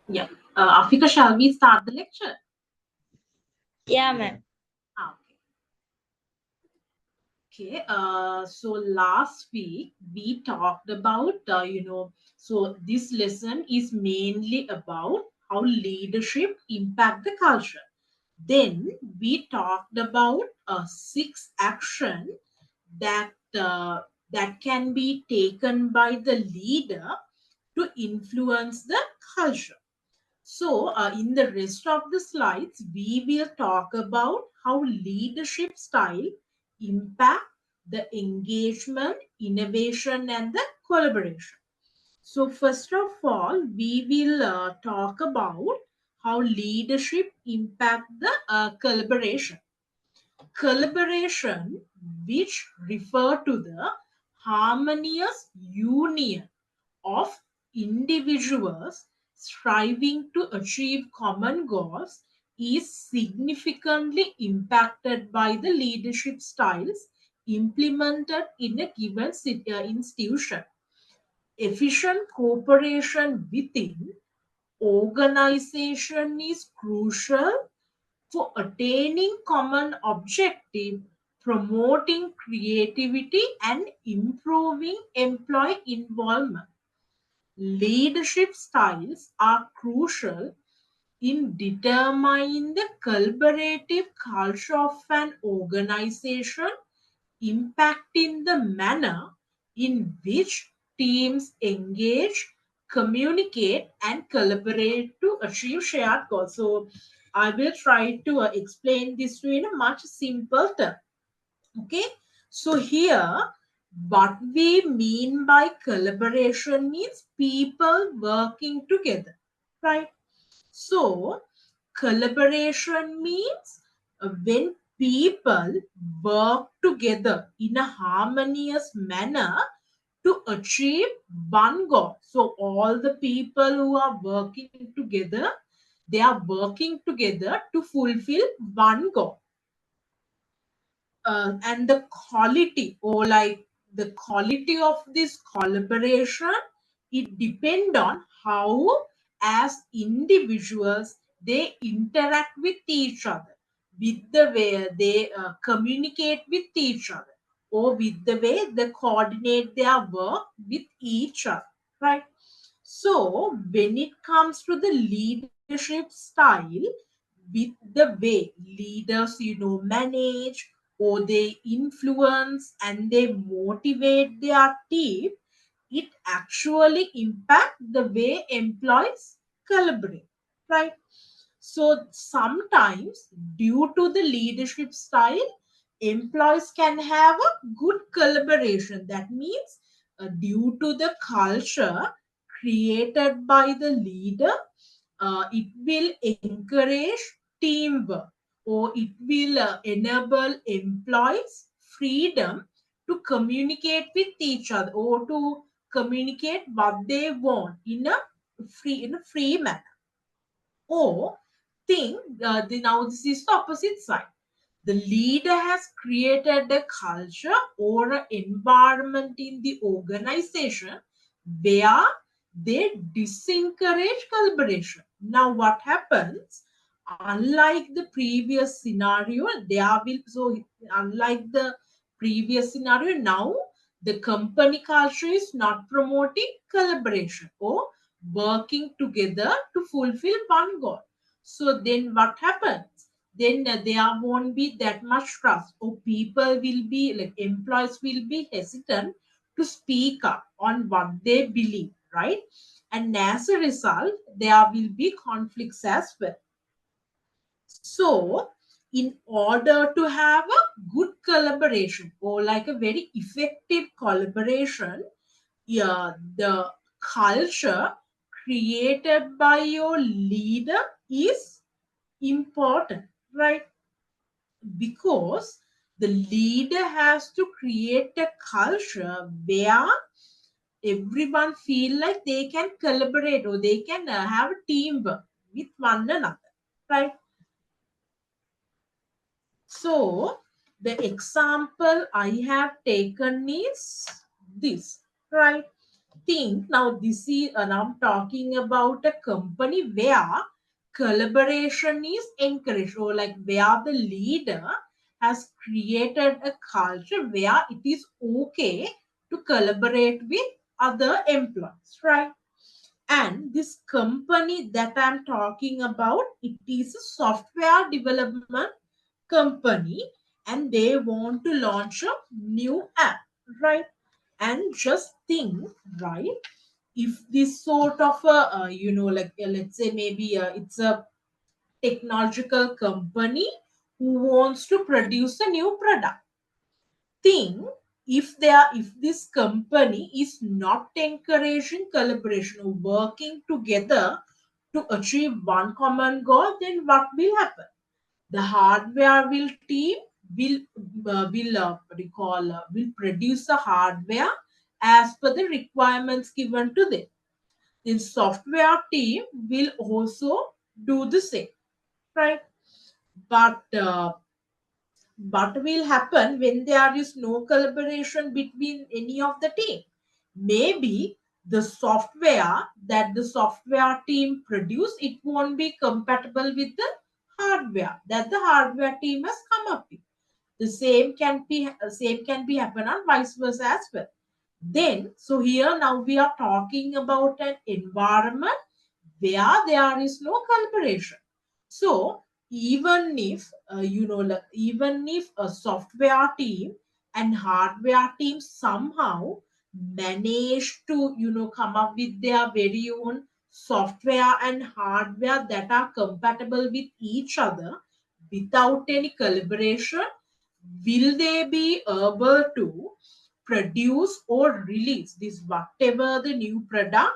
Yeah. Afika, shall we start the lecture? Yeah, ma'am. Okay. Okay. So last week we talked about, so this lesson is mainly about how leadership impact the culture. Then we talked about six action that that can be taken by the leader to influence the culture. So, in the rest of the slides, we will talk about how leadership style impact the engagement, innovation, and the collaboration. So, first of all, we will talk about how leadership impact the collaboration. Collaboration, which refer to the harmonious union of individuals striving to achieve common goals, is significantly impacted by the leadership styles implemented in a given institution. Efficient cooperation within organization is crucial for attaining common objective, promoting creativity, and improving employee involvement. Leadership styles are crucial in determining the collaborative culture of an organization, impacting the manner in which teams engage, communicate, and collaborate to achieve shared goals. So, I will try to explain this to you in a much simple term. Okay, so here what we mean by collaboration means people working together, right? So, collaboration means when people work together in a harmonious manner to achieve one goal. So, all the people who are working together, they are working together to fulfill one goal. And the quality, or like the quality of this collaboration, it depend on how as individuals they interact with each other, with the way they communicate with each other, or with the way they coordinate their work with each other, right? So when it comes to the leadership style, with the way leaders, manage or they influence and they motivate their team, it actually impact the way employees collaborate, right? So sometimes due to the leadership style, employees can have a good collaboration. That means due to the culture created by the leader, it will encourage teamwork, or it will enable employees freedom to communicate with each other, or to communicate what they want in a free manner. Or think now this is the opposite side. The leader has created a culture or an environment in the organization where they disencourage collaboration. Now, what happens? Unlike the previous scenario, there will so unlike the previous scenario, now the company culture is not promoting collaboration or working together to fulfill one goal. So then what happens? Then there won't be that much trust, or people will be like employees will be hesitant to speak up on what they believe, right? And as a result, there will be conflicts as well. So, in order to have a good collaboration, or like a very effective collaboration, yeah, the culture created by your leader is important, right? Because the leader has to create a culture where everyone feel like they can collaborate, or they can have teamwork with one another, right? So the example I have taken is this, right? think now this is now I'm talking about a company where collaboration is encouraged, or like where the leader has created a culture where it is okay to collaborate with other employees, right? And this company that I'm talking about, it is a software development company, and they want to launch a new app, right? And just think, right? If this sort of a, like let's say maybe it's a technological company who wants to produce a new product, think if this company is not encouraging collaboration or working together to achieve one common goal, then what will happen? The hardware will what do you call will produce the hardware as per the requirements given to them. The software team will also do the same, right? But what will happen when there is no collaboration between any of the team? Maybe the software that the software team produce, it won't be compatible with the hardware that the hardware team has come up with. The same can be happen on vice versa as well. Then so here now we are talking about an environment where there is no collaboration. So even if even if a software team and hardware team somehow manage to come up with their very own software and hardware that are compatible with each other without any collaboration, will they be able to produce or release this whatever the new product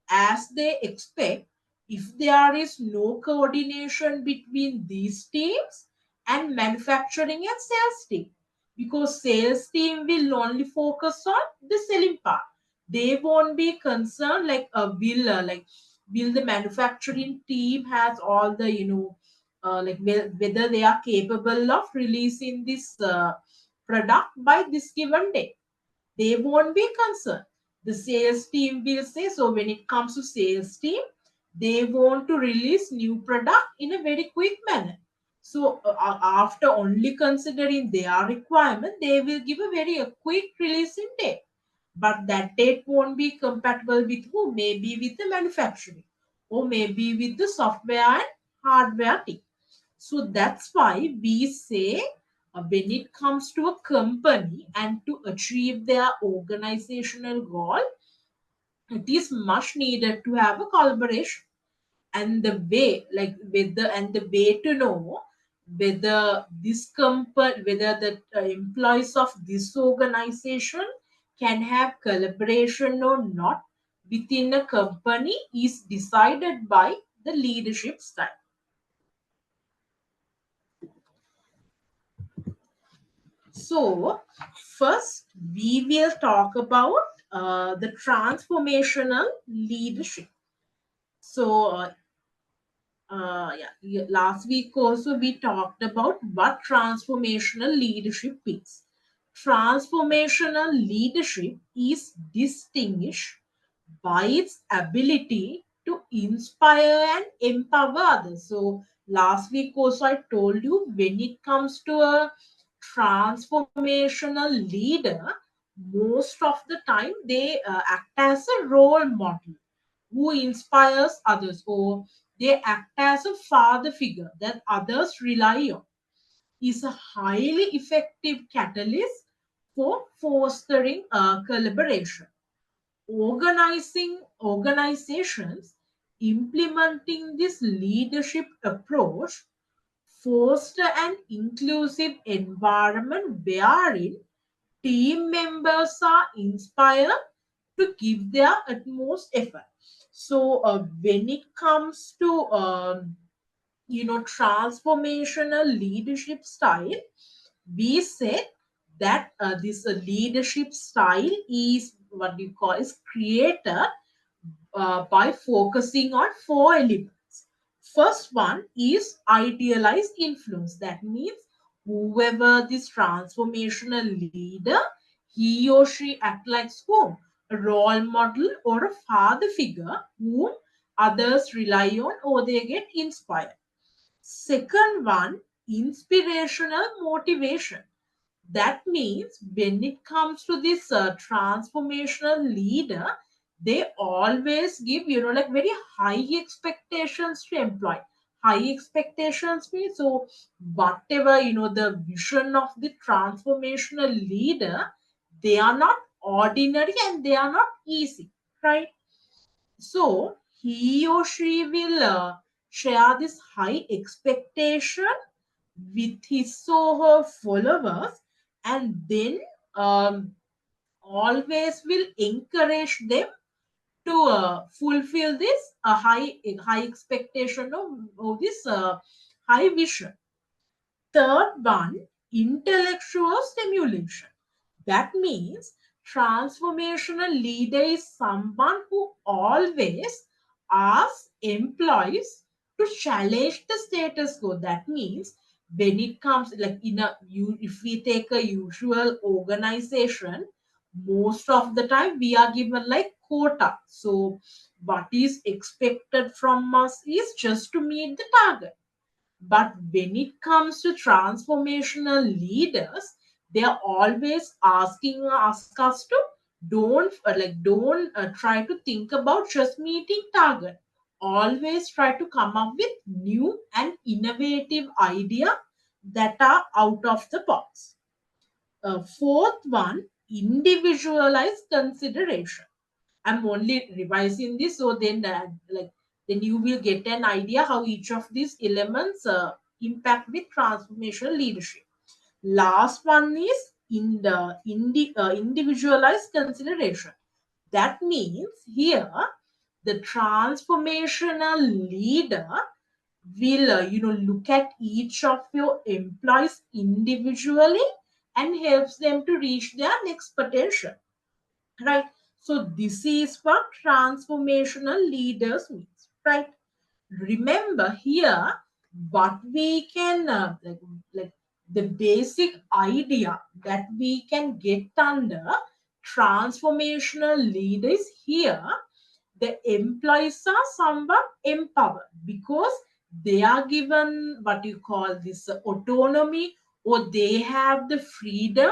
as they expect if there is no coordination between these teams and manufacturing and sales team? Because sales team will only focus on the selling part. They won't be concerned like will the manufacturing team has all the whether they are capable of releasing this product by this given day. They won't be concerned. The sales team will say, so when it comes to sales team, they want to release new product in a very quick manner. So after only considering their requirement, they will give a very quick releasing date. But that date won't be compatible with who? Maybe with the manufacturing or maybe with the software and hardware team. So that's why we say when it comes to a company and to achieve their organizational goal, it is much needed to have a collaboration. And the way, like whether and the way to know whether this company, whether the employees of this organization can have collaboration or not within a company is decided by the leadership style. So, first we will talk about the transformational leadership. So, last week also we talked about what transformational leadership is. Transformational leadership is distinguished by its ability to inspire and empower others. So last week also I told you when it comes to a transformational leader, most of the time they act as a role model who inspires others, or they act as a father figure that others rely on, is a highly effective catalyst for fostering collaboration. Organizing organizations implementing this leadership approach foster an inclusive environment wherein team members are inspired to give their utmost effort. So when it comes to transformational leadership style, we said that this leadership style is what we call is created by focusing on four elements. First one is idealized influence. That means whoever this transformational leader, he or she act like whom? a role model or a father figure whom others rely on or they get inspired. Second one, inspirational motivation. That means when it comes to this transformational leader, they always give, like very high expectations to employ. High expectations means, so whatever, the vision of the transformational leader, they are not ordinary and they are not easy, right? So he or she will share this high expectation with his or her followers, and then um, always will encourage them to fulfill this high expectation of this high vision. Third one, intellectual stimulation. That means transformational leader is someone who always asks employees to challenge the status quo. That means when it comes like if we take a usual organization, most of the time we are given like quota. So what is expected from us is just to meet the target, but when it comes to transformational leaders, they are always ask us to don't try to think about just meeting target. Always try to come up with new and innovative idea that are out of the box. Fourth one, individualized consideration. I'm only revising this, so then you will get an idea how each of these elements impact with transformational leadership. Last one is individualized consideration. That means here the transformational leader will look at each of your employees individually and helps them to reach their next potential, right? So this is what transformational leaders means, right? Remember here what we can like the basic idea that we can get under transformational leaders here. The employees are somewhat empowered because they are given what you call this autonomy, or they have the freedom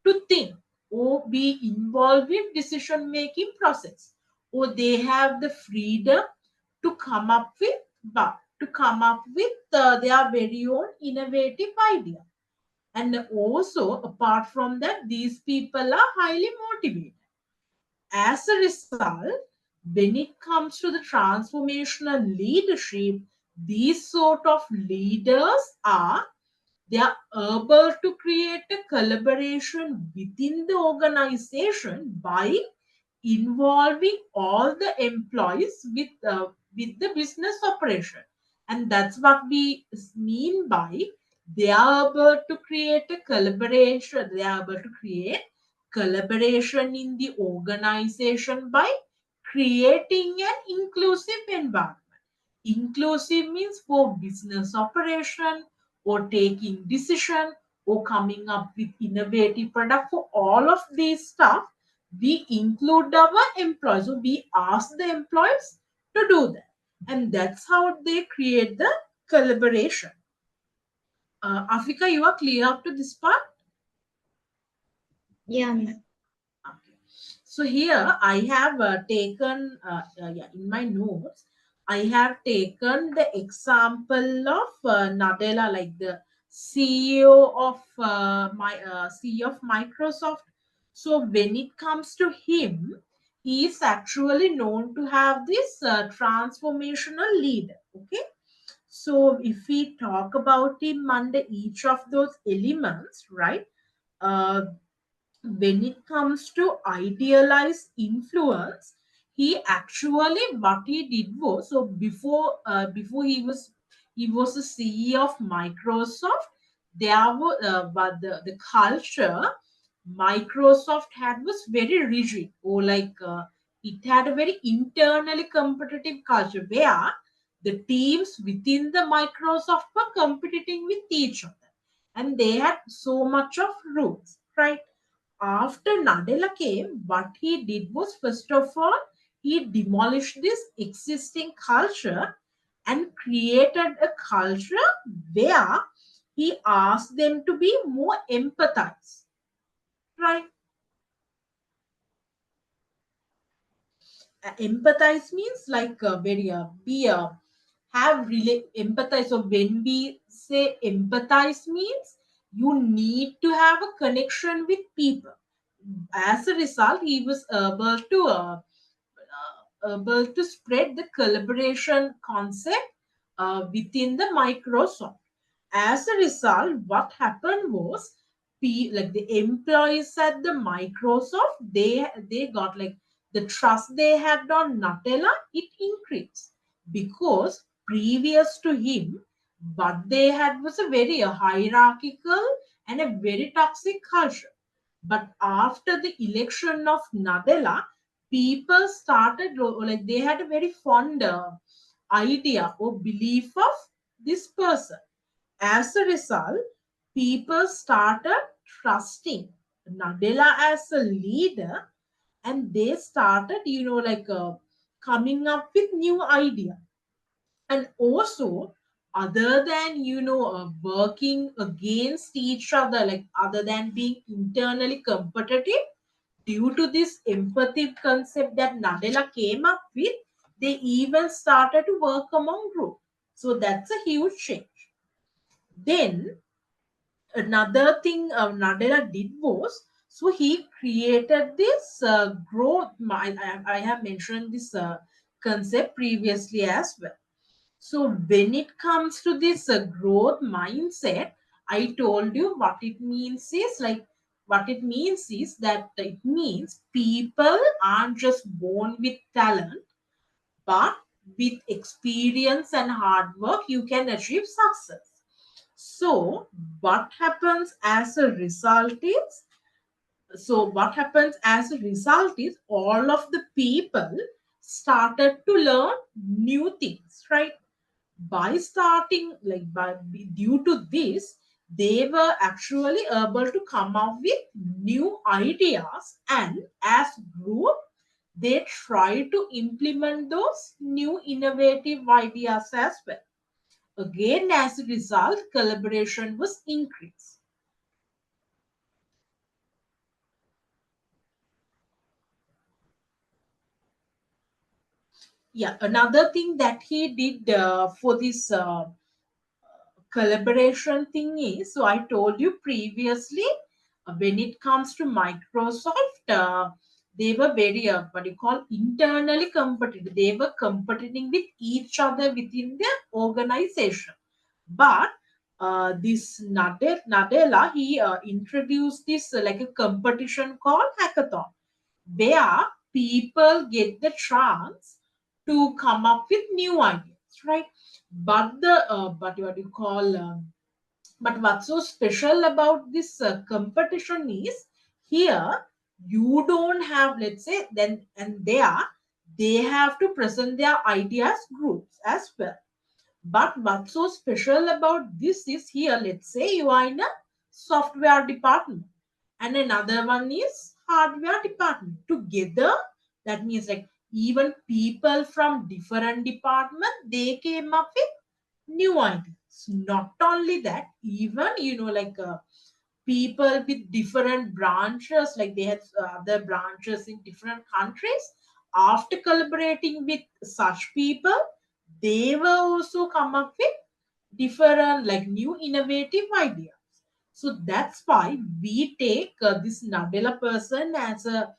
to think or be involved in decision making process, or they have the freedom to come up with their very own innovative idea. And also apart from that, these people are highly motivated. As a result, when it comes to the transformational leadership, these sort of leaders are, they are able to create a collaboration within the organization by involving all the employees with the business operation. And that's what we mean by they are able to create a collaboration. They are able to create collaboration in the organization by creating an inclusive environment. Inclusive means for business operation or taking decision or coming up with innovative product. For all of these stuff, we include our employees. So we ask the employees to do that. And that's how they create the collaboration. Afika, you are clear up to this part? Yeah, ma'am. Okay. So here I have taken in my notes, I have taken the example of Nadella, like the CEO of CEO of Microsoft. So when it comes to him, he is actually known to have this transformational leader. Okay. So if we talk about him under each of those elements, right? Uh, when it comes to idealized influence, he actually what he did was, so before he was a CEO of Microsoft, there were but the culture Microsoft had was very rigid, or it had a very internally competitive culture where the teams within the Microsoft were competing with each other, and they had so much of rules, right? After Nadella came, what he did was, first of all, he demolished this existing culture and created a culture where he asked them to be more empathized, right? Empathize means like very be have really empathize. So when we say empathize means you need to have a connection with people. As a result, he was able to spread the collaboration concept within the Microsoft. As a result, what happened was, like the employees at the Microsoft, they got like the trust they had on Nutella, it increased because previous to him, what they had was a very hierarchical and a very toxic culture. But after the election of Nadella, people started like they had a very fond idea or belief of this person. As a result, people started trusting Nadella as a leader, and they started, like coming up with new idea. And also, other than working against each other, like other than being internally competitive, due to this empathy concept that Nadella came up with, they even started to work among group. So that's a huge change. Then another thing Nadella did was, so he created this growth. I have mentioned this concept previously as well. So when it comes to this growth mindset, I told you what it means is like, what it means is that it means people aren't just born with talent, but with experience and hard work, you can achieve success. So what happens as a result is, all of the people started to learn new things, right? By starting like by due to this, they were actually able to come up with new ideas, and as group they try to implement those new innovative ideas as well. Again, as a result, collaboration was increased. Yeah, another thing that he did for this collaboration thing is, so I told you previously, when it comes to Microsoft, they were very what you call internally competitive. They were competing with each other within their organization. But this Nadella, he introduced this like a competition called hackathon, where people get the chance to come up with new ideas, right? But what you call but what's so special about this competition is, here you don't have, let's say, then and there they have to present their ideas groups as well. But what's so special about this is, here, let's say you are in a software department and another one is hardware department. Together, that means like even people from different department, they came up with new ideas. Not only that, even people with different branches, like they have other branches in different countries. After collaborating with such people, they will also come up with different, like new innovative ideas. So that's why we take this Nadella person as a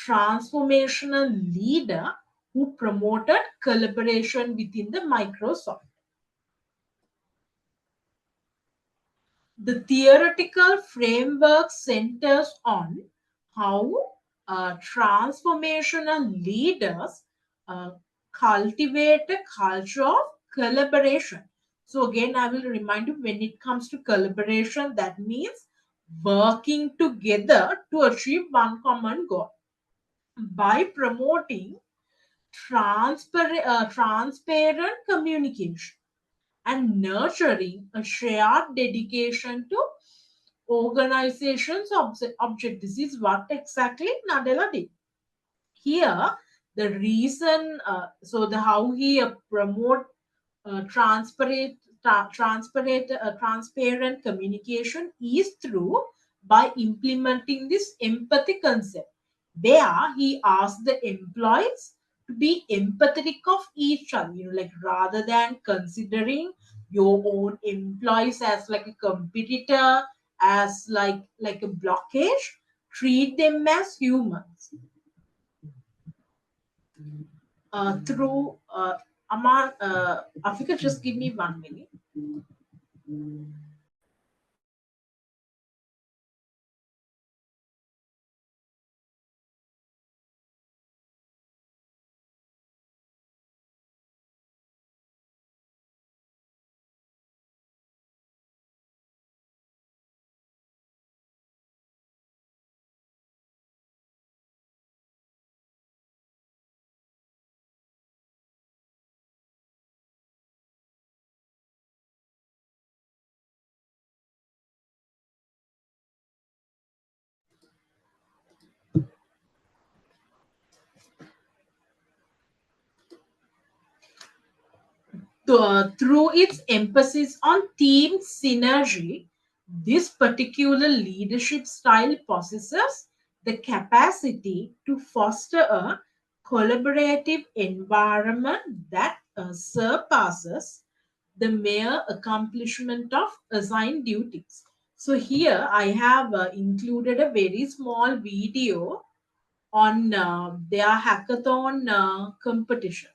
transformational leader who promoted collaboration within the Microsoft. The theoretical framework centers on how transformational leaders uh, cultivate a culture of collaboration. So, again, I will remind you, when it comes to collaboration, that means working together to achieve one common goal. By promoting transparent communication and nurturing a shared dedication to organization's object. This is what exactly Nadella did. Here, the reason, so the how he promote transparent communication is through by implementing this empathy concept, where he asks the employees to be empathetic of each other, like rather than considering your own employees as like a competitor, as like a blockage. Treat them as humans. Through Aman, Afika, just give me 1 minute. Through its emphasis on team synergy, this particular leadership style possesses the capacity to foster a collaborative environment that surpasses the mere accomplishment of assigned duties. So, here I have included a very small video on their hackathon competition.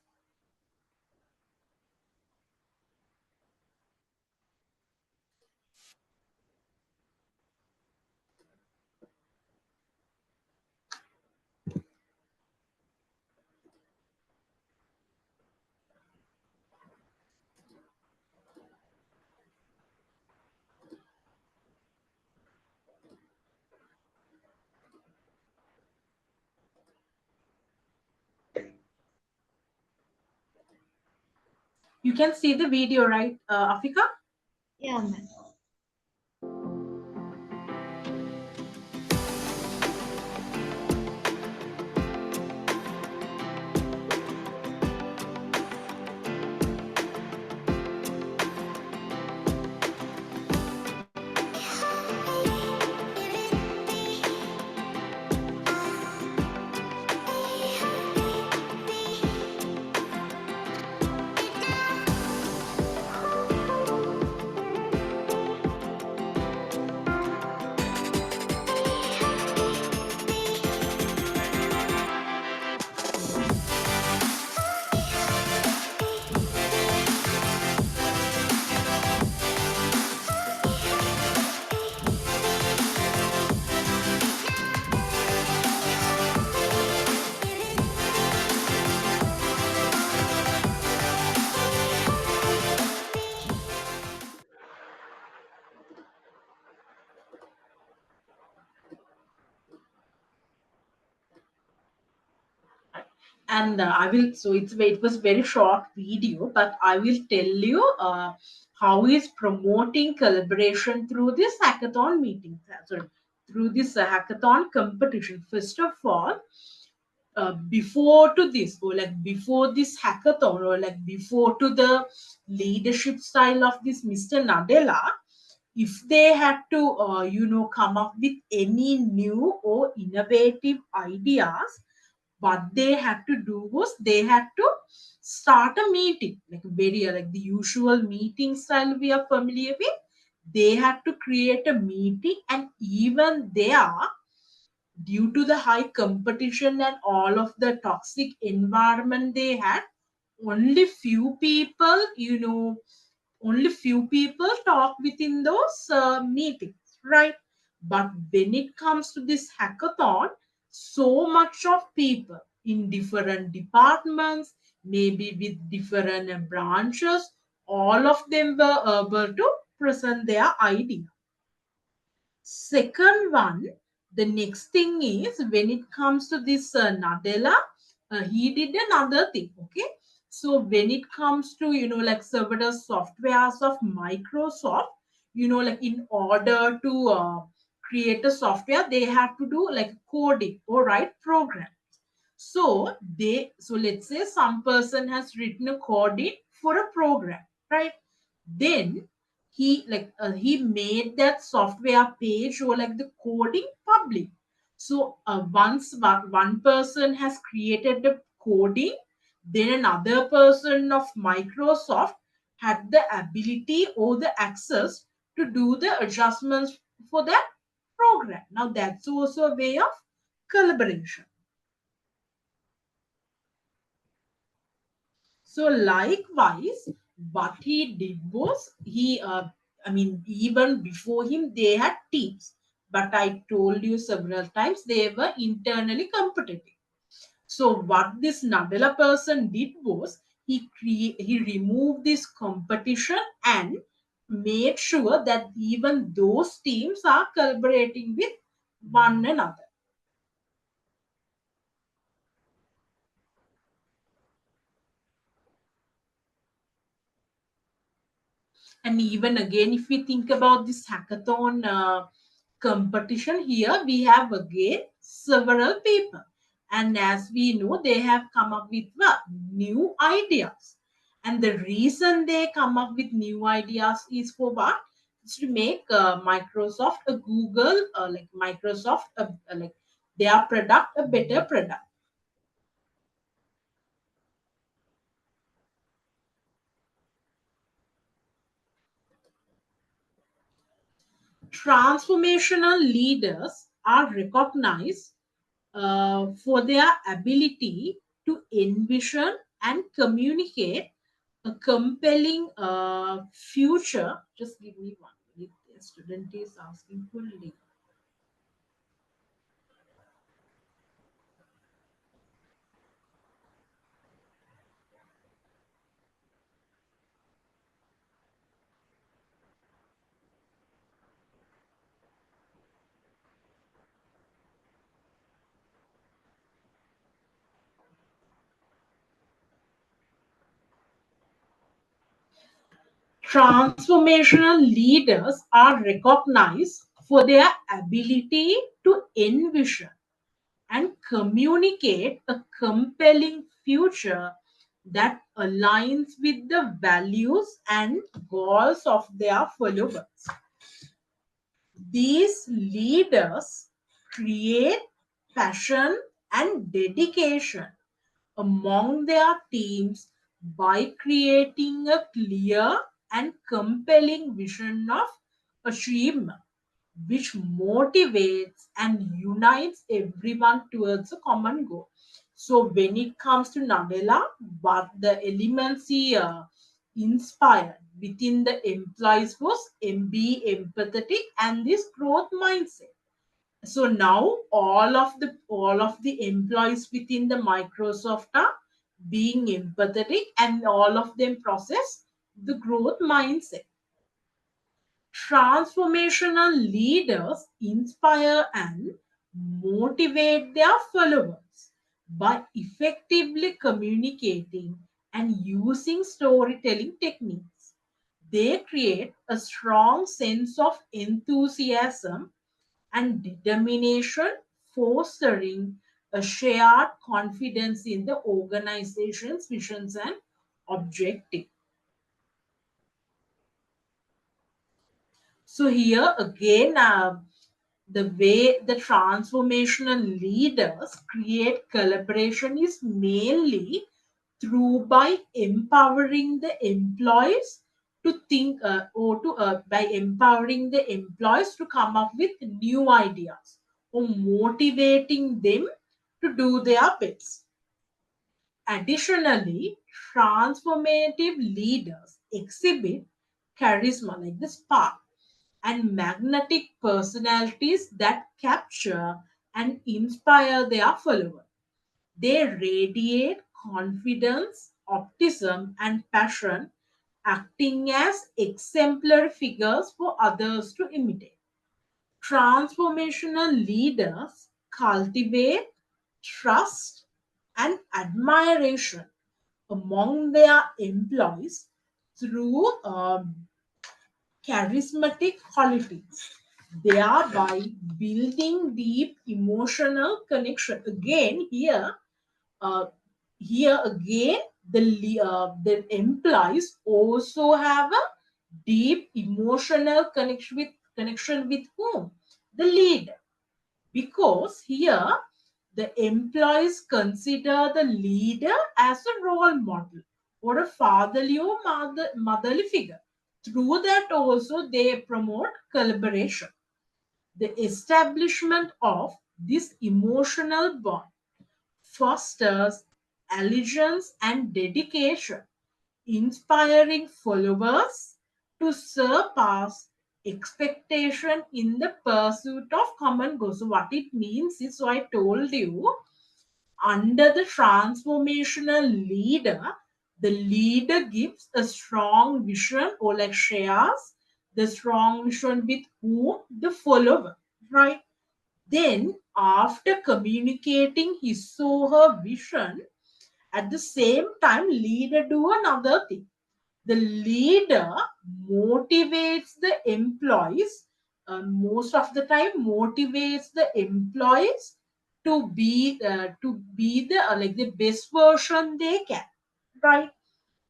You can see the video, right, Afika? Yeah, ma'am. And I will, so it was very short video, but I will tell you how he's promoting collaboration through this hackathon meeting, sorry, through this hackathon competition. First of all, before to this, or like before this hackathon, or like before to the leadership style of this Mr. Nadella, if they had to come up with any new or innovative ideas, what they had to do was they had to start a meeting, like very like the usual meeting style we are familiar with. They had to create a meeting, and even there, due to the high competition and all of the toxic environment they had, only few people, only few people talk within those meetings, right? But when it comes to this hackathon, so much of people in different departments, maybe with different branches, all of them were able to present their idea. Second one, the next thing is when it comes to this Nadella, he did another thing. Okay, so when it comes to like several softwares of Microsoft, like in order to create a software, they have to do like coding or write program. So let's say some person has written a coding for a program, right? Then he made that software page or like the coding public. So once one person has created the coding, then another person of Microsoft had the ability or the access to do the adjustments for that program. Now that's also a way of collaboration. So likewise, what he did was even before him, they had teams. But I told you several times they were internally competitive. So what this Nadella person did was he removed this competition and made sure that even those teams are collaborating with one another. And even again, if we think about this hackathon competition here, we have again several people. And as we know, they have come up with what? New ideas. And the reason they come up with new ideas is for what? It's to make Microsoft a Google, like Microsoft, like their product a better product. Transformational leaders are recognized for their ability to envision and communicate a compelling future. Just give me 1 minute. The student is asking for link. Transformational leaders are recognized for their ability to envision and communicate a compelling future that aligns with the values and goals of their followers. These leaders create passion and dedication among their teams by creating a clear and compelling vision of achievement, which motivates and unites everyone towards a common goal. So, when it comes to Nadella, what the elements he inspired within the employees was be empathetic and this growth mindset. So now all of the employees within the Microsoft are being empathetic and all of them process the growth mindset. Transformational leaders inspire and motivate their followers by effectively communicating and using storytelling techniques. They create a strong sense of enthusiasm and determination, fostering a shared confidence in the organization's visions and objectives. So here again, the way the transformational leaders create collaboration is mainly through by empowering the employees to think or to by empowering the employees to come up with new ideas or motivating them to do their best. Additionally, transformative leaders exhibit charisma like the spark and magnetic personalities that capture and inspire their followers. They radiate confidence, optimism, and passion, acting as exemplary figures for others to imitate. Transformational leaders cultivate trust and admiration among their employees through charismatic qualities, thereby building deep emotional connection. Again, uh, here again, the employees also have a deep emotional connection with whom? The leader, because here the employees consider the leader as a role model or a fatherly or motherly figure. Through that also they promote collaboration. The establishment of this emotional bond fosters allegiance and dedication, inspiring followers to surpass expectation in the pursuit of common goals. So what it means is, so I told you, under the transformational leader, the leader gives a strong vision or like shares the strong vision with whom? The follower, right? Then, after communicating his or her vision, at the same time, leader do another thing. The leader motivates the employees, most of the time motivates the employees to be the like the best version they can, right?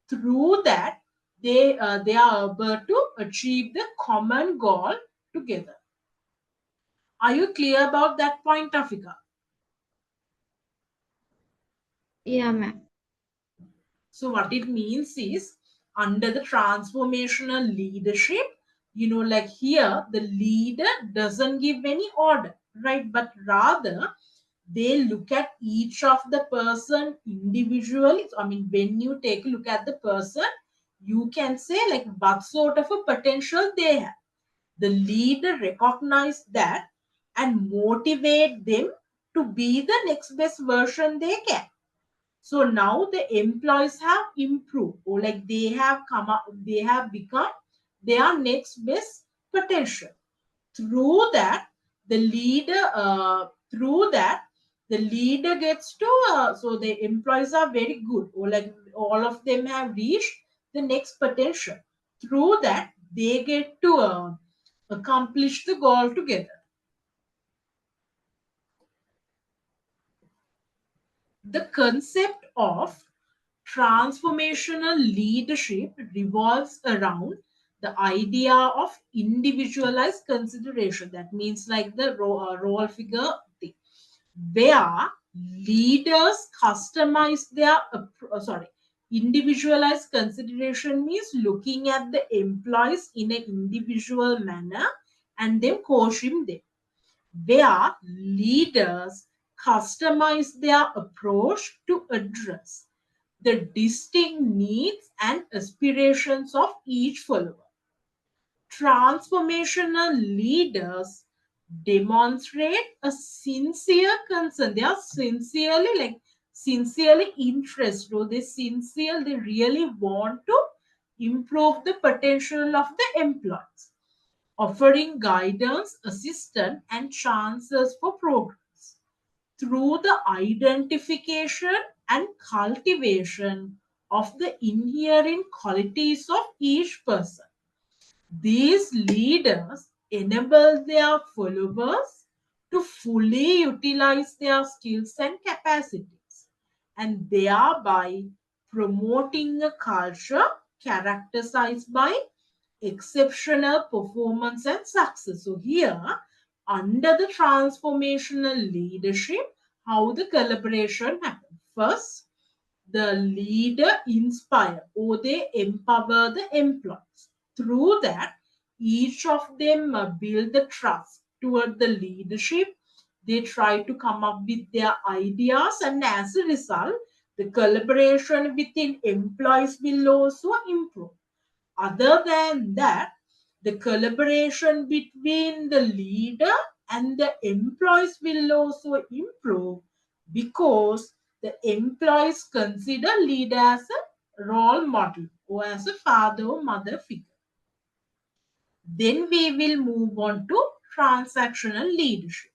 Through that, they are able to achieve the common goal together. Are you clear about that point, Afika? Yeah, ma'am. So what it means is, under the transformational leadership, like here, the leader doesn't give any order, right? But rather, they look at each of the person individually. So, I mean, when you take a look at the person, you can say like what sort of a potential they have. The leader recognize that and motivate them to be the next best version they can. So now the employees have improved, or like they have come up, they have become their next best potential. Through that, through that, the leader gets to, so the employees are very good, or like all of them have reached the next potential. Through that, they get to accomplish the goal together. The concept of transformational leadership revolves around the idea of individualized consideration. That means like the role figure thing, where leaders customize their individualized consideration means looking at the employees in an individual manner and then coaching them, where leaders customize their approach to address the distinct needs and aspirations of each follower. Transformational leaders demonstrate a sincere concern. They are sincerely interested, or they really want to improve the potential of the employees, offering guidance, assistance, and chances for progress through the identification and cultivation of the inherent qualities of each person. These leaders enable their followers to fully utilize their skills and capacities, and thereby promoting a culture characterized by exceptional performance and success. So here, under the transformational leadership, how the collaboration happens. First, the leader inspire or they empower the employees. Through that, each of them build the trust toward the leadership. They try to come up with their ideas, and as a result, the collaboration within employees will also improve. Other than that, the collaboration between the leader and the employees will also improve, because the employees consider leader as a role model or as a father or mother figure. Then we will move on to transactional leadership.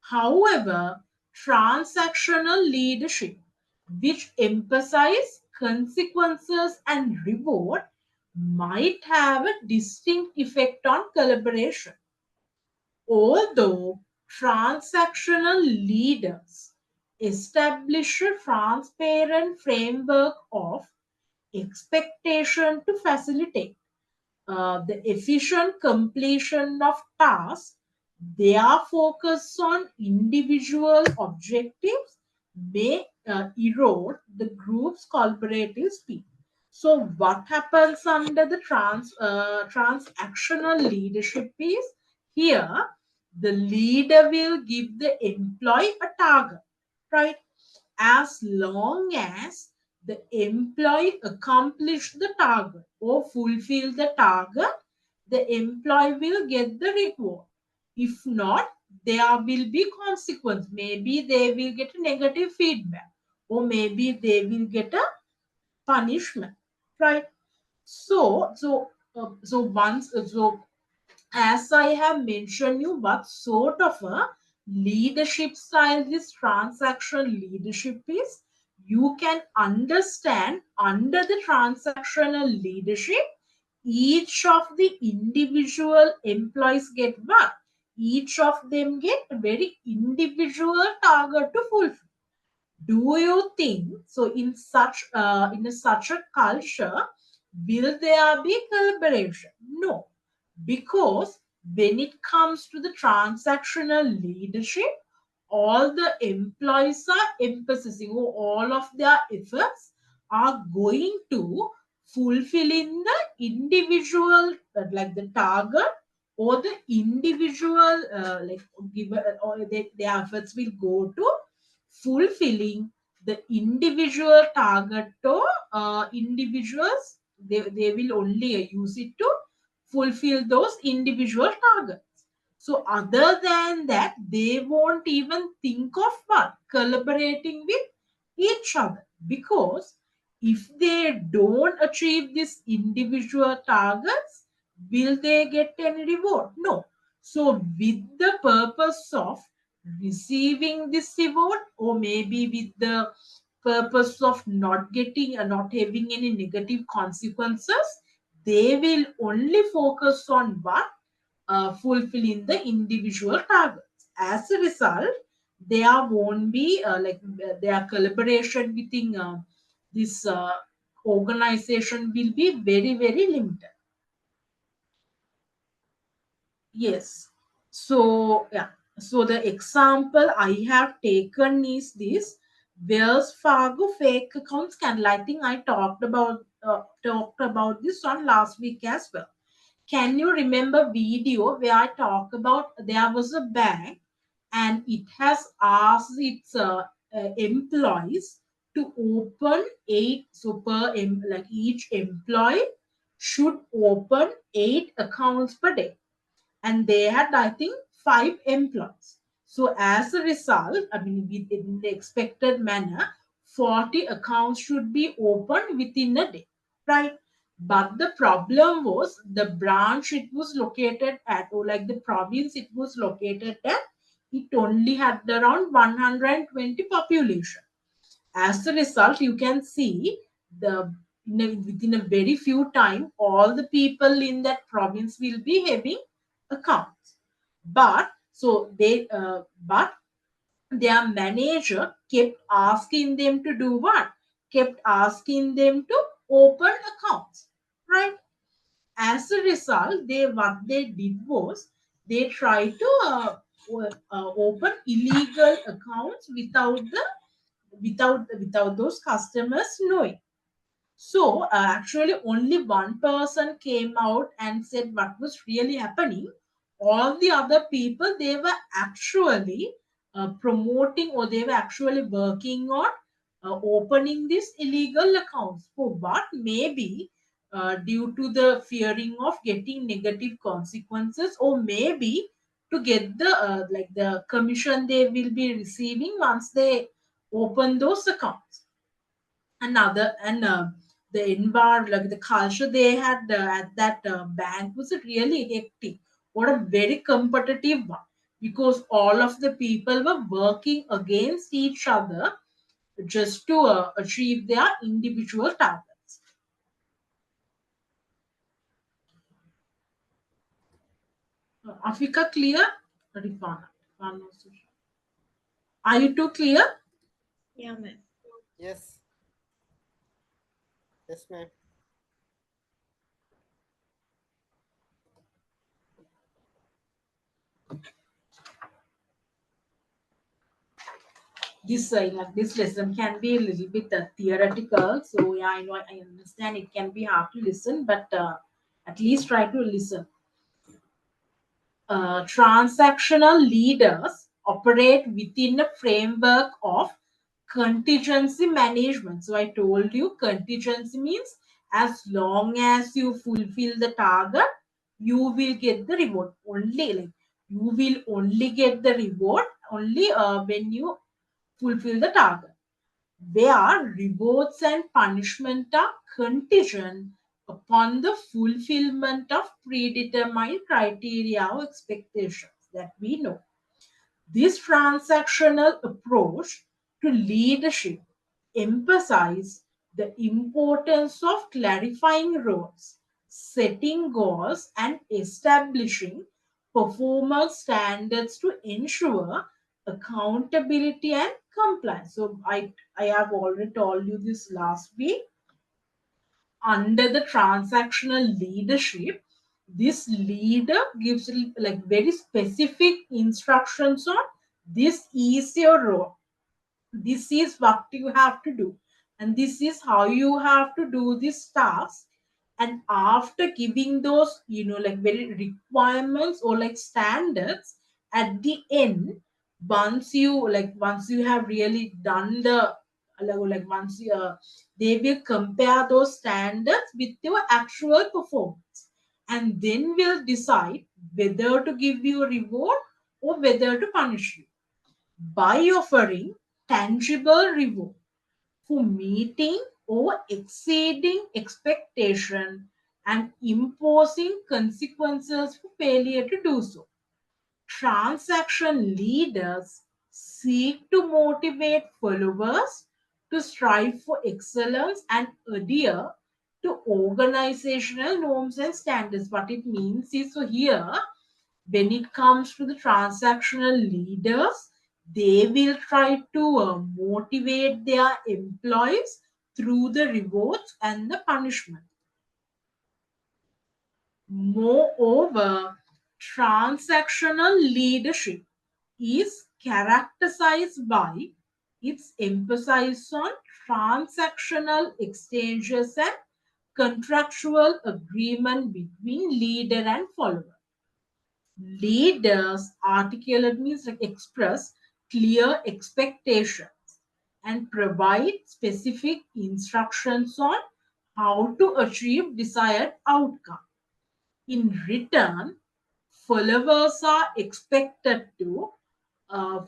However, transactional leadership, which emphasize consequences and reward, might have a distinct effect on collaboration. Although transactional leaders establish a transparent framework of expectation to facilitate the efficient completion of tasks, their focus on individual objectives may erode the group's collaborative speed. So, what happens under the transactional leadership is here the leader will give the employee a target, right? As long as the employee accomplish the target or fulfill the target, the employee will get the reward. If not, there will be consequence. Maybe they will get a negative feedback, or maybe they will get a punishment, right? So as I have mentioned you, what sort of a leadership style this transaction leadership is, you can understand under the transactional leadership, each of the individual employees get what? Each of them get a very individual target to fulfill. Do you think so? Such a culture, will there be collaboration? No, because when it comes to the transactional leadership, all the employees are emphasizing, or all of their efforts are going to fulfilling the individual, like the target, or the individual, or their efforts will go to fulfilling the individual target to individuals. They will only use it to fulfill those individual targets. So other than that, they won't even think of what? Collaborating with each other. Because if they don't achieve these individual targets, will they get any reward? No. So with the purpose of receiving this reward, or maybe with the purpose of not getting or not having any negative consequences, they will only focus on what? Fulfilling the individual targets. As a result, there won't be their collaboration within this organization will be very, very limited. Yes. So, yeah. So the example I have taken is this Wells Fargo fake account scandal. I think I talked about this on last week as well. Can you remember video where I talk about there was a bank and it has asked its employees to open eight, so like each employee should open 8 accounts per day, and they had, I think, 5 employees. So as a result, I mean, in the expected manner, 40 accounts should be opened within a day, right? But the problem was the branch it was located at, or like the province it was located at, it only had around 120 population. As a result, you can see within a very few time, all the people in that province will be having accounts. But their manager kept asking them to do what? Kept asking them to open accounts, right? As a result, what they did was they tried to open illegal accounts without those customers knowing. So actually, only one person came out and said what was really happening. All the other people, they were actually promoting, or they were actually working on opening these illegal accounts. For what? Maybe due to the fearing of getting negative consequences, or maybe to get the like the commission they will be receiving once they open those accounts. Another and The environment, like the culture they had at that bank was really hectic. What a very competitive one, because all of the people were working against each other just to achieve their individual targets. Afika, clear? Rifana. Rifana also. Are you two clear? Yeah, ma'am. Yes, yes, ma'am. This lesson can be a little bit theoretical. So yeah, I know, I understand it can be hard to listen, but at least try to listen. Transactional leaders operate within a framework of contingency management. So I told you contingency means as long as you fulfill the target, you will get the reward. Only like you will only get the reward only when you fulfill the target, where rewards and punishment are contingent upon the fulfillment of predetermined criteria or expectations that we know. This transactional approach to leadership emphasizes the importance of clarifying roles, setting goals, and establishing performance standards to ensure accountability and compliance. So I have already told you this last week. Under the transactional leadership, this leader gives like very specific instructions on this is your role, this is what you have to do, and this is how you have to do this task. And after giving those like very requirements or like standards, at the end, once you have really done the once you they will compare those standards with your actual performance, and then will decide whether to give you a reward or whether to punish you by offering tangible reward for meeting or exceeding expectation and imposing consequences for failure to do so. Transaction leaders seek to motivate followers to strive for excellence and adhere to organizational norms and standards. What it means is, so here, when it comes to the transactional leaders, they will try to motivate their employees through the rewards and the punishment. Moreover, transactional leadership is characterized by its emphasis on transactional exchanges and contractual agreement between leader and follower. Leaders articulate means like express clear expectations and provide specific instructions on how to achieve desired outcome. In return, followers are expected to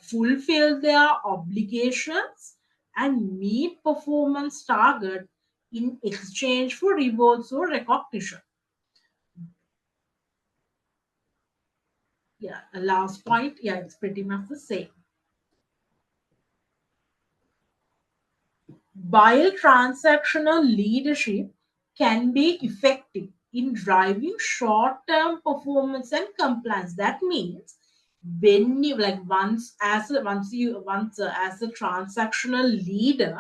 fulfill their obligations and meet performance target in exchange for rewards or recognition. Yeah, the last point, yeah, it's pretty much the same. While transactional leadership can be effective in driving short-term performance and compliance, that means when you like once as a transactional leader,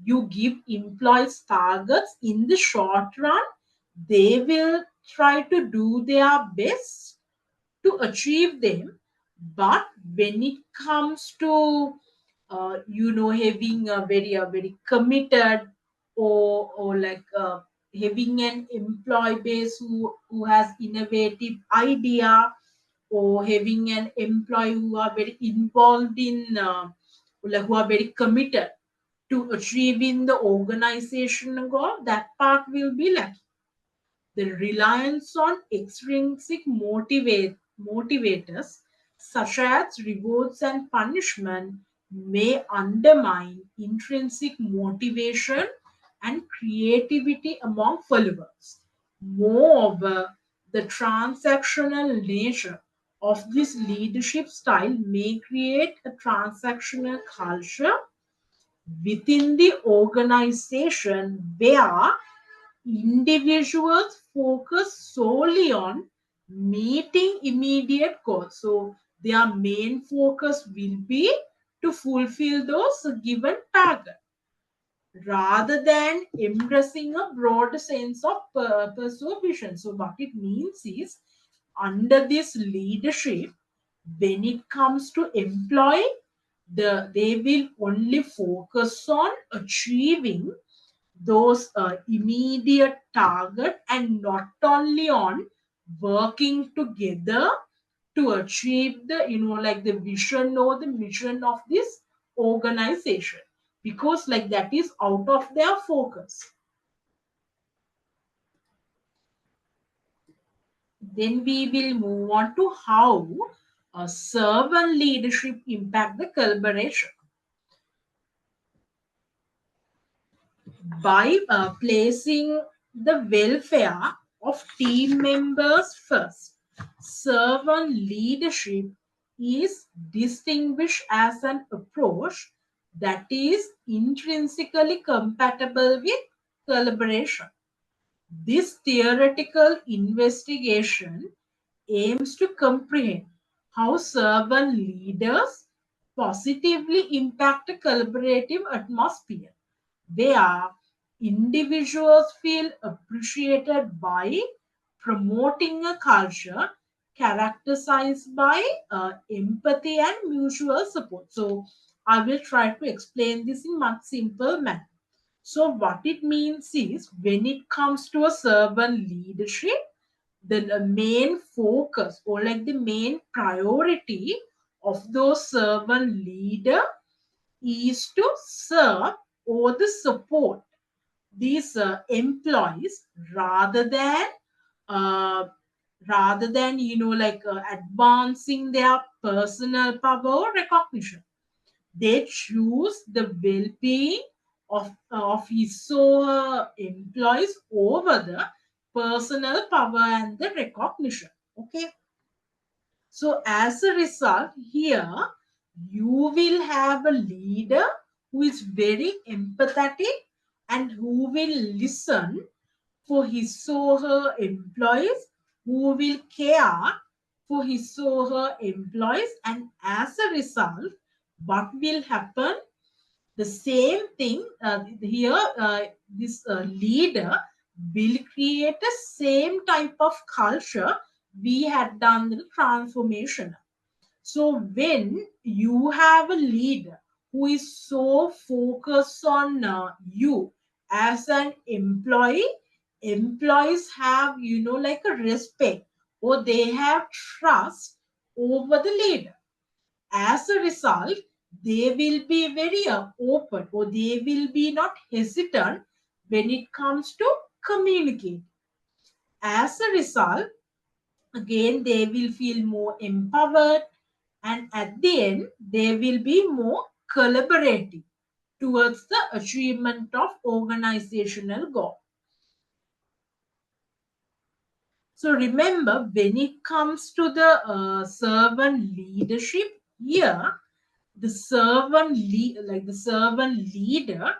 you give employees targets in the short run, they will try to do their best to achieve them. But when it comes to having a very committed, or like having an employee base who has innovative idea, or having an employee who are very involved in like who are very committed to achieving the organization goal, that part will be lacking. The reliance on extrinsic motivators such as rewards and punishment may undermine intrinsic motivation and creativity among followers. Moreover, the transactional nature of this leadership style may create a transactional culture within the organization where individuals focus solely on meeting immediate goals. So their main focus will be to fulfill those given targets rather than embracing a broad sense of purpose or vision. So what it means is under this leadership, when it comes to employ, they will only focus on achieving those immediate target and not only on working together to achieve the like the vision or the mission of this organization, because like that is out of their focus. Then we will move on to how servant leadership impact the collaboration. By placing the welfare of team members first, servant leadership is distinguished as an approach that is intrinsically compatible with collaboration. This theoretical investigation aims to comprehend how servant leaders positively impact a collaborative atmosphere where individuals feel appreciated by promoting a culture characterized by empathy and mutual support. So, I will try to explain this in much simple manner. So, what it means is when it comes to a servant leadership, the main focus or like the main priority of those servant leader is to serve or the support these employees uh, rather than advancing their personal power or recognition. They choose the well-being of his or her employees over the personal power and the recognition. Okay, so as a result, here you will have a leader who is very empathetic and who will listen for his or her employees, who will care for his or her employees, and as a result, what will happen? The same thing here, this leader will create the same type of culture we had done the transformation. So when you have a leader who is so focused on you as an employee, employees have like a respect or they have trust over the leader. As a result, they will be very open or they will be not hesitant when it comes to communicate. As a result, again, they will feel more empowered and at the end, they will be more collaborative towards the achievement of organizational goal. So remember, when it comes to the servant leadership here, the servant leader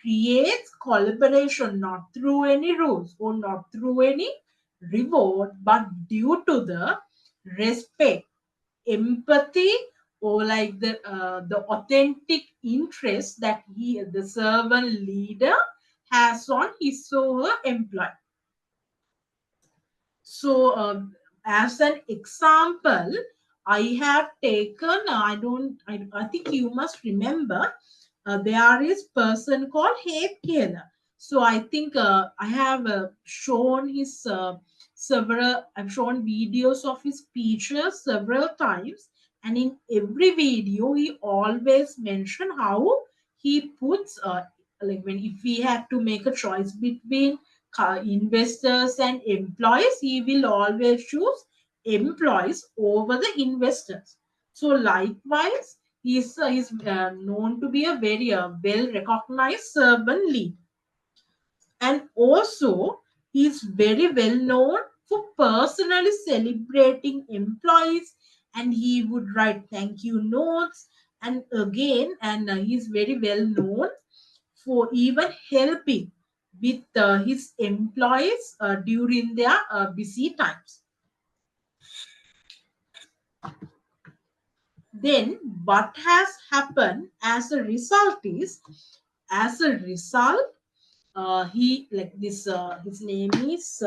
creates collaboration not through any rules or not through any reward, but due to the respect, empathy, or like the authentic interest that the servant leader has on his or her employee. So, as an example, I have taken, I think you must remember, there is person called Heath Keller. So, I think I have shown I've shown videos of his speeches several times. And in every video, he always mention how he puts, like when if we have to make a choice between investors and employees, he will always choose employees over the investors. So likewise, he's known to be a very well recognized servant leader, and also he's very well known for personally celebrating employees, and he would write thank you notes, and again, and he's very well known for even helping with his employees during their busy times. Then what has happened as a result is, as a result, he like this. His name is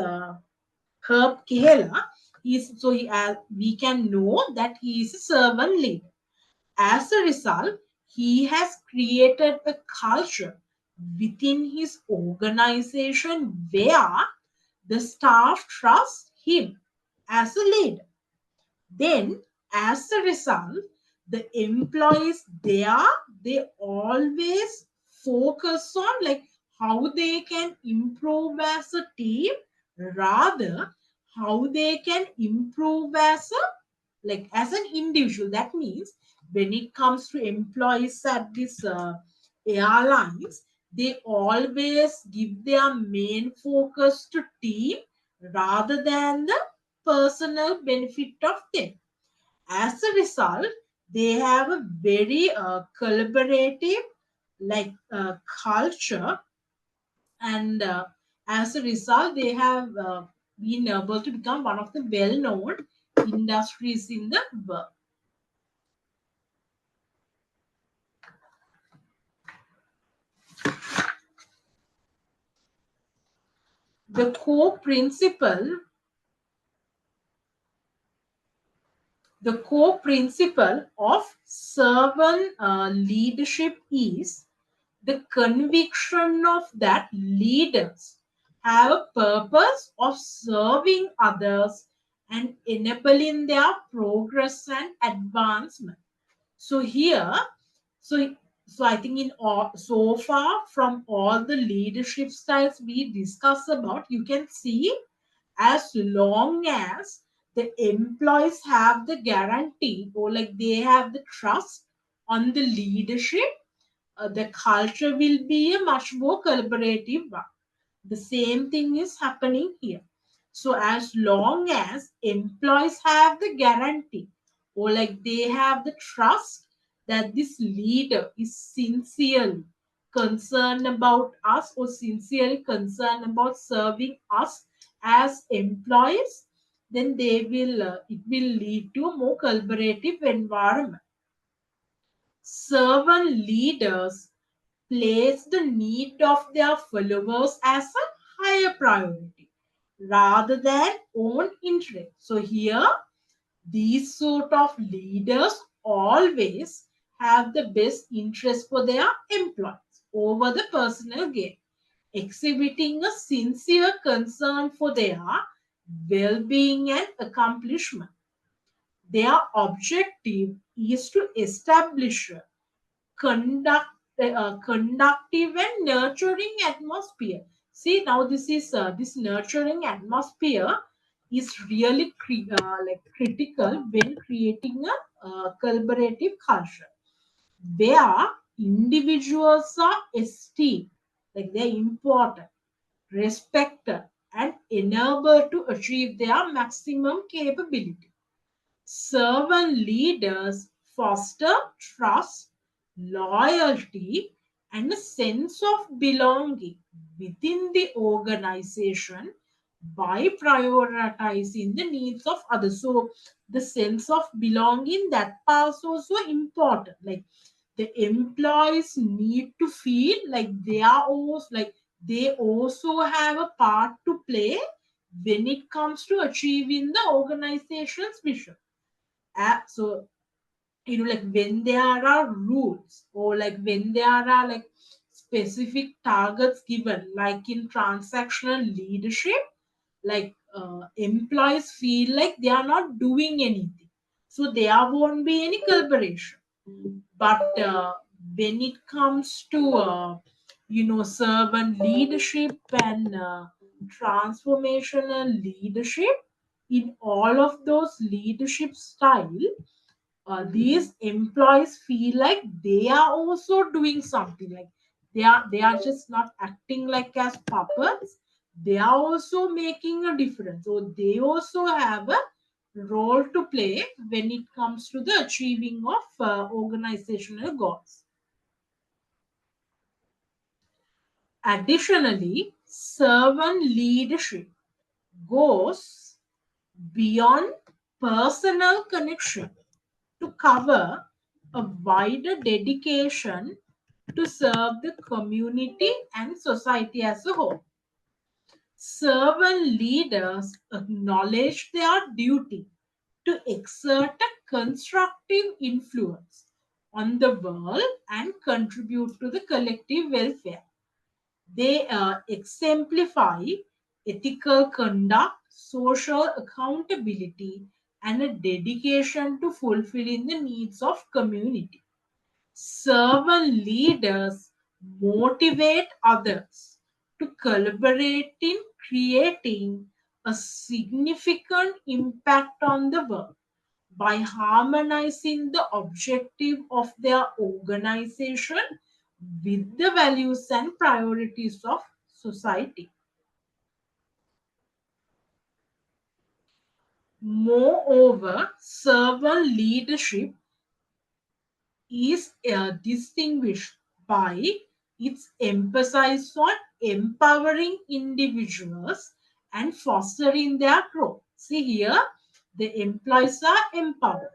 Herb Kehela. We can know that he is a servant leader. As a result, he has created a culture within his organization where the staff trust him as a leader. Then, as a result, the employees there, they always focus on like how they can improve as a team, rather how they can improve as a like as an individual. That means when it comes to employees at this airlines, they always give their main focus to team rather than the personal benefit of them. As a result, they have a very collaborative culture, and as a result, they have been able to become one of the well-known industries in the world. The core principle, the core principle of servant leadership is the conviction of that leaders have a purpose of serving others and enabling their progress and advancement. So here, so so I think in all so far from all the leadership styles we discussed about, you can see as long as the employees have the guarantee or like they have the trust on the leadership, the culture will be a much more collaborative one. The same thing is happening here. So as long as employees have the guarantee or like they have the trust that this leader is sincerely concerned about us or sincerely concerned about serving us as employees, then they will it will lead to a more collaborative environment. Servant leaders place the need of their followers as a higher priority rather than own interest. So here, these sort of leaders always have the best interest for their employees over the personal gain, exhibiting a sincere concern for their well-being and accomplishment. Their objective is to establish conduct conductive and nurturing atmosphere. See, now this is this nurturing atmosphere is really critical when creating a collaborative culture where individuals are esteemed, like they're important, respected, and enabled to achieve their maximum capability. Servant leaders foster trust, loyalty, and a sense of belonging within the organization by prioritizing the needs of others. So, the sense of belonging, that part is also important. Like the employees need to feel like they are also like they also have a part to play when it comes to achieving the organization's vision. So like when there are rules or like when there are like specific targets given, like in transactional leadership, like employees feel like they are not doing anything, so there won't be any collaboration. But when it comes to servant leadership and transformational leadership, in all of those leadership style, these employees feel like they are also doing something, like they are just not acting like as puppets, they are also making a difference, so they also have a role to play when it comes to the achieving of organizational goals. Additionally, servant leadership goes beyond personal connection to to cover a wider dedication to serve the community and society as a whole. Servant leaders acknowledge their duty to exert a constructive influence on the world and contribute to the collective welfare. They exemplify ethical conduct, social accountability, and a dedication to fulfilling the needs of community. Servant leaders motivate others to collaborate in creating a significant impact on the world by harmonizing the objective of their organization with the values and priorities of society. Moreover, servant leadership is distinguished by its emphasis on empowering individuals and fostering their growth. See here, the employees are empowered.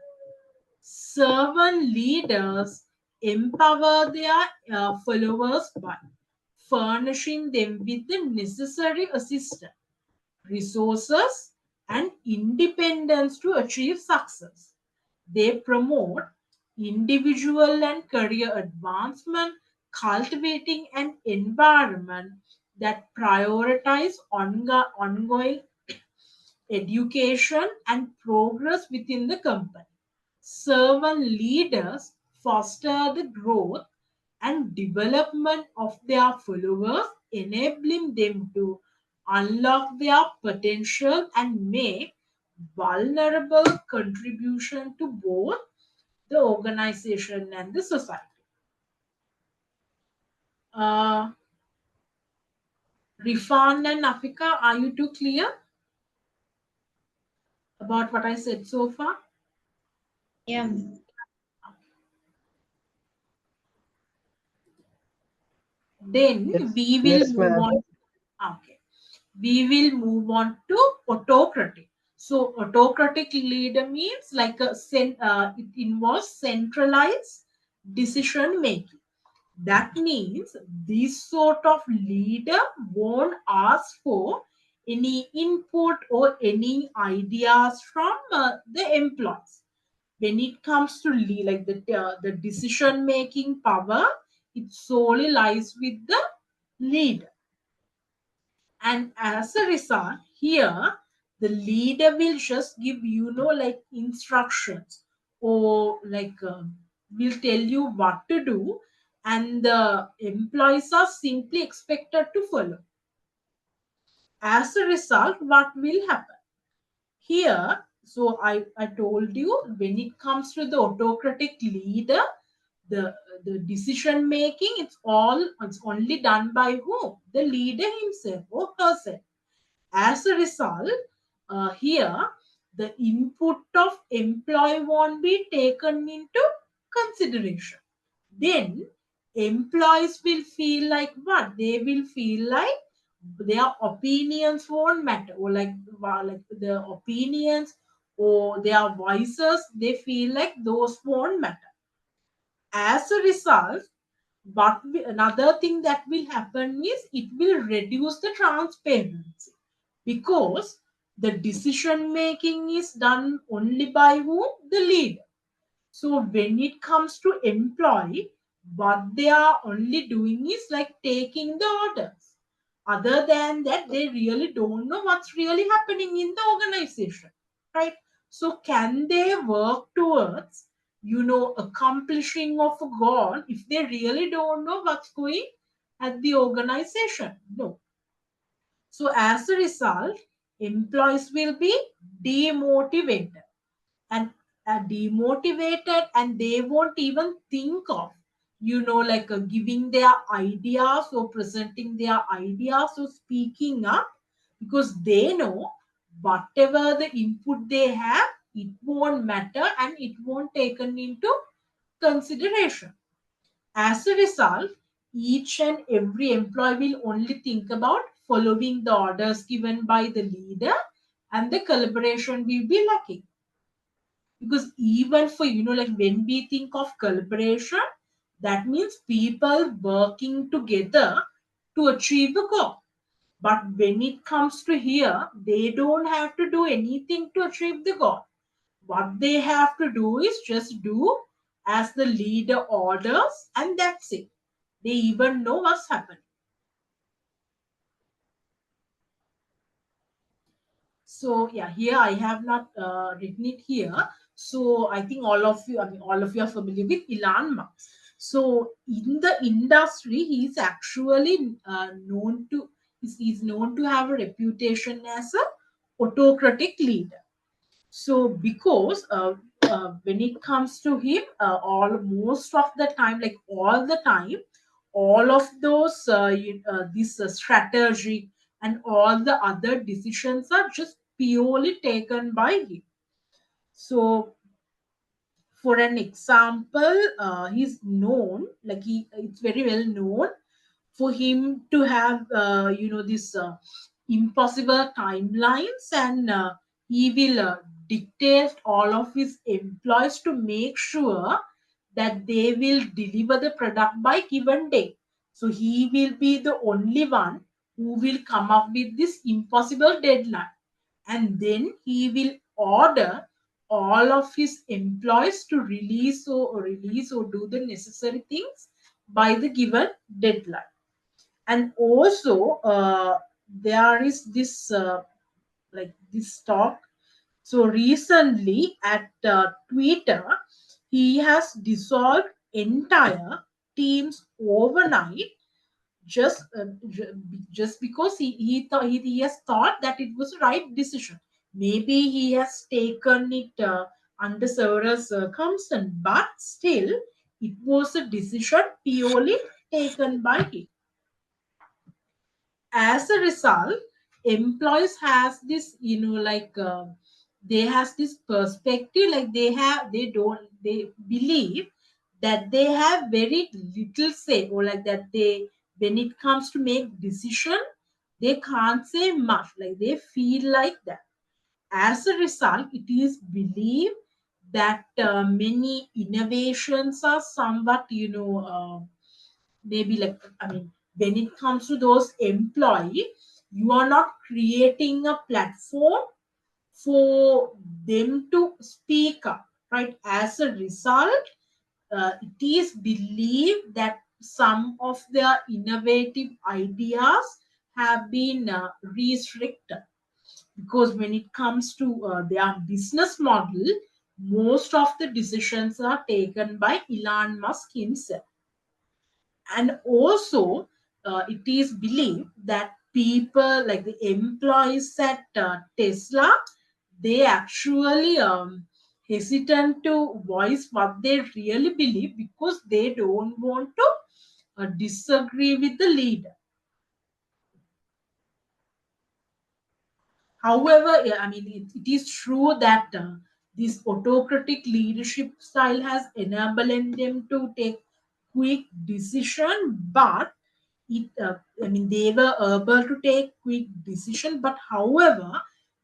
Servant leaders empower their followers by furnishing them with the necessary assistance, resources, and independence to achieve success. They promote individual and career advancement, cultivating an environment that prioritizes ongoing education and progress within the company. Servant leaders foster the growth and development of their followers, enabling them to unlock their potential and make vulnerable contribution to both the organization and the society. Uh, Rifan and Nafika, are you two clear about what I said so far? Yeah. Then we will Yes, move ma'am. on. Okay. We will move on to autocratic. So autocratic leader means like it involves centralized decision making. That means this sort of leader won't ask for any input or any ideas from the employees. When it comes to like the decision making power, it solely lies with the leader. And as a result, here the leader will just give like instructions or like will tell you what to do, and the employees are simply expected to follow. As a result, what will happen? Here, so I told you when it comes to the autocratic leader, the the decision making it's only done by whom? The leader himself or herself. As a result, here the input of employee won't be taken into consideration. Then employees will feel like what? They will feel like their opinions won't matter, or like the opinions or their voices, they feel like those won't matter. As a result, another thing that will happen is it will reduce the transparency because the decision making is done only by whom? The leader. So when it comes to employee, what they are only doing is like taking the orders. Other than that, they really don't know what's really happening in the organization, right? So can they work towards, accomplishing of a goal if they really don't know what's going at the organization? No. So as a result, employees will be demotivated and demotivated, and they won't even think of like giving their ideas or presenting their ideas or speaking up, because they know whatever the input they have, it won't matter and it won't taken into consideration. As a result, each and every employee will only think about following the orders given by the leader, and the collaboration will be lacking. Because even for, like when we think of collaboration, that means people working together to achieve a goal. But when it comes to here, they don't have to do anything to achieve the goal. What they have to do is just do as the leader orders, and that's it. They even know what's happening. So yeah, here I have not written it here. So I think all of you are familiar with Elon Musk. So in the industry, he's actually he's known to have a reputation as a autocratic leader. So because when it comes to him, all most of the time, like all the time, all of those this strategy and all the other decisions are just purely taken by him. So for an example, he's known, like it's very well known for him to have this impossible timelines, and he will dictate all of his employees to make sure that they will deliver the product by given day. So he will be the only one who will come up with this impossible deadline, and then he will order all of his employees to release or do the necessary things by the given deadline. And also there is this like this talk. So recently at Twitter, he has dissolved entire teams overnight, just because he has thought that it was the right decision. Maybe he has taken it under several circumstances, but still it was a decision purely taken by him. As a result, employees has this, they has this perspective, like they believe that they have very little say, or like that they, when it comes to make decision, they can't say much, like they feel like that. As a result, it is believed that many innovations are somewhat, maybe like, when it comes to those employee, you are not creating a platform for them to speak up, right? As a result, it is believed that some of their innovative ideas have been restricted, because when it comes to their business model, most of the decisions are taken by Elon Musk himself. And also it is believed that people, like the employees at Tesla, they actually hesitant to voice what they really believe, because they don't want to disagree with the leader. However, yeah, it is true that this autocratic leadership style has enabled them to take quick decision, but they were able to take quick decision. But however,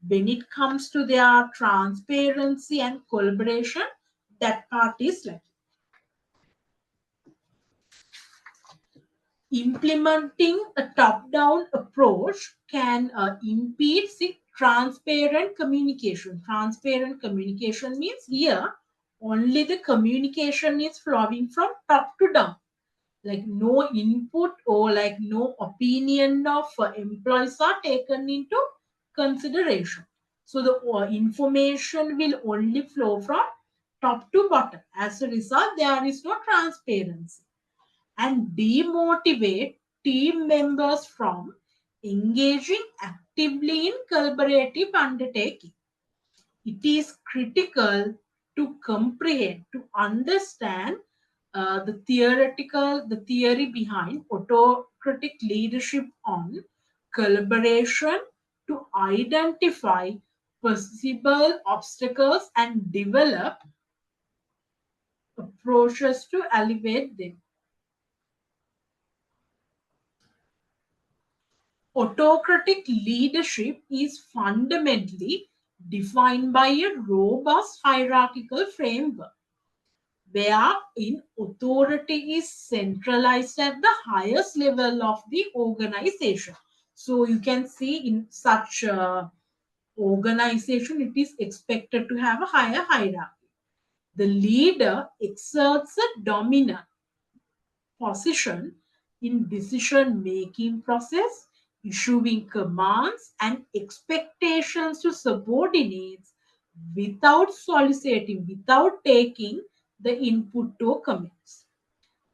when it comes to their transparency and collaboration, that part is like implementing a top-down approach can impede transparent communication. Transparent communication means here only the communication is flowing from top to down, like no input or like no opinion of employees are taken into consideration. So the information will only flow from top to bottom. As a result, there is no transparency, and demotivate team members from engaging actively in collaborative undertaking. It is critical to comprehend, to understand the theory behind autocratic leadership on collaboration, to identify possible obstacles and develop approaches to alleviate them. Autocratic leadership is fundamentally defined by a robust hierarchical framework wherein authority is centralized at the highest level of the organization. So you can see in such organization, it is expected to have a higher hierarchy. The leader exerts a dominant position in decision making process, issuing commands and expectations to subordinates without soliciting, without taking the input or comments.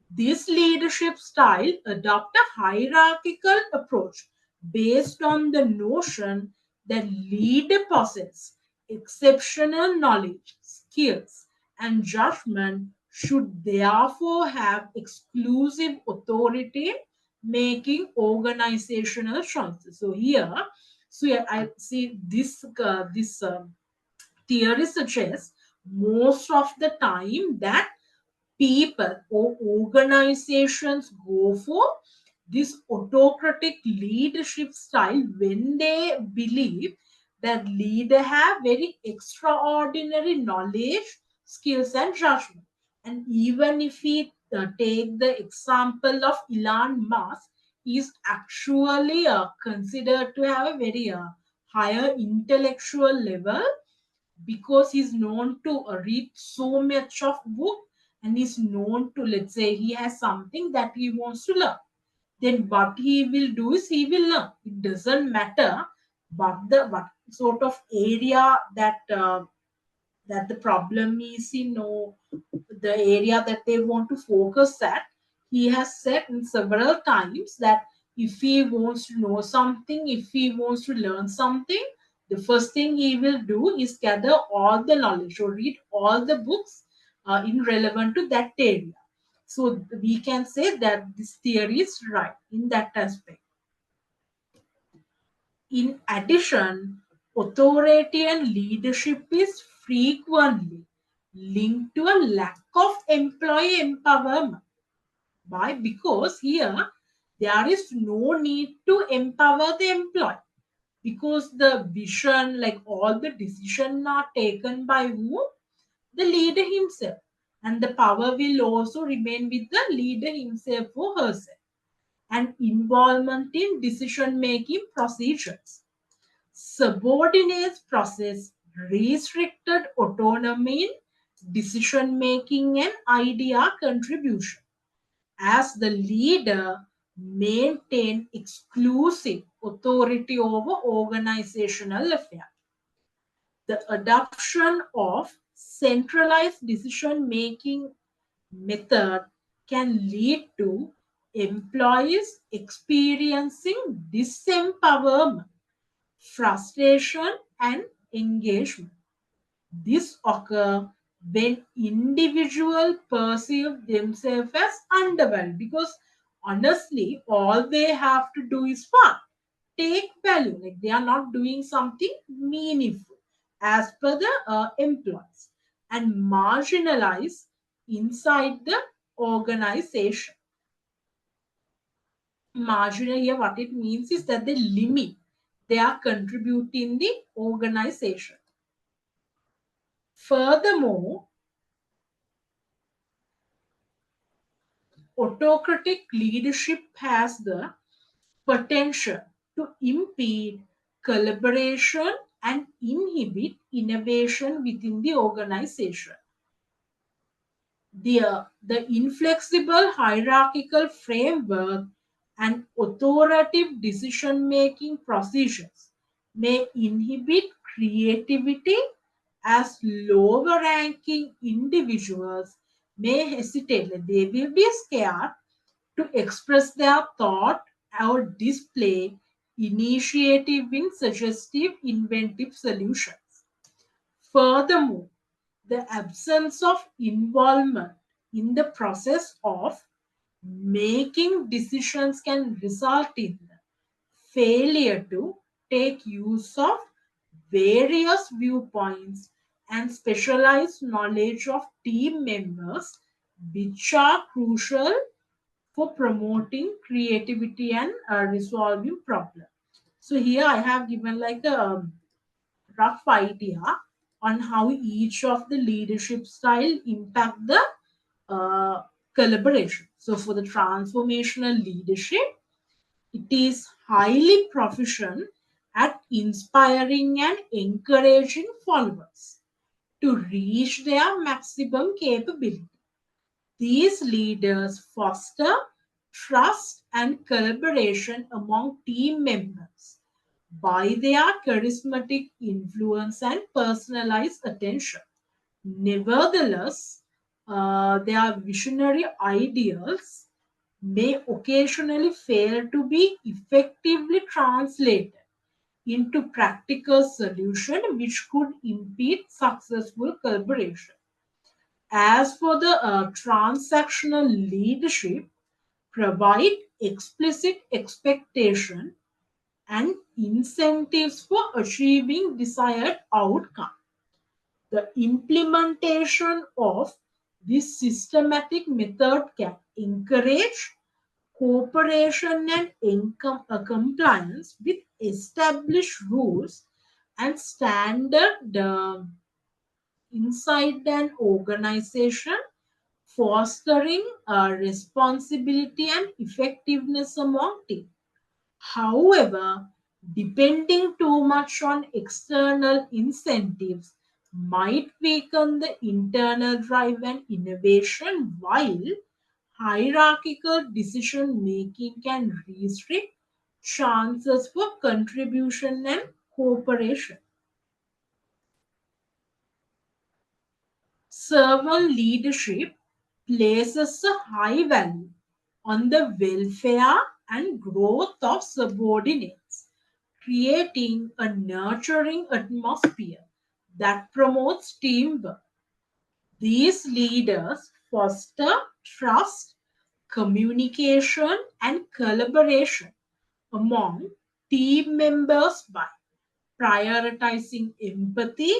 This leadership style adopt a hierarchical approach based on the notion that leader possess exceptional knowledge, skills, and judgment should therefore have exclusive authority making organizational choices. So here I see this theory suggests most of the time that people or organizations go for this autocratic leadership style when they believe that leader have very extraordinary knowledge, skills and judgment. And even if we take the example of Elon Musk, he is actually considered to have a very higher intellectual level because he's known to read so much of book, and he's known to, let's say he has something that he wants to learn, then what he will do is he will learn. It doesn't matter what sort of area that the problem is in, or the area that they want to focus at. He has said in several times that if he wants to know something, if he wants to learn something, the first thing he will do is gather all the knowledge or read all the books in relevant to that area. So we can say that this theory is right in that aspect. In addition, authority and leadership is frequently linked to a lack of employee empowerment. Why? Because here there is no need to empower the employee because the vision, like all the decisions are taken by who? The leader himself. And the power will also remain with the leader himself or herself. And involvement in decision making procedures. Subordinates process restricted autonomy in decision making and idea contribution, as the leader maintain exclusive authority over organizational affairs. The adoption of centralized decision making method can lead to employees experiencing disempowerment, frustration, and engagement. This occurs when individuals perceive themselves as undervalued because honestly, all they have to do is what? Take value. Like they are not doing something meaningful as per the employees and marginalize inside the organization. Marginal here, what it means is that they limit their contributing the organization. Furthermore, autocratic leadership has the potential to impede collaboration and inhibit innovation within the organization. The inflexible hierarchical framework and authoritative decision making procedures may inhibit creativity as lower ranking individuals may hesitate. Like they will be scared to express their thought or display initiative in suggestive, inventive solutions. Furthermore, the absence of involvement in the process of making decisions can result in failure to take use of various viewpoints and specialized knowledge of team members, which are crucial for promoting creativity and resolving problems. So here I have given like a rough idea on how each of the leadership style impact the uh, collaboration. So for the transformational leadership, it is highly proficient at inspiring and encouraging followers to reach their maximum capability. These leaders foster trust and collaboration among team members by their charismatic influence and personalized attention. Nevertheless, their visionary ideals may occasionally fail to be effectively translated into practical solution which could impede successful collaboration. As for the transactional leadership, provide explicit expectation and incentives for achieving desired outcome. The implementation of this systematic method can encourage cooperation and compliance with established rules and standard inside an organization, fostering responsibility and effectiveness among team. However, depending too much on external incentives might weaken the internal drive and innovation, while hierarchical decision making can restrict chances for contribution and cooperation. Servant leadership places a high value on the welfare and growth of subordinates, creating a nurturing atmosphere that promotes teamwork. These leaders foster trust, communication, and collaboration among team members by prioritizing empathy,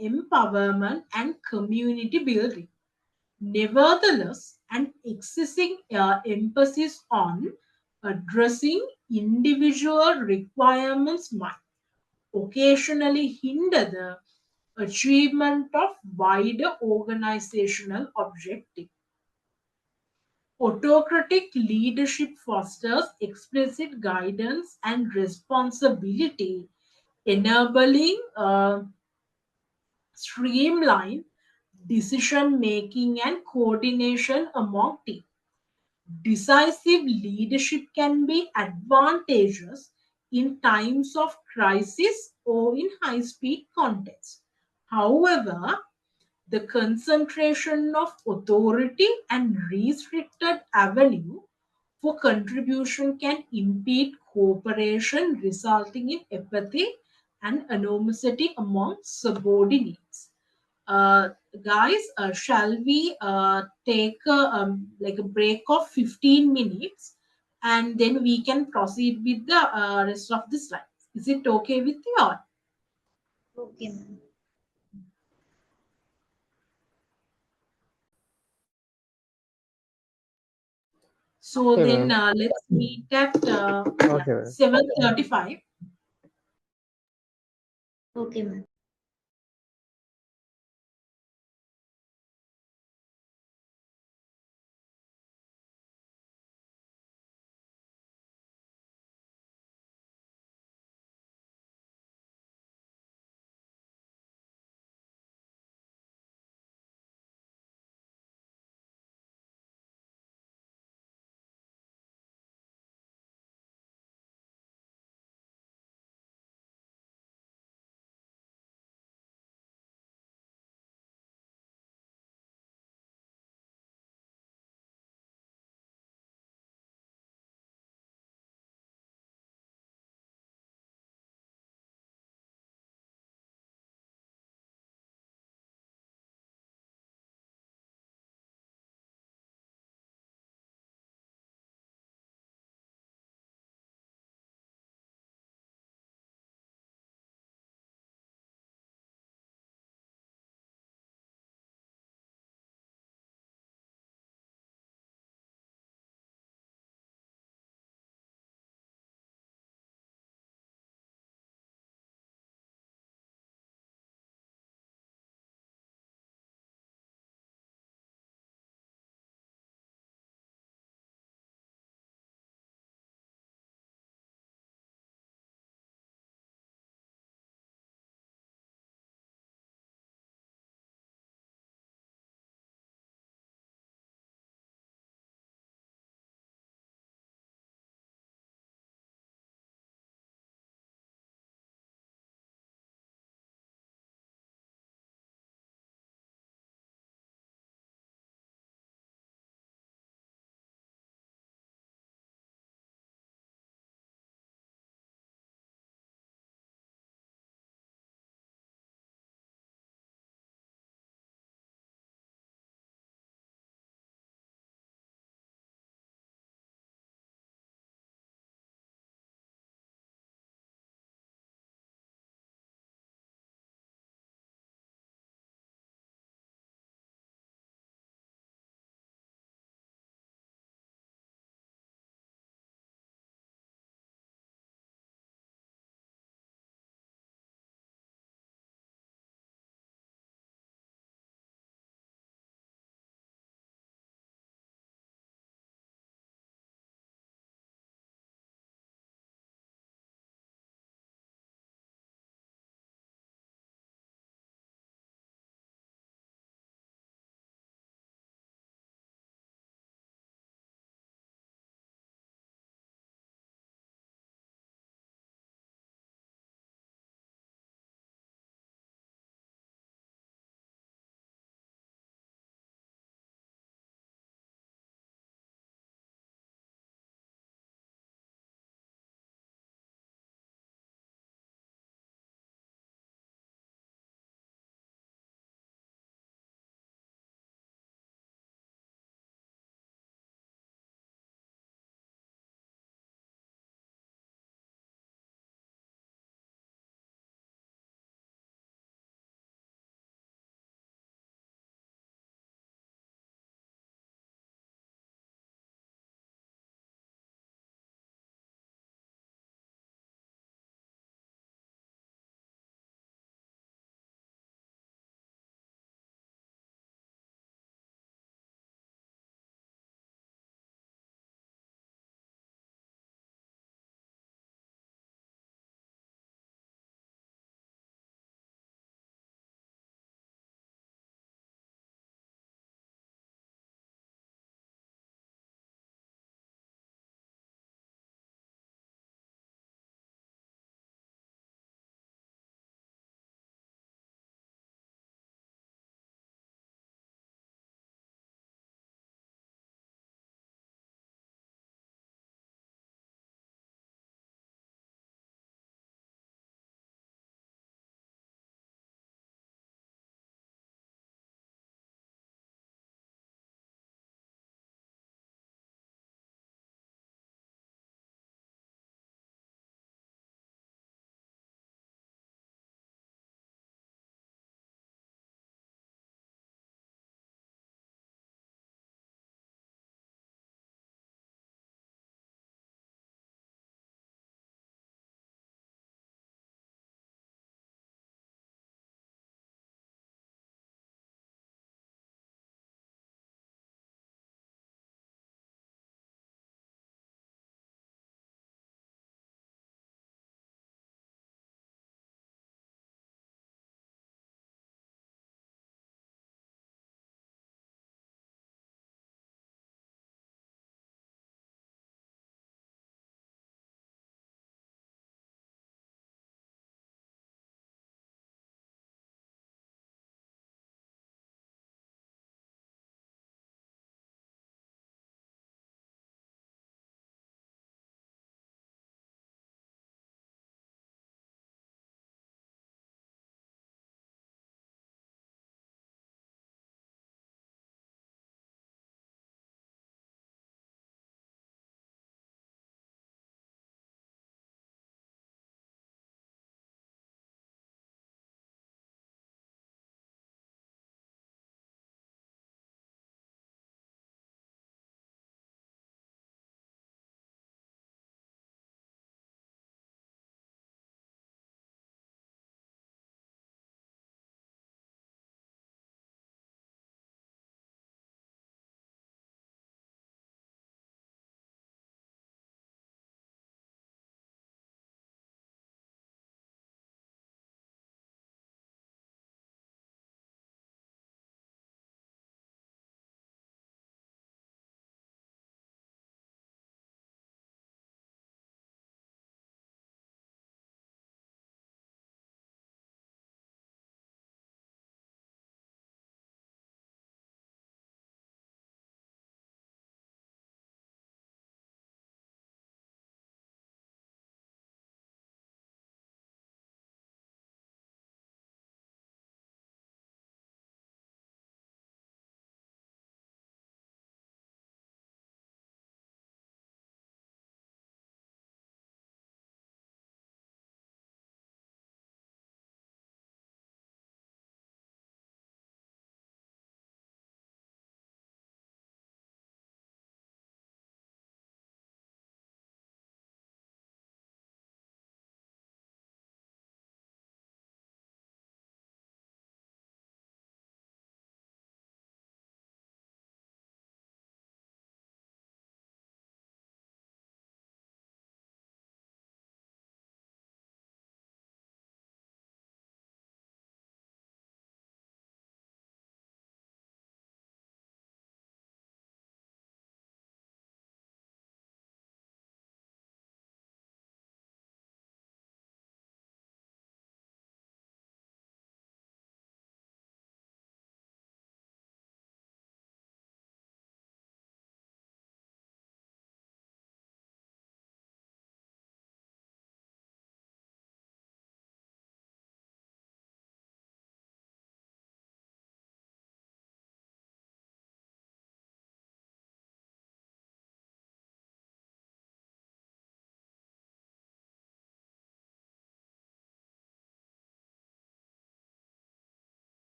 empowerment, and community building. Nevertheless, an excessive emphasis on addressing individual requirements might occasionally hinder the achievement of wider organizational objectives. Autocratic leadership fosters explicit guidance and responsibility, enabling streamlined decision making and coordination among teams. Decisive leadership can be advantageous in times of crisis or in high speed context. However, the concentration of authority and restricted avenue for contribution can impede cooperation, resulting in apathy and animosity among subordinates. Uh, Guys, shall we take like a break of 15 minutes and then we can proceed with the rest of the slides? Is it okay with you all? Okay, ma'am. So Okay, then ma'am. let's meet at yeah, Okay, ma'am. 7:35. Okay, ma'am.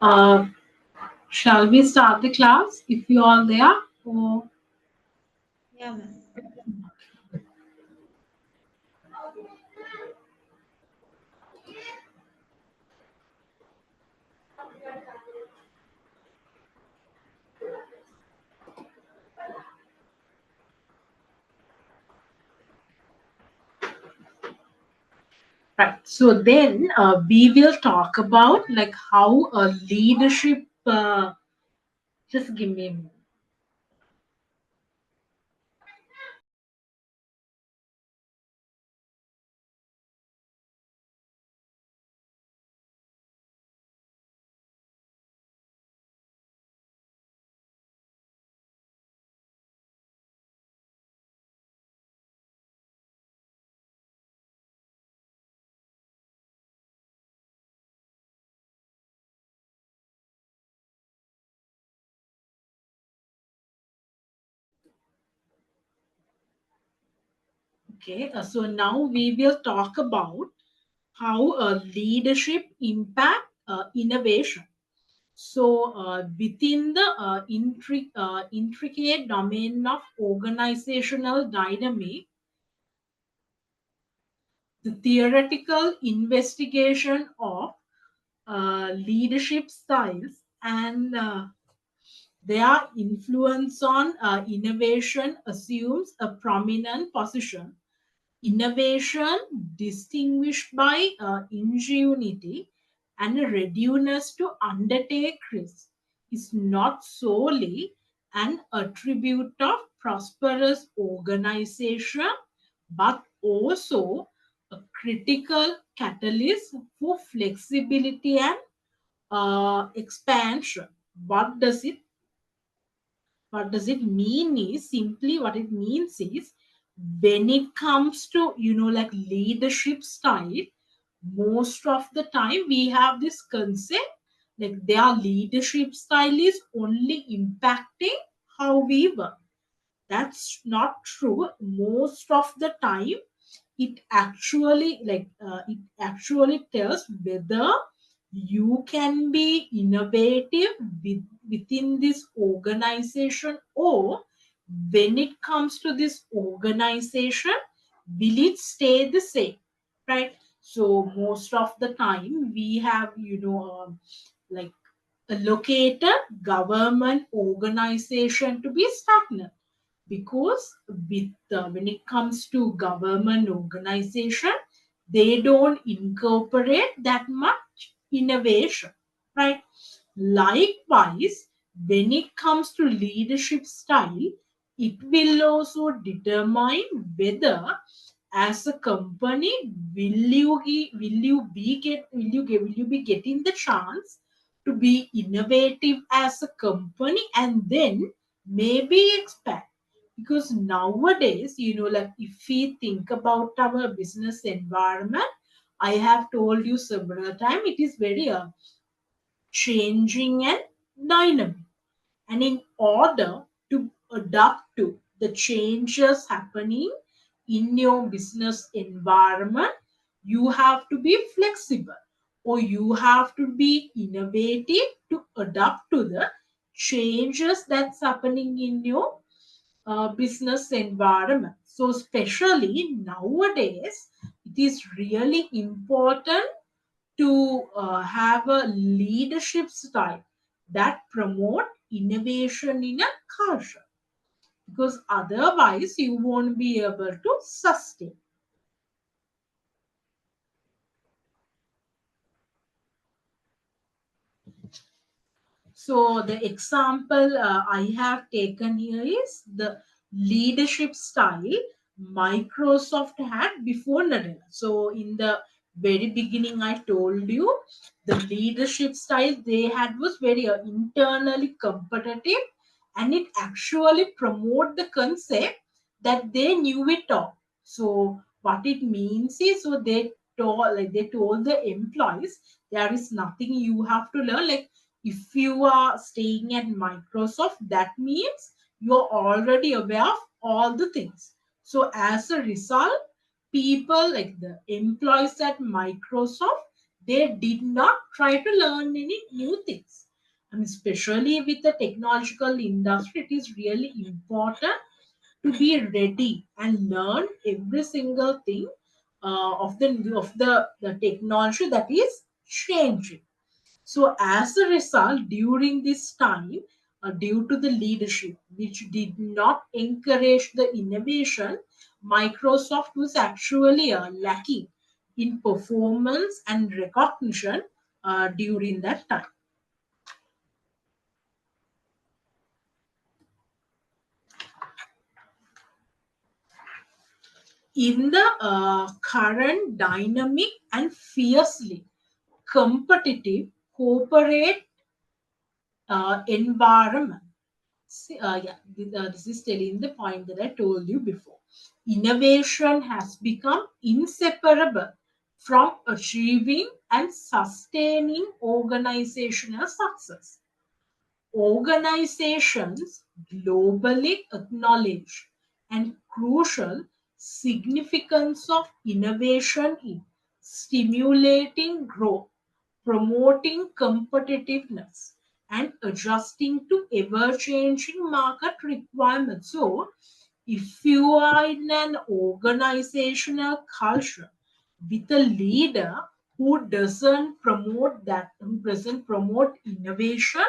Uh, shall we start the class if you are there? Or Yeah, ma'am. right. So then we will talk about like how a leadership. Just give me a minute. Okay. So now we will talk about how leadership impact innovation. So, within the intricate domain of organizational dynamic, the theoretical investigation of leadership styles and their influence on innovation assumes a prominent position. Innovation, distinguished by ingenuity and a readiness to undertake risks, is not solely an attribute of prosperous organization, but also a critical catalyst for flexibility and expansion. What does it mean is simply what it means is when it comes to like leadership style, most of the time we have this concept like their leadership style is only impacting how we work. That's not true. Most of the time it actually tells whether you can be innovative within this organization, or when it comes to this organization, will it stay the same, right? So most of the time we have like allocated government organization to be stagnant, because when it comes to government organization, they don't incorporate that much innovation, right? Likewise, when it comes to leadership style, it will also determine whether as a company will you be getting the chance to be innovative as a company and then maybe expand. Because nowadays like if we think about our business environment, I have told you several times, it is very changing and dynamic. And in order to adapt to the changes happening in your business environment, you have to be flexible, or you have to be innovative to adapt to the changes that's happening in your business environment. So, especially nowadays, it is really important to have a leadership style that promote innovation in a culture, because otherwise you won't be able to sustain. So the example I have taken here is the leadership style Microsoft had before Nadella. So in the very beginning, I told you the leadership style they had was very internally competitive, and it actually promote the concept that they knew it all. So what it means is, so they told the employees there is nothing you have to learn. Like if you are staying at Microsoft, that means you're already aware of all the things. So as a result, people like the employees at Microsoft, They did not try to learn any new things. And especially with the technological industry, it is really important to be ready and learn every single thing of the technology that is changing. So, as a result, during this time, due to the leadership which did not encourage the innovation, Microsoft was actually lacking in performance and recognition during that time. In the current dynamic and fiercely competitive corporate environment. This is telling the point that I told you before. Innovation has become inseparable from achieving and sustaining organizational success. Organizations globally acknowledge and crucial significance of innovation in stimulating growth, promoting competitiveness, and adjusting to ever-changing market requirements. So, if you are in an organizational culture with a leader who doesn't promote innovation,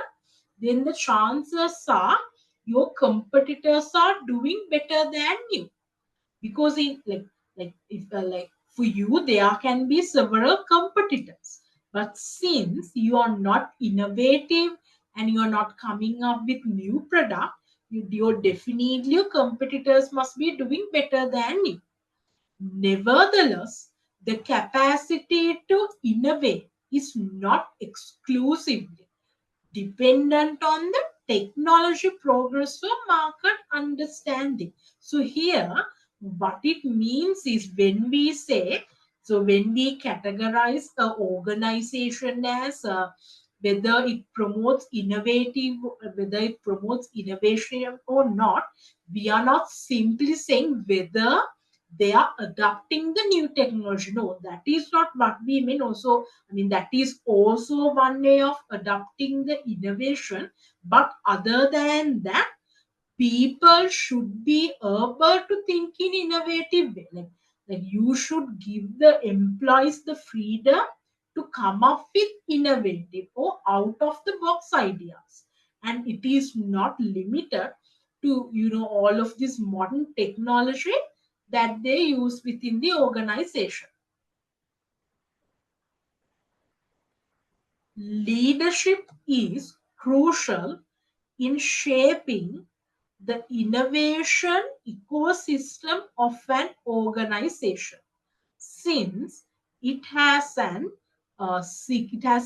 then the chances are your competitors are doing better than you. Because in like if like for you there can be several competitors, but since you are not innovative and you are not coming up with new product, your definitely your competitors must be doing better than you. Nevertheless, the capacity to innovate is not exclusively dependent on the technology progress or market understanding. So here, what it means is when we categorize an organization as whether it promotes innovation or not, we are not simply saying whether they are adopting the new technology. No, that is not what we mean. Also, I mean, that is also one way of adopting the innovation. But other than that, people should be able to think in innovative way. Like you should give the employees the freedom to come up with innovative or out of the box ideas. And it is not limited to all of this modern technology that they use within the organization. Leadership is crucial in shaping the innovation ecosystem of an organization, since it has a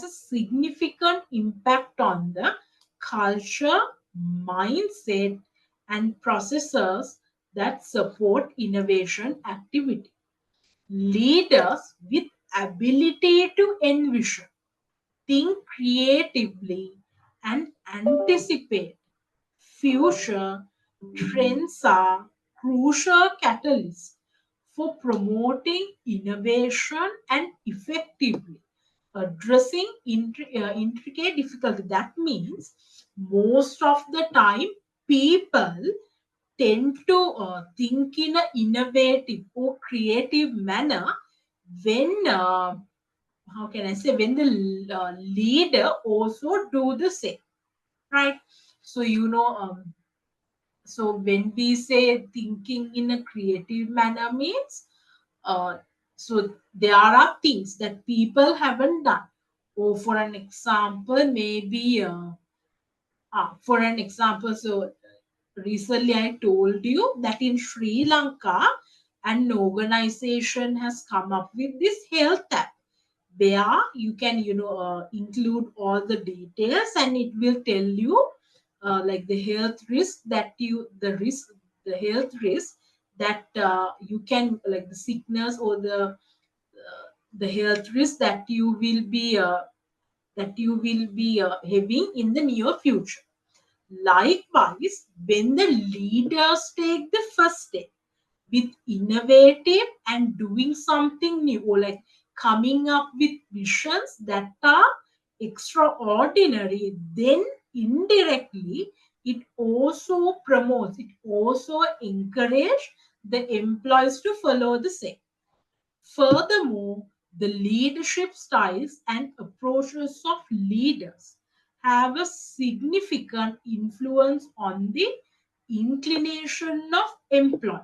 significant impact on the culture, mindset, and processes that support innovation activity. Leaders with ability to envision, think creatively, and anticipate future trends are crucial catalysts for promoting innovation and effectively addressing intricate difficulty. That means most of the time people tend to think in an innovative or creative manner when how can I say, when the leader also do the same, right? So so when we say thinking in a creative manner means, uh, so there are things that people haven't done. Or for an example, maybe for an example, so recently I told you that in Sri Lanka, an organization has come up with this health app where you can include all the details and it will tell you like the health risk that you the health risk that you can, like the sickness or the health risk that you will be having in the near future. Likewise, when the leaders take the first step with innovative and doing something new, or like coming up with visions that are extraordinary, then indirectly it also promotes, it also encourages the employees to follow the same. Furthermore, the leadership styles and approaches of leaders have a significant influence on the inclination of employees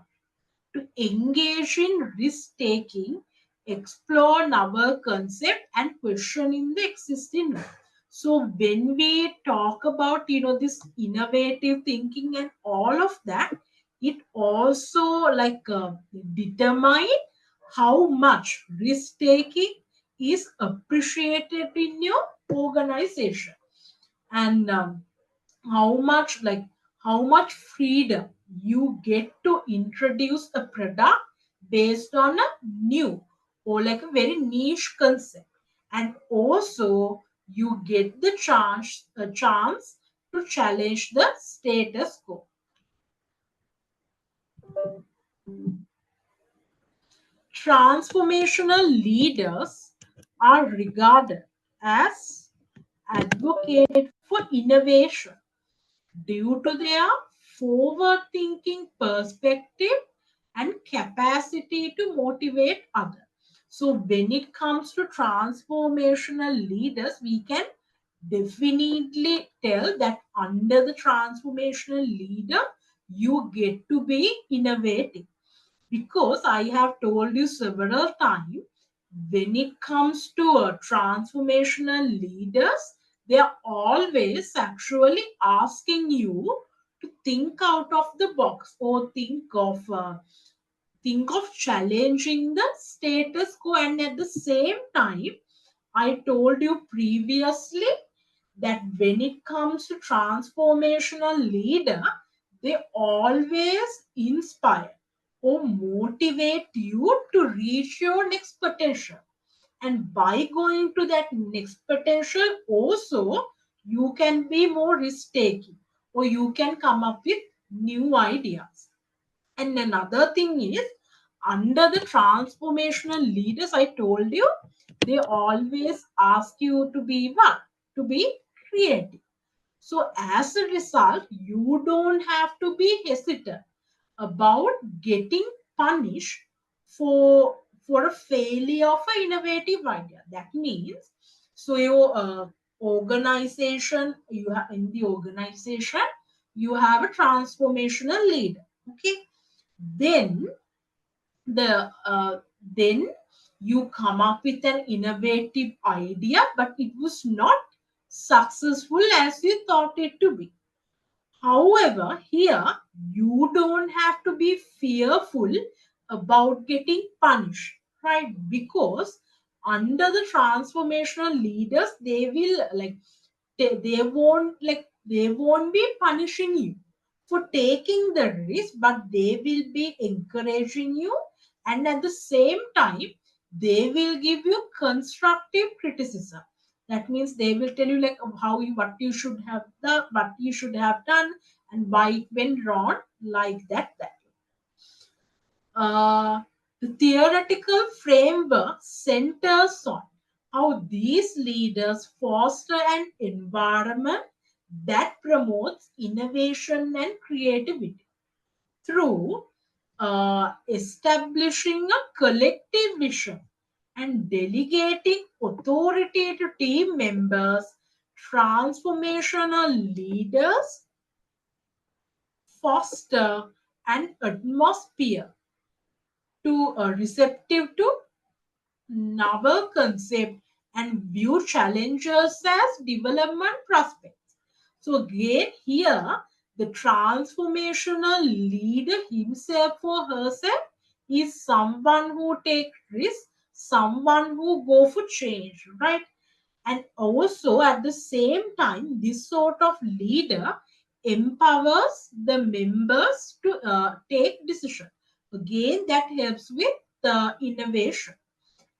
to engage in risk taking, explore novel concept, and questioning the existing one. So when we talk about this innovative thinking and all of that, it also determine how much risk taking is appreciated in your organization, and how much freedom you get to introduce a product based on a new or like a very niche concept, and also you get the chance to challenge the status quo. Transformational leaders are regarded as advocates for innovation due to their forward thinking perspective and capacity to motivate others. So, when it comes to transformational leaders, we can definitely tell that under the transformational leader, you get to be innovative, because I have told you several times, when it comes to transformational leaders, they are always actually asking you to think out of the box, or think of challenging the status quo. And at the same time, I told you previously that when it comes to transformational leader, they always inspire or motivate you to reach your next potential. And by going to that next potential, also you can be more risk taking, or you can come up with new ideas. And another thing is, under the transformational leaders, I told you, they always ask you to be what? To be creative. So as a result, you don't have to be hesitant about getting punished for a failure of an innovative idea. That means, so your organization, you have in the organization, you have a transformational leader. Okay, then then you come up with an innovative idea, but it was not successful as you thought it to be. However, here you don't have to be fearful about getting punished, right? Because under the transformational leaders, they will they won't be punishing you for taking the risk, but they will be encouraging you, and at the same time, they will give you constructive criticism. That means they will tell you like how you, what you should have done, what you should have done, and why it went wrong, like that. uh, the theoretical framework centers on how these leaders foster an environment that promotes innovation and creativity through establishing a collective vision and delegating authority to team members. Transformational leaders foster an atmosphere to receptive to novel concept and view challenges as development prospects. So again here, the transformational leader himself or herself is someone who takes risks, someone who go for change, right? And also at the same time, this sort of leader empowers the members to take decision. Again, that helps with the innovation.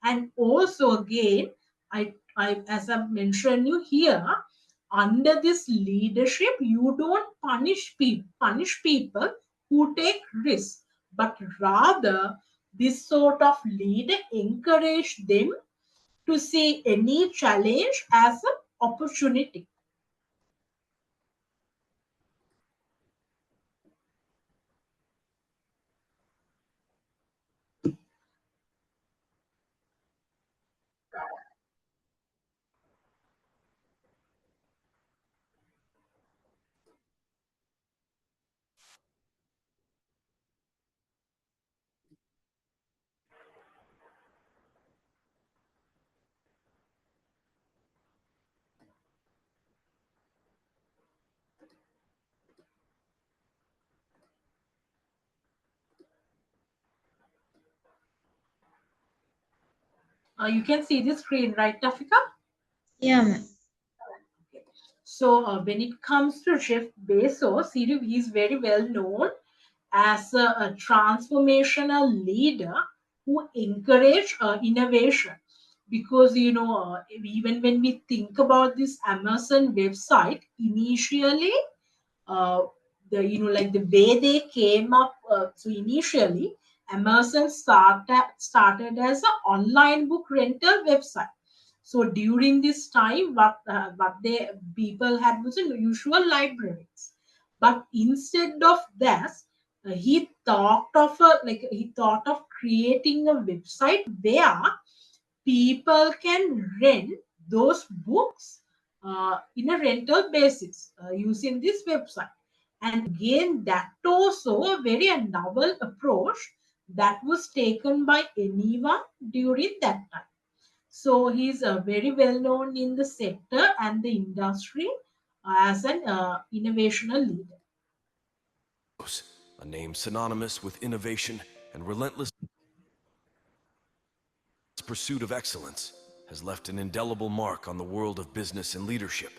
And also again, I as I've mentioned you here, under this leadership, you don't punish people who take risks, but rather This sort of leader encourage them to see any challenge as an opportunity. You can see the screen, right, Tafika? Yeah, ma'am. So when it comes to Jeff Bezos, he's very well known as a transformational leader who encourage innovation. Because even when we think about this Amazon website, initially uh, like the way they came up. So initially, Amazon started as an online book rental website. So during this time, what they people had was in usual libraries, but instead of that, he thought of creating a website where people can rent those books in a rental basis using this website. And again, that also a very novel approach that was taken by anyone during that time. So he's very well known in the sector and the industry as an innovational leader. A name synonymous with innovation and relentless pursuit of excellence, has left an indelible mark on the world of business and leadership.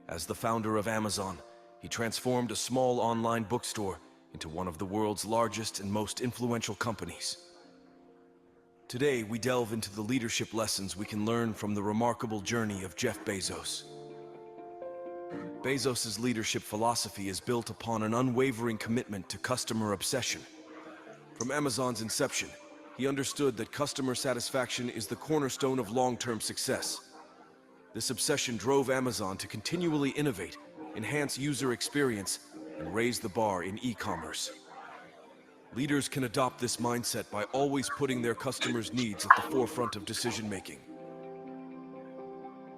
As the founder of Amazon, he transformed a small online bookstore into one of the world's largest and most influential companies. Today, we delve into the leadership lessons we can learn from the remarkable journey of Jeff Bezos. Bezos's leadership philosophy is built upon an unwavering commitment to customer obsession. From Amazon's inception, he understood that customer satisfaction is the cornerstone of long-term success. This obsession drove Amazon to continually innovate, enhance user experience, and raise the bar in e-commerce. Leaders can adopt this mindset by always putting their customers' needs at the forefront of decision-making.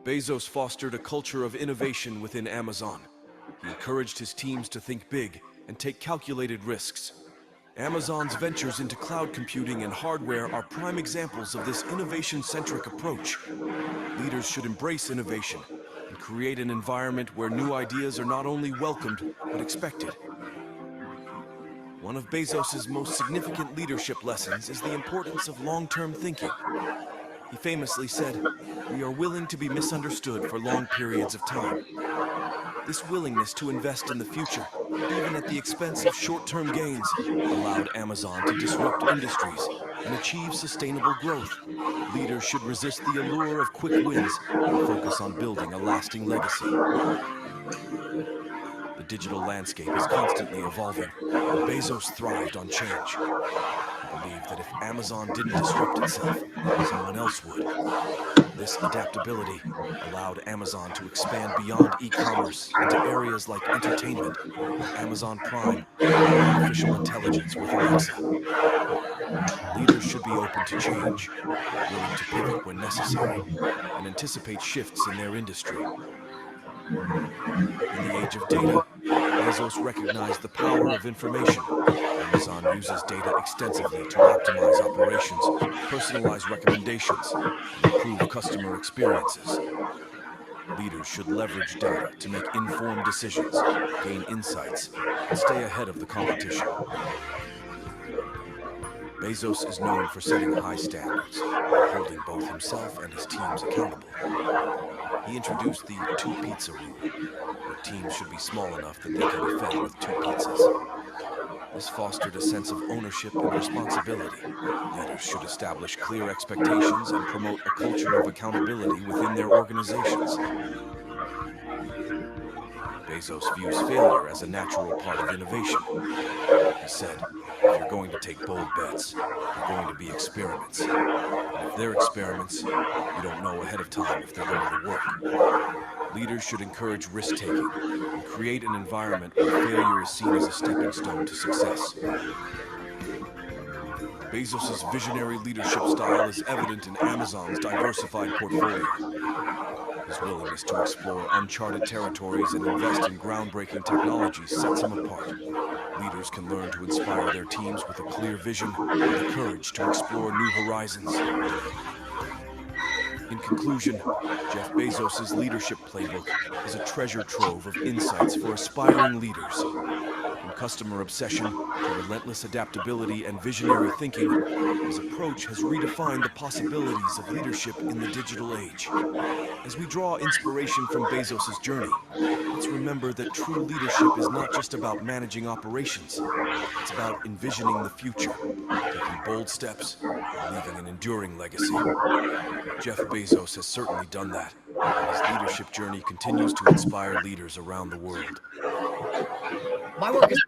Bezos fostered a culture of innovation within Amazon. He encouraged his teams to think big and take calculated risks. Amazon's ventures into cloud computing and hardware are prime examples of this innovation-centric approach. Leaders should embrace innovation and create an environment where new ideas are not only welcomed, but expected. One of Bezos's most significant leadership lessons is the importance of long-term thinking. He famously said, "We are willing to be misunderstood for long periods of time." This willingness to invest in the future, even at the expense of short-term gains, allowed Amazon to disrupt industries and achieve sustainable growth. Leaders should resist the allure of quick wins and focus on building a lasting legacy. The digital landscape is constantly evolving, and Bezos thrived on change. He believed that if Amazon didn't disrupt itself, someone else would. This adaptability allowed Amazon to expand beyond e-commerce into areas like entertainment with Amazon Prime and artificial intelligence with Alexa. Leaders should be open to change, willing to pivot when necessary, and anticipate shifts in their industry. In the age of data, Bezos recognized the power of information. Amazon uses data extensively to optimize operations, personalize recommendations, and improve customer experiences. Leaders should leverage data to make informed decisions, gain insights, and stay ahead of the competition. Bezos is known for setting high standards while holding both himself and his teams accountable. He introduced the two-pizza rule, where teams should be small enough that they can be fed with two pizzas. This fostered a sense of ownership and responsibility. Leaders should establish clear expectations and promote a culture of accountability within their organizations. Bezos views failure as a natural part of innovation. He said, if you're going to take bold bets, they're going to be experiments. And if they're experiments, you don't know ahead of time if they're going to work. Leaders should encourage risk-taking and create an environment where failure is seen as a stepping stone to success. Bezos' visionary leadership style is evident in Amazon's diversified portfolio. His willingness to explore uncharted territories and invest in groundbreaking technologies sets him apart. Leaders can learn to inspire their teams with a clear vision and the courage to explore new horizons. In conclusion, Jeff Bezos' leadership playbook is a treasure trove of insights for aspiring leaders. From customer obsession to relentless adaptability and visionary thinking, his approach has redefined the possibilities of leadership in the digital age. As we draw inspiration from Bezos' journey, let's remember that true leadership is not just about managing operations. It's about envisioning the future, taking bold steps, and leaving an enduring legacy. Jeff Bezos has certainly done that, and his leadership journey continues to inspire leaders around the world. My work is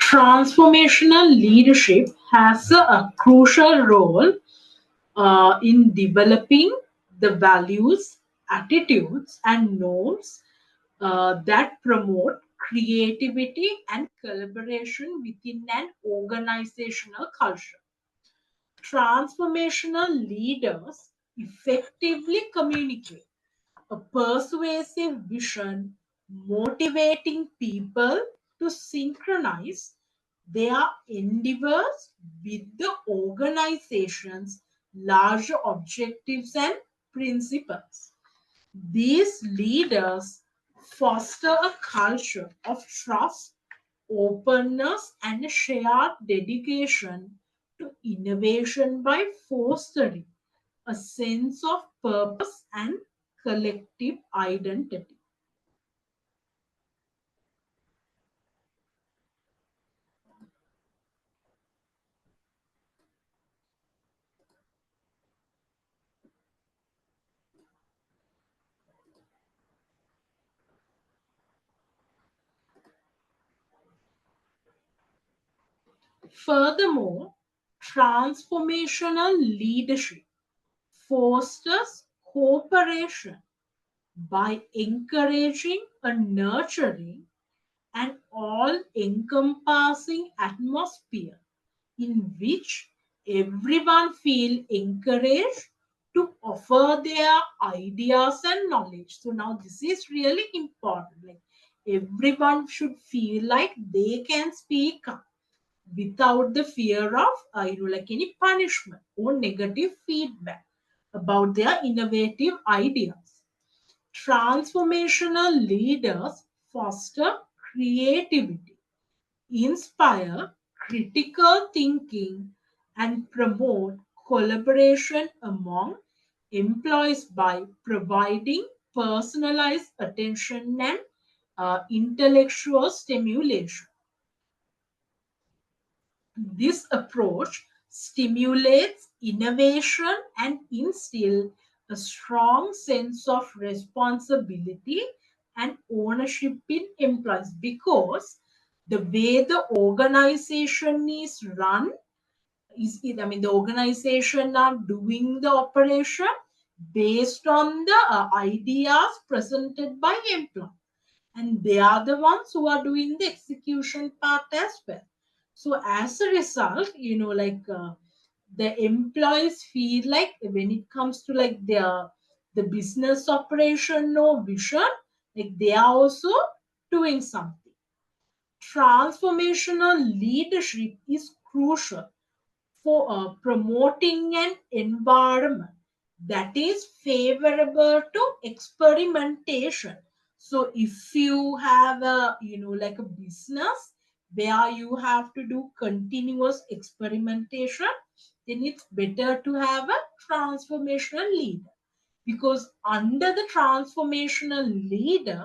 Transformational leadership has a crucial role in developing the values, attitudes, and norms that promote creativity and collaboration within an organizational culture. Transformational leaders effectively communicate a persuasive vision, motivating people to synchronize their endeavors with the organization's larger objectives and principles. These leaders foster a culture of trust, openness, and a shared dedication to innovation by fostering a sense of purpose and collective identity. Furthermore, transformational leadership fosters cooperation by encouraging a nurturing and all encompassing atmosphere in which everyone feel encouraged to offer their ideas and knowledge. So now this is really important. Like everyone should feel like they can speak up without the fear of like any punishment or negative feedback about their innovative ideas. Transformational leaders foster creativity, inspire critical thinking, and promote collaboration among employees by providing personalized attention and intellectual stimulation. This approach stimulates innovation and instills a strong sense of responsibility and ownership in employees because the way the organization is run I mean the organization are doing the operation based on the ideas presented by employees, and they are the ones who are doing the execution part as well. So as a result, the employees feel like when it comes to like their the business operation or vision, like they are also doing something. Transformational leadership is crucial for promoting an environment that is favorable to experimentation. So if you have a like a business where you have to do continuous experimentation, then it's better to have a transformational leader. Because under the transformational leader,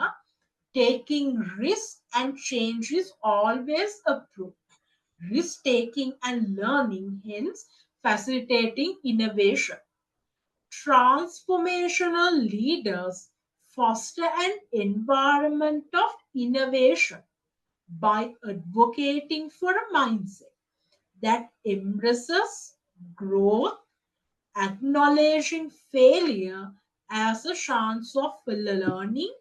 taking risk and change is always approved. Risk taking and learning, hence facilitating innovation. Transformational leaders foster an environment of innovation by advocating for a mindset that embraces growth, acknowledging failure as a chance of learning,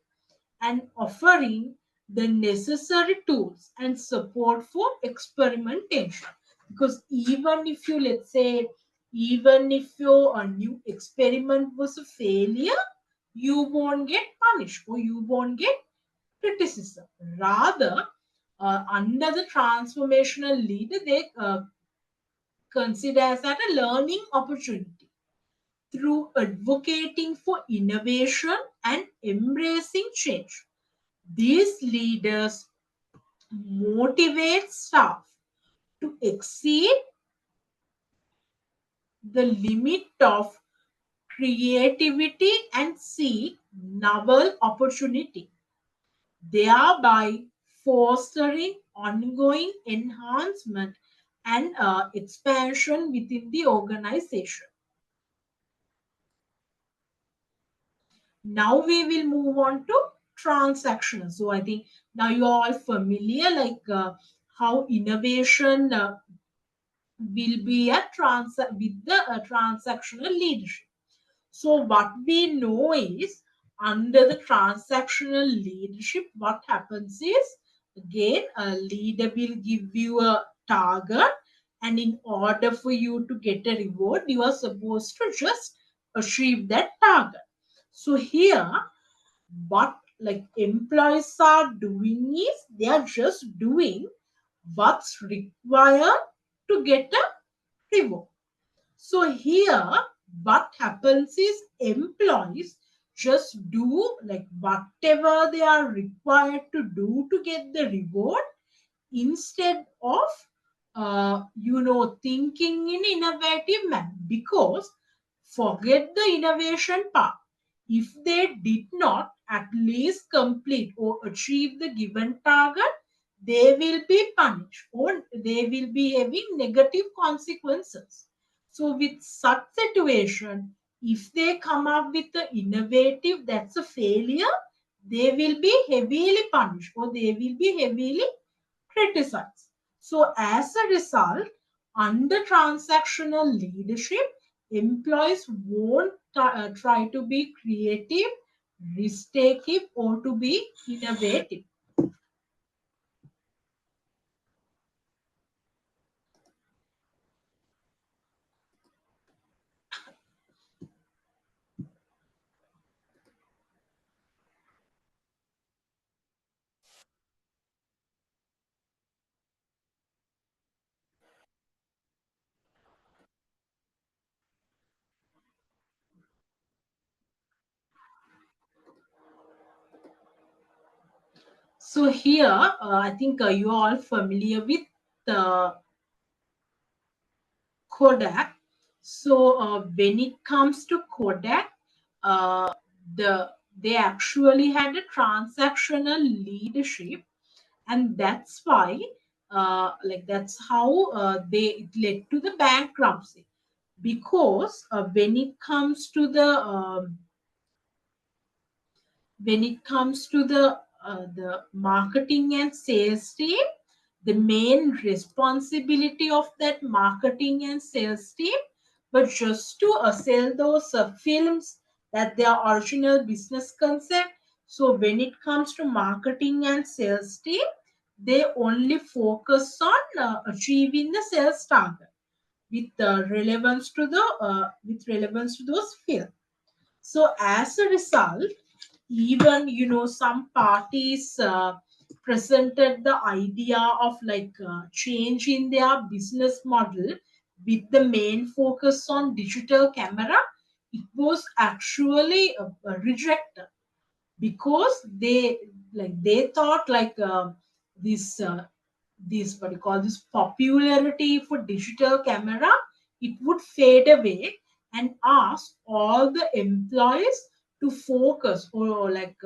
and offering the necessary tools and support for experimentation. Because even if you, let's say, even if your new experiment was a failure, you won't get punished or you won't get criticism. Rather, under the transformational leader, they consider as that a learning opportunity through advocating for innovation and embracing change. These leaders motivate staff to exceed the limit of creativity and seek novel opportunity, thereby fostering ongoing enhancement and expansion within the organization. Now we will move on to transactional. So I think now you are all familiar like how innovation will be a with the transactional leadership. So what we know is under the transactional leadership, what happens is again a leader will give you a target, and in order for you to get a reward, you are supposed to just achieve that target. So here, what like employees are doing is they are just doing what's required to get a reward. So here, what happens is employees just do like whatever they are required to do to get the reward instead of thinking in innovative manner. Because forget the innovation part. If they did not at least complete or achieve the given target, they will be punished or they will be having negative consequences. So with such situation, if they come up with the innovative that's a failure, they will be heavily punished or they will be heavily criticized. So as a result, under transactional leadership, employees won't try to be creative, risk-taking, or to be innovative. So here, I think you are all familiar with the Kodak. So when it comes to Kodak, uh, they actually had a transactional leadership, and that's why, that's how they it led to the bankruptcy. Because when it comes to the marketing and sales team, the main responsibility of that marketing and sales team was just to sell those films that their original business concept. So when it comes to marketing and sales team, they only focus on achieving the sales target with relevance to those films. So as a result, even some parties presented the idea of changing their business model with the main focus on digital camera. It was actually rejected because they thought this. this what you call this popularity for digital camera, it would fade away and ask all the employees to focus or like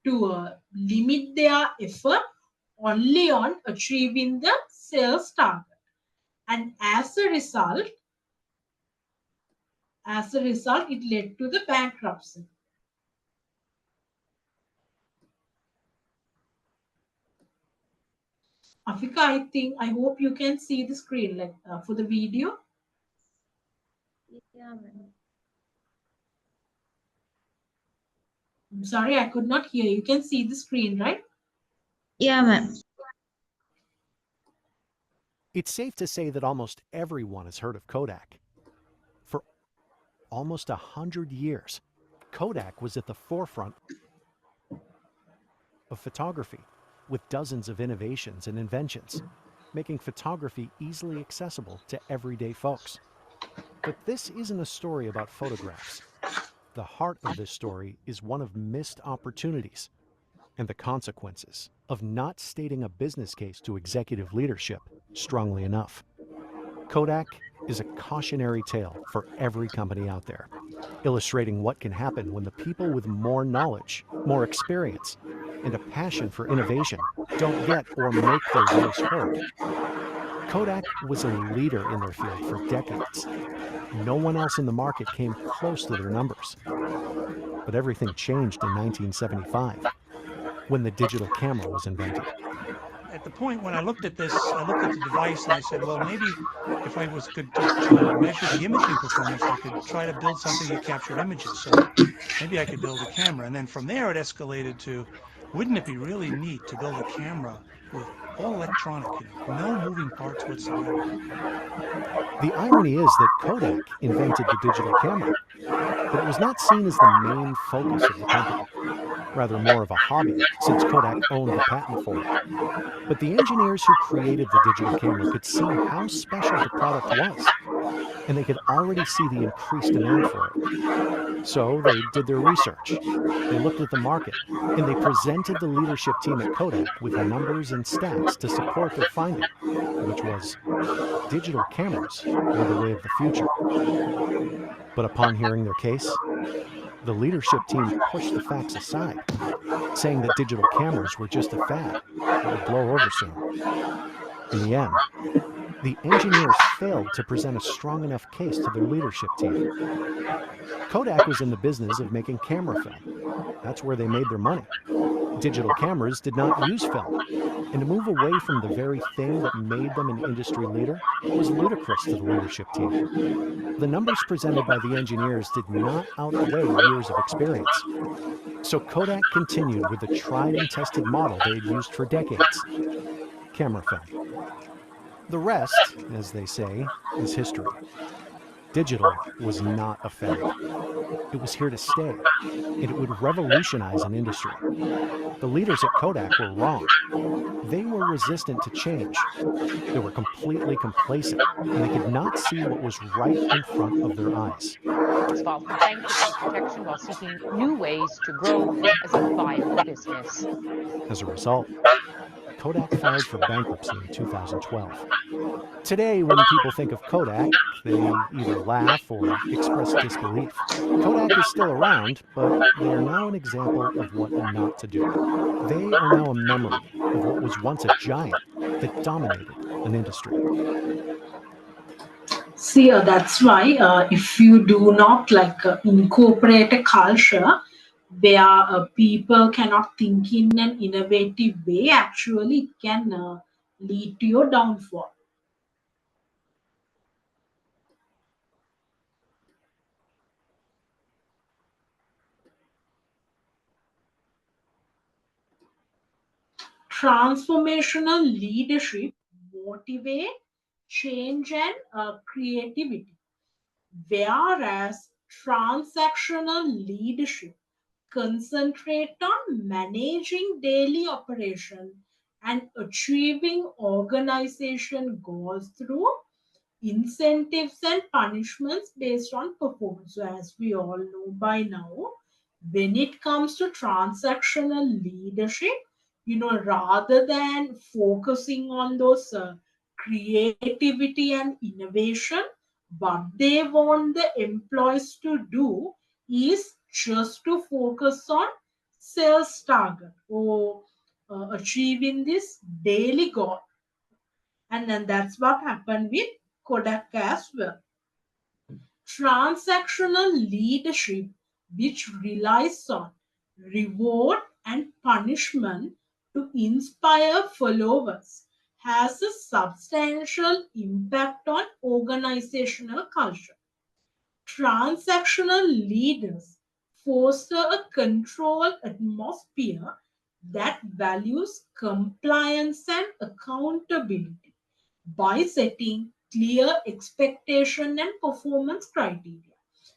to limit their effort only on achieving the sales target. And as a result, it led to the bankruptcy. Afika, I hope you can see the screen like for the video. Yeah, ma'am. I'm sorry, I could not hear. You can see the screen, right? Yeah, ma'am. It's safe to say that almost everyone has heard of Kodak. For almost 100 years, Kodak was at the forefront of photography, with dozens of innovations and inventions, making photography easily accessible to everyday folks. But this isn't a story about photographs. The heart of this story is one of missed opportunities and the consequences of not stating a business case to executive leadership strongly enough. Kodak is a cautionary tale for every company out there, illustrating what can happen when the people with more knowledge, more experience, and a passion for innovation don't get or make their voice heard. Kodak was a leader in their field for decades. No one else in the market came close to their numbers. But everything changed in 1975, when the digital camera was invented. At the point when I looked at this, I looked at the device and I said, well, maybe if I was good to try to measure the imaging performance, I could try to build something that captured images. So maybe I could build a camera. And then from there, it escalated to, wouldn't it be really neat to build a camera with all electronic, no moving parts whatsoever? The irony is that Kodak invented the digital camera, but it was not seen as the main focus of the company, rather more of a hobby, since Kodak owned the patent for it. But the engineers who created the digital camera could see how special the product was, and they could already see the increased demand for it. So they did their research. They looked at the market, and they presented the leadership team at Kodak with numbers and stats to support their finding, which was digital cameras were the way of the future. But upon hearing their case, the leadership team pushed the facts aside, saying that digital cameras were just a fad that would blow over soon. In the end, the engineers failed to present a strong enough case to their leadership team. Kodak was in the business of making camera film. That's where they made their money. Digital cameras did not use film, and to move away from the very thing that made them an industry leader was ludicrous to the leadership team. The numbers presented by the engineers did not outweigh years of experience. So Kodak continued with the tried and tested model they had used for decades: camera film. The rest, as they say, is history. Digital was not a fad. It was here to stay, and it would revolutionize an industry. The leaders at Kodak were wrong. They were resistant to change. They were completely complacent, and they could not see what was right in front of their eyes. It's filed for bankruptcy protection while seeking new ways to grow as a viable business. As a result, Kodak filed for bankruptcy in 2012. Today, when people think of Kodak, they either laugh or express disbelief. Kodak is still around, but they are now an example of what not to do. They are now a memory of what was once a giant that dominated an industry. See, that's why if you do not like incorporate a culture where people cannot think in an innovative way, actually it can lead to your downfall. Transformational leadership motivate change and creativity, whereas transactional leadership concentrate on managing daily operation and achieving organization goals through incentives and punishments based on performance. So as we all know by now, when it comes to transactional leadership, rather than focusing on those creativity and innovation, what they want the employees to do is just to focus on sales target or achieving this daily goal. And then that's what happened with Kodak as well. Transactional leadership, which relies on reward and punishment to inspire followers, has a substantial impact on organizational culture. Transactional leaders foster a controlled atmosphere that values compliance and accountability by setting clear expectation and performance criteria.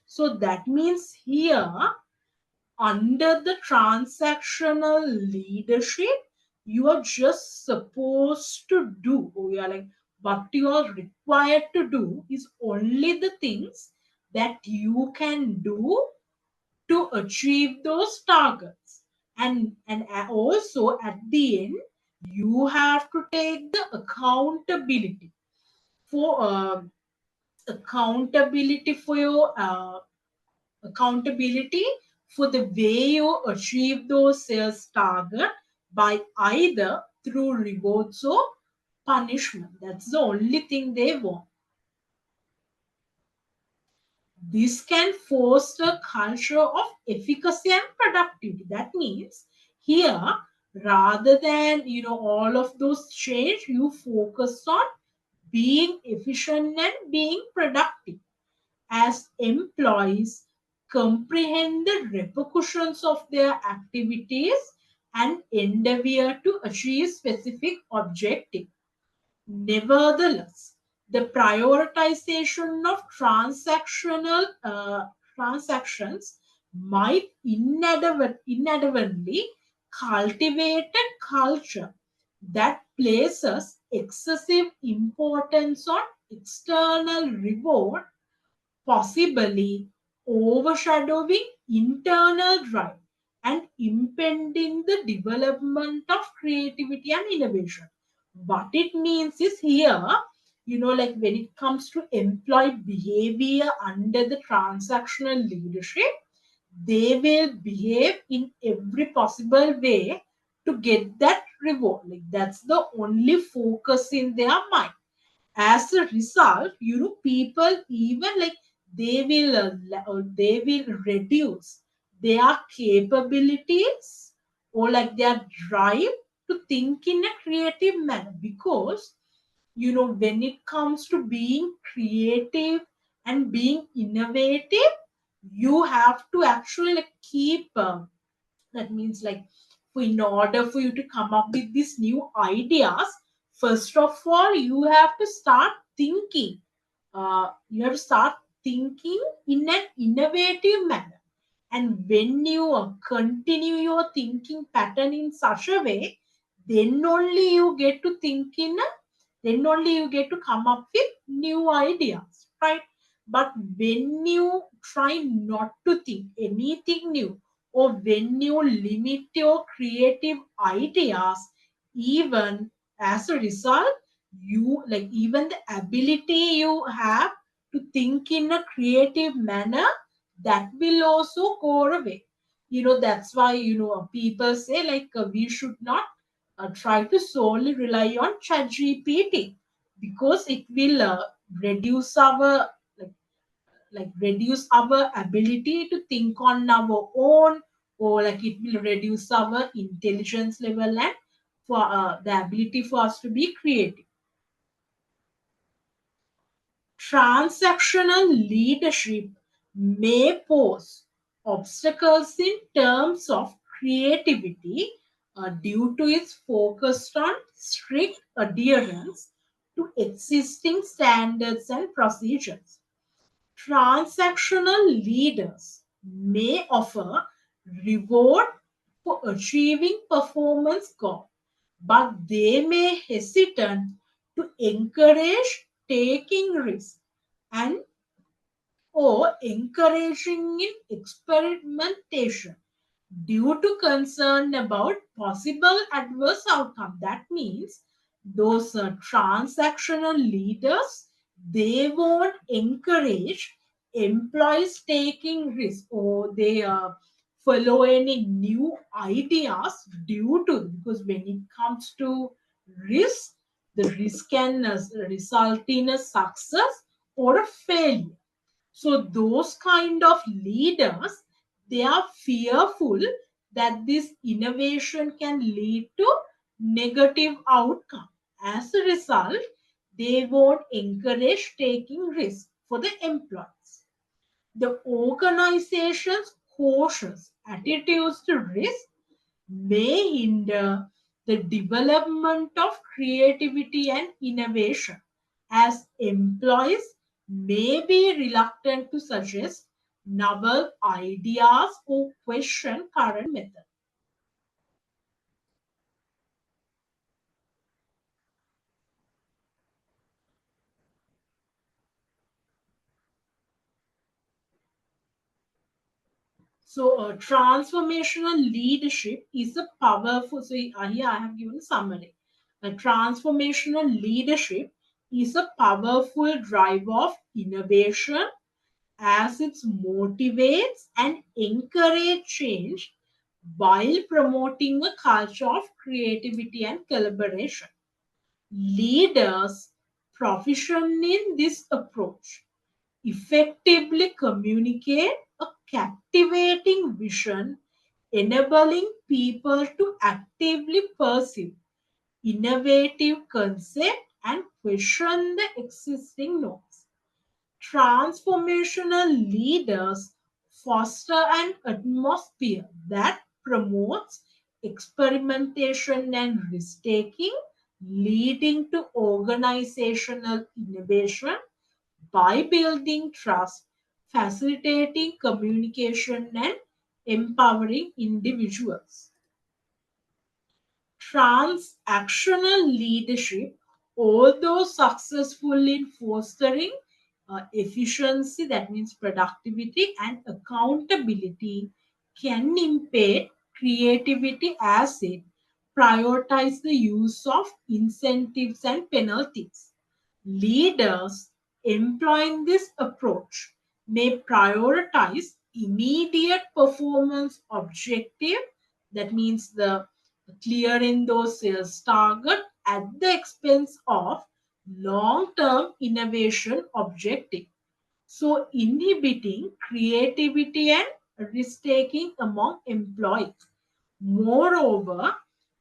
So that means here, under the transactional leadership, you are just supposed to do, or you are like, what you are required to do is only the things that you can do to achieve those targets. And also at the end, you have to take the for accountability for your accountability for the way you achieve those sales target by either through rewards or punishment. That's the only thing they want. This can foster a culture of efficacy and productivity. That means here, rather than all of those change, you focus on being efficient and being productive. As employees comprehend the repercussions of their activities and endeavor to achieve specific objectives. Nevertheless, the prioritization of transactional transactions might inadvertently cultivate a culture that places excessive importance on external reward, possibly overshadowing internal drive and impeding the development of creativity and innovation. What it means is here, like when it comes to employee behavior under the transactional leadership, they will behave in every possible way to get that reward. Like that's the only focus in their mind. As a result, people even like they will reduce their capabilities or like their drive to think in a creative manner, because when it comes to being creative and being innovative, you have to actually like keep that means like in order for you to come up with these new ideas, first of all you have to start thinking. You have to start thinking in an innovative manner. And when you continue your thinking pattern in such a way, then only you get to think in a, then only you get to come up with new ideas, right? But when you try not to think anything new, or when you limit your creative ideas, even as a result, you like even the ability you have to think in a creative manner, that will also go away. That's why people say like we should not try to solely rely on ChatGPT, because it will reduce our like, reduce our ability to think on our own, or like it will reduce our intelligence level and for the ability for us to be creative. Transactional leadership may pose obstacles in terms of creativity due to its focus on strict adherence to existing standards and procedures. Transactional leaders may offer reward for achieving performance goals, but they may hesitate to encourage taking risks and or encouraging in experimentation, due to concern about possible adverse outcome. That means those transactional leaders, they won't encourage employees taking risk, or they follow any new ideas due to, because when it comes to risk, the risk can result in a success or a failure. So those kind of leaders, they are fearful that this innovation can lead to negative outcome. As a result, they won't encourage taking risk for the employees. The organization's cautious attitudes to risk may hinder the development of creativity and innovation, as employees may be reluctant to suggest novel ideas or question current methods. So, transformational leadership is a powerful. So, here I have given a summary. A transformational leadership is a powerful driver of innovation, as it motivates and encourages change while promoting a culture of creativity and collaboration. Leaders proficient in this approach effectively communicate a captivating vision, enabling people to actively pursue innovative concepts and question the existing norms. Transformational leaders foster an atmosphere that promotes experimentation and risk taking, leading to organizational innovation by building trust, facilitating communication, and empowering individuals. Transactional leadership, although successful in fostering efficiency, that means productivity and accountability, can impede creativity as it prioritize the use of incentives and penalties. Leaders employing this approach may prioritize immediate performance objective, that means the clearing those sales target at the expense of long-term innovation objective. So inhibiting creativity and risk-taking among employees. Moreover,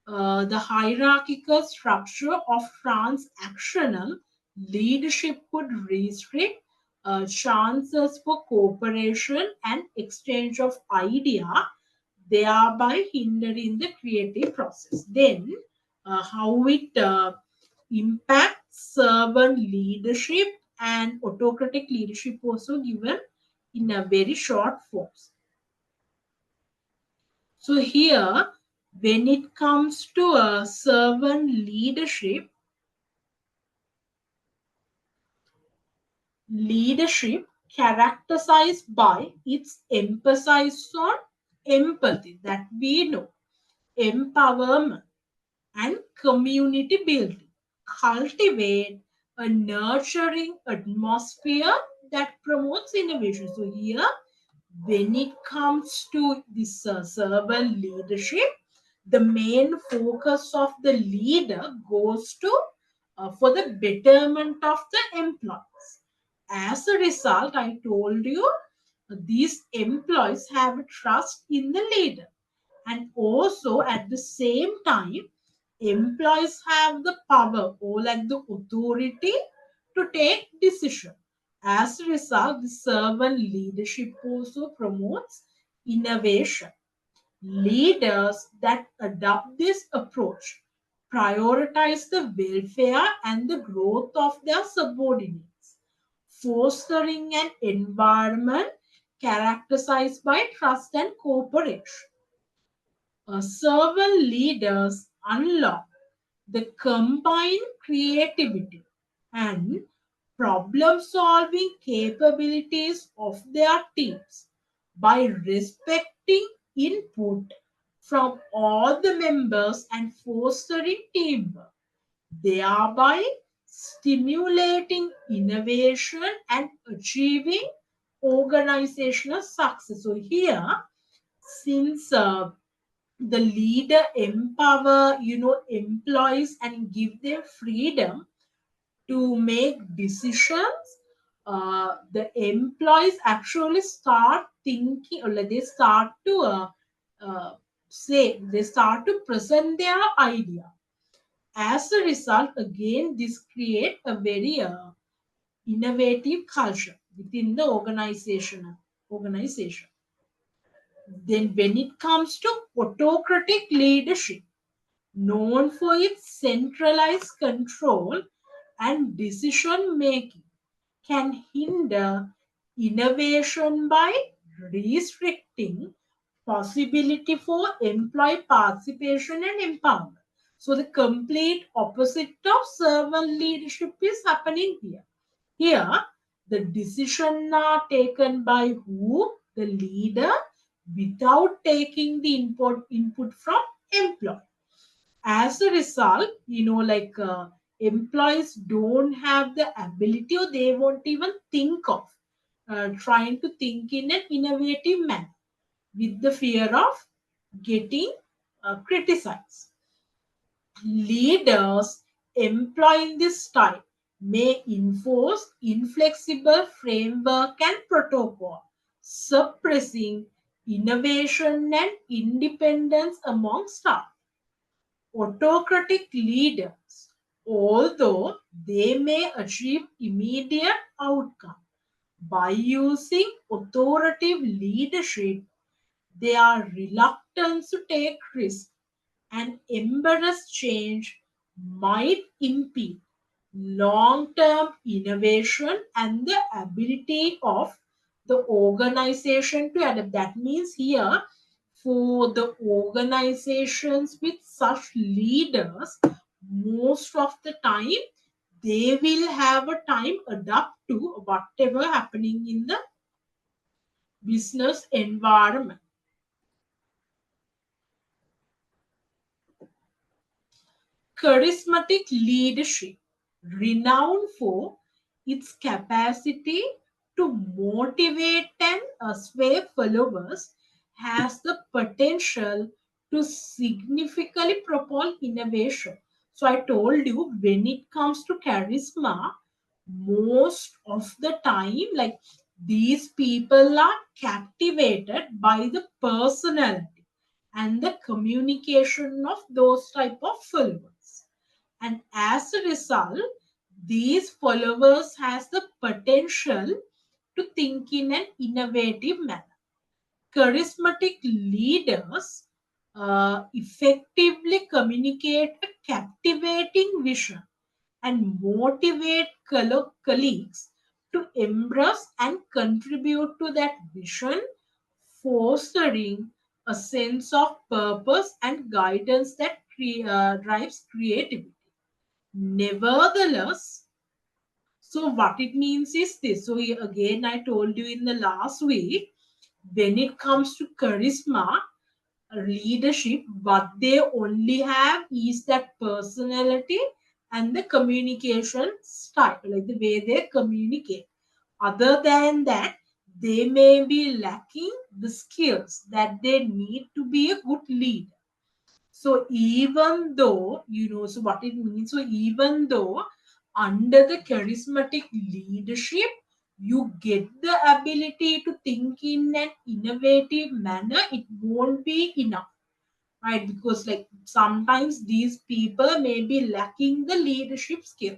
the hierarchical structure of transactional leadership could restrict chances for cooperation and exchange of idea, thereby hindering the creative process. Then, how it impacts servant leadership and autocratic leadership also given in a very short forms. So here, when it comes to a servant leadership characterized by its emphasis on empathy, that we know, empowerment and community building, cultivate a nurturing atmosphere that promotes innovation. So here, when it comes to this servant leadership, the main focus of the leader goes to for the betterment of the employees. As a result, I told you these employees have trust in the leader, and also at the same time, employees have the power or like the authority to take decision. As a result, the servant leadership also promotes innovation. Leaders that adopt this approach prioritize the welfare and the growth of their subordinates, fostering an environment characterized by trust and cooperation. Servant leaders unlock the combined creativity and problem solving capabilities of their teams by respecting input from all the members and fostering teamwork, thereby stimulating innovation and achieving organizational success. So here, since the leader empower employees and give them freedom to make decisions, the employees actually start thinking, or like they start to say, they start to present their idea. As a result, again, this create a very innovative culture within the organization. Then when it comes to autocratic leadership, known for its centralized control and decision making, can hinder innovation by restricting possibility for employee participation and empowerment. So the complete opposite of servant leadership is happening here. Here, the decisions are taken by who? The leader, without taking the input from employee. As a result, employees don't have the ability, or they won't even think of trying to think in an innovative manner, with the fear of getting criticized. Leaders employing this style may enforce inflexible framework and protocol, suppressing innovation and independence among staff. Autocratic leaders, although they may achieve immediate outcome by using authoritative leadership, their reluctance to take risks and embrace change might impede long-term innovation and the ability of the organization to adapt. That means here, for the organizations with such leaders, most of the time they will have a time adapt to whatever happening in the business environment. Charismatic leadership, renowned for its capacity to motivate and sway followers, has the potential to significantly propel innovation. So, I told you, when it comes to charisma, most of the time, like, these people are captivated by the personality and the communication of those type of followers, and as a result, these followers has the potential to think in an innovative manner. Charismatic leaders effectively communicate a captivating vision and motivate colleagues to embrace and contribute to that vision, fostering a sense of purpose and guidance that drives creativity. Nevertheless, so what it means is this. So again, I told you in the last week, when it comes to charisma, leadership, what they only have is that personality and the communication style, like the way they communicate. Other than that, they may be lacking the skills that they need to be a good leader. So even though, so what it means, so even though under the charismatic leadership, you get the ability to think in an innovative manner, it won't be enough, right? Because like sometimes these people may be lacking the leadership skill.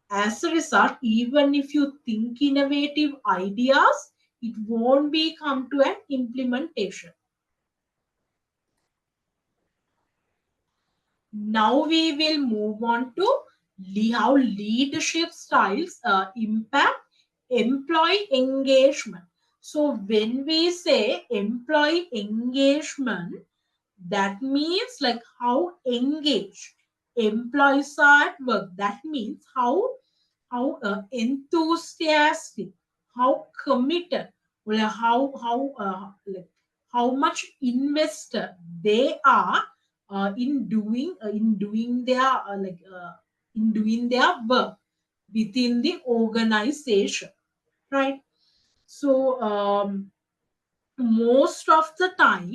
As a result, even if you think innovative ideas, it won't be come to an implementation. Now we will move on to how leadership styles impact employee engagement. So when we say employee engagement, that means like how engaged employees are at work. That means how enthusiastic, how committed, well, how like how much invested they are in doing their in doing their work within the organization, right? So most of the time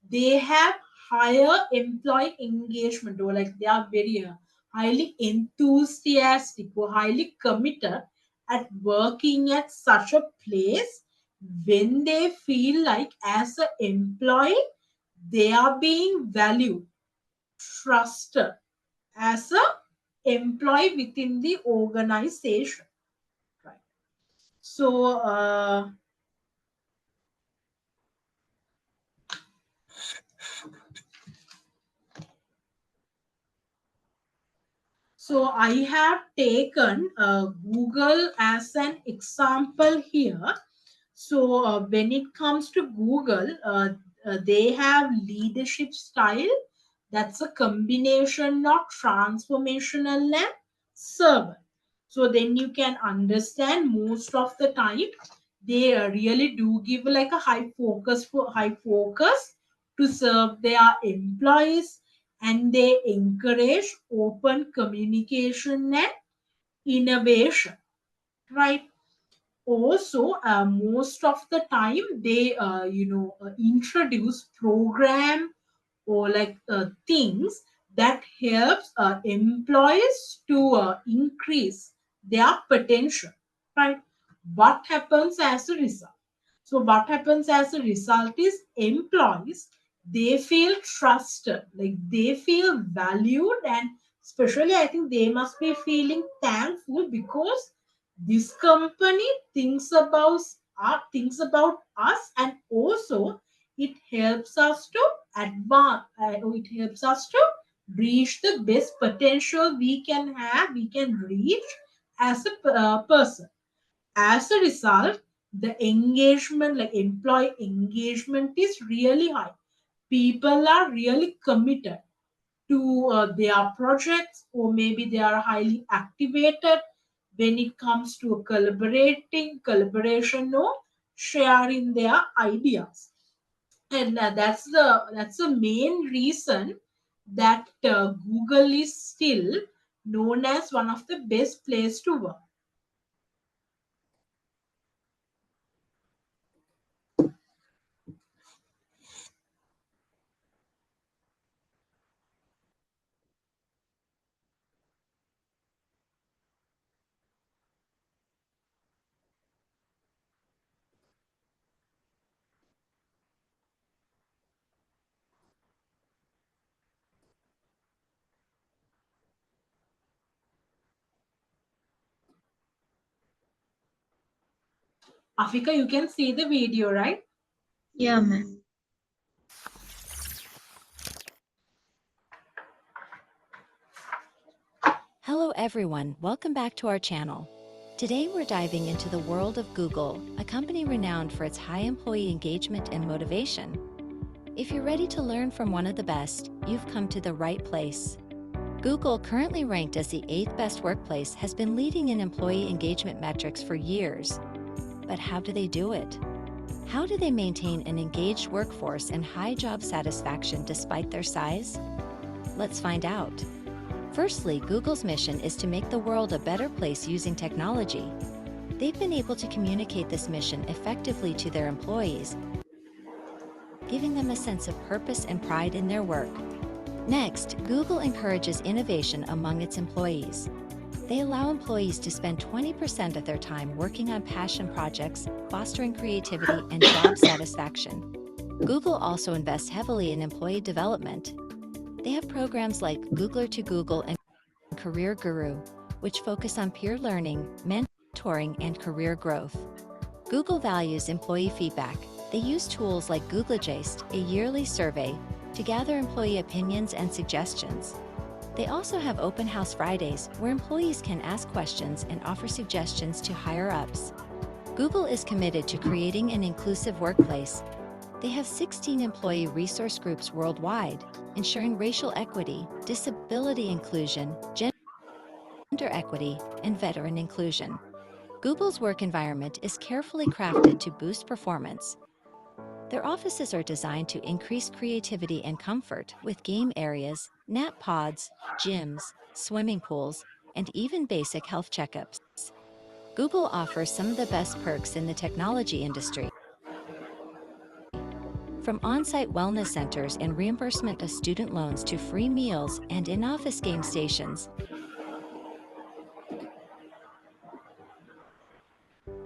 they have higher employee engagement, or like they are very highly enthusiastic or highly committed at working at such a place when they feel like as an employee they are being valued, trusted as a employee within the organization, right? So So I have taken Google as an example here. So when it comes to Google, they have leadership style that's a combination of transformational and servant. So then you can understand most of the time they really do give like a high focus to serve their employees, and they encourage open communication and innovation, right? Also most of the time they introduce program or like things that helps employees to increase their potential, right? What happens as a result? So what happens as a result is employees, they feel trusted, like they feel valued, and especially I think they must be feeling thankful because this company thinks about us, and also it helps us to advance, it helps us to reach the best potential we can reach as a person. As a result, the engagement, like employee engagement, is really high. People are really committed to their projects, or maybe they are highly activated when it comes to collaboration or sharing their ideas. And that's the main reason that Google is still known as one of the best place to work. Afika, you can see the video, right? Yeah, ma'am. Hello everyone, welcome back to our channel. Today we're diving into the world of Google, a company renowned for its high employee engagement and motivation. If you're ready to learn from one of the best, you've come to the right place. Google, currently ranked as the 8th best workplace, has been leading in employee engagement metrics for years. But how do they do it? How do they maintain an engaged workforce and high job satisfaction despite their size? Let's find out. Firstly, Google's mission is to make the world a better place using technology. They've been able to communicate this mission effectively to their employees, giving them a sense of purpose and pride in their work. Next, Google encourages innovation among its employees. They allow employees to spend 20% of their time working on passion projects, fostering creativity and job satisfaction. Google also invests heavily in employee development. They have programs like Googler to Google and Career Guru, which focus on peer learning, mentoring, and career growth. Google values employee feedback. They use tools like Googlegeist, a yearly survey, to gather employee opinions and suggestions. They also have Open House Fridays, where employees can ask questions and offer suggestions to higher-ups. Google is committed to creating an inclusive workplace. They have 16 employee resource groups worldwide, ensuring racial equity, disability inclusion, gender equity, and veteran inclusion. Google's work environment is carefully crafted to boost performance. Their offices are designed to increase creativity and comfort with game areas, nap pods, gyms, swimming pools, and even basic health checkups. Google offers some of the best perks in the technology industry. From on-site wellness centers and reimbursement of student loans to free meals and in-office game stations,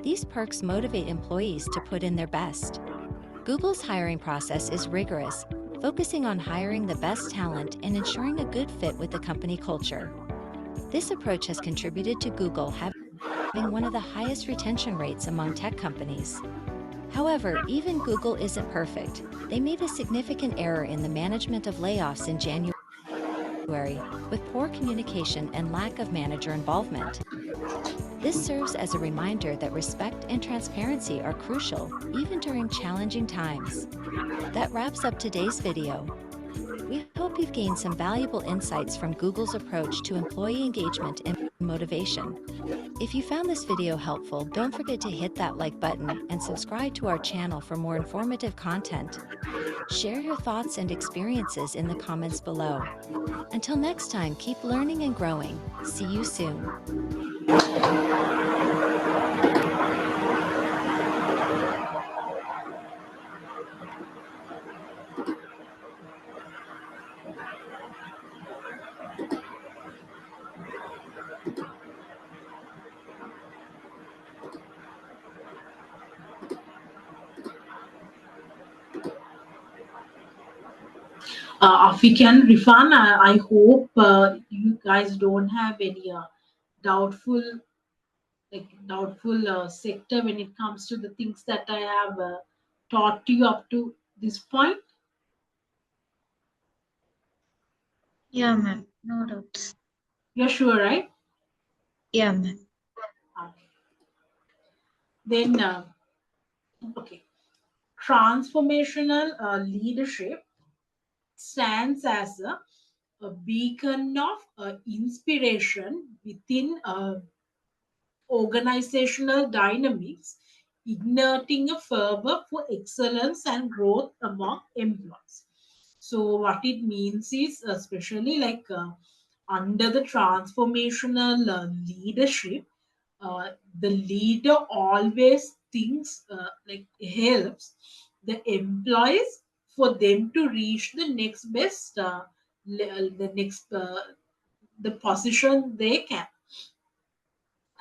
these perks motivate employees to put in their best. Google's hiring process is rigorous, focusing on hiring the best talent and ensuring a good fit with the company culture. This approach has contributed to Google having one of the highest retention rates among tech companies. However, even Google isn't perfect. They made a significant error in the management of layoffs in January, with poor communication and lack of manager involvement. This serves as a reminder that respect and transparency are crucial, even during challenging times. That wraps up today's video. We hope you've gained some valuable insights from Google's approach to employee engagement and motivation. If you found this video helpful, don't forget to hit that like button and subscribe to our channel for more informative content. Share your thoughts and experiences in the comments below. Until next time, keep learning and growing. See you soon. Afiq and Rifan, I hope you guys don't have any doubtful sector when it comes to the things that I have taught you up to this point. Yeah, ma'am. No doubts. You're sure, right? Yeah, ma'am. Okay. Then, okay, transformational leadership stands as a beacon of inspiration within organizational dynamics, igniting a fervor for excellence and growth among employees. So, what it means is, especially under the transformational leadership, the leader always thinks helps the employees for them to reach the next best, the next the position they can.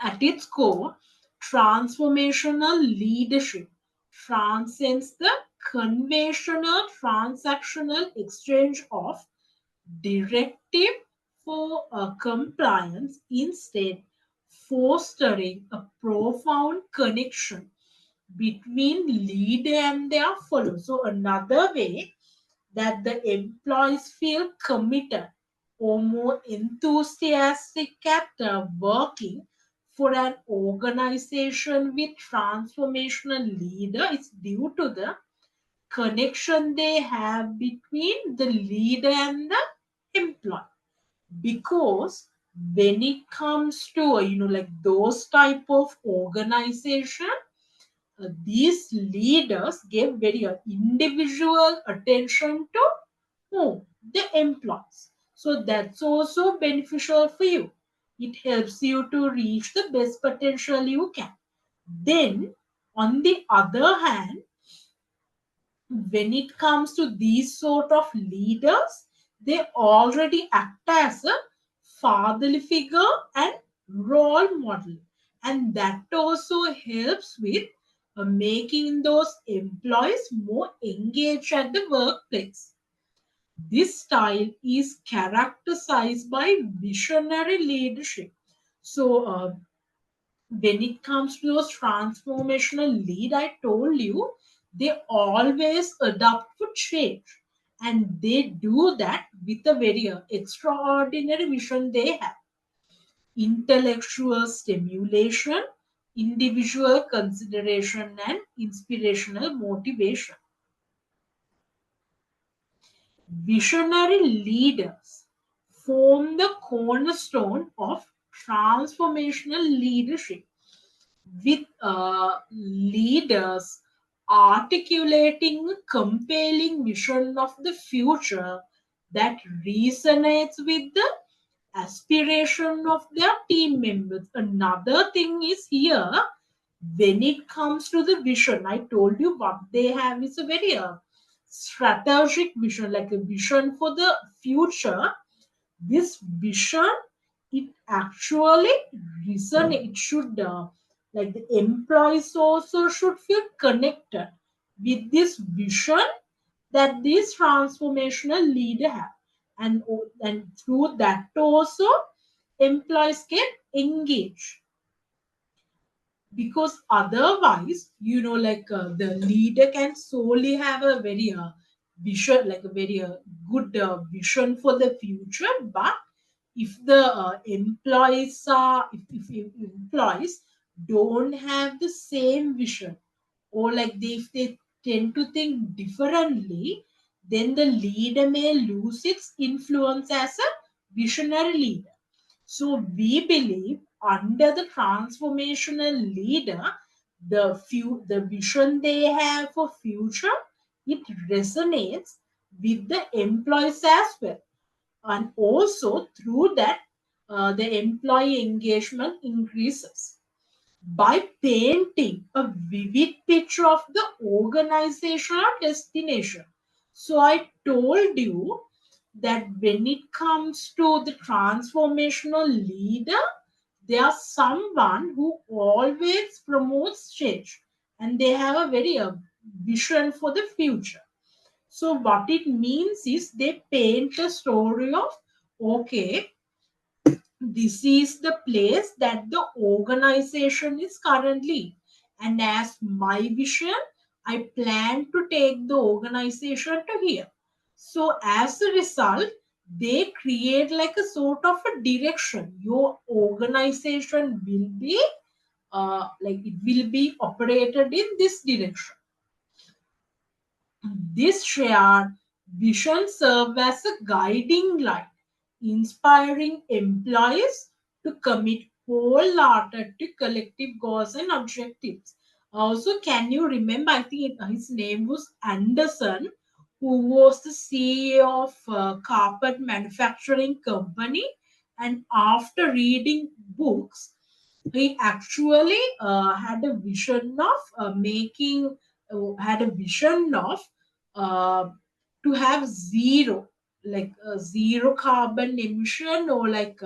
At its core, transformational leadership transcends the conventional transactional exchange of directive for compliance, instead fostering a profound connection between leader and their followers. So another way that the employees feel committed or more enthusiastic at working for an organization with transformational leader is due to the connection they have between the leader and the employee. Because when it comes to those type of organization, these leaders give very individual attention to who? The employees. So that's also beneficial for you. It helps you to reach the best potential you can. Then, on the other hand, when it comes to these sort of leaders, they already act as a fatherly figure and role model. And that also helps with making those employees more engaged at the workplace. This style is characterized by visionary leadership. So, when it comes to those transformational lead, I told you they always adapt for change, and they do that with a very extraordinary vision they have: intellectual stimulation, individual consideration, and inspirational motivation. Visionary leaders form the cornerstone of transformational leadership. With leaders articulating a compelling vision of the future that resonates with the aspiration of their team members. Another thing is here, when it comes to the vision, I told you what they have is a very strategic vision, like a vision for the future. This vision, it actually resonate. It should like the employees also should feel connected with this vision that this transformational leader have, and through that also employees get engaged, because otherwise, like the leader can solely have a very vision, like a very good vision for the future, but if the if employees don't have the same vision, or like if they tend to think differently, then the leader may lose its influence as a visionary leader. So we believe under the transformational leader, the vision they have for future, it resonates with the employees as well, and also through that the employee engagement increases by painting a vivid picture of the organizational destination. So I told you that when it comes to the transformational leader, there's someone who always promotes change, and they have a very vision for the future. So what it means is they paint a story of, okay, this is the place that the organization is currently, and as my vision, I plan to take the organization to here. So as a result, they create like a sort of a direction. Your organization will be like it will be operated in this direction. This shared vision serves as a guiding light, inspiring employees to commit wholehearted to collective goals and objectives. Also, can you remember? I think his name was Anderson, who was the CEO of carpet manufacturing company. And after reading books, he actually had a vision of had a vision of uh, to have zero, like zero carbon emission, or like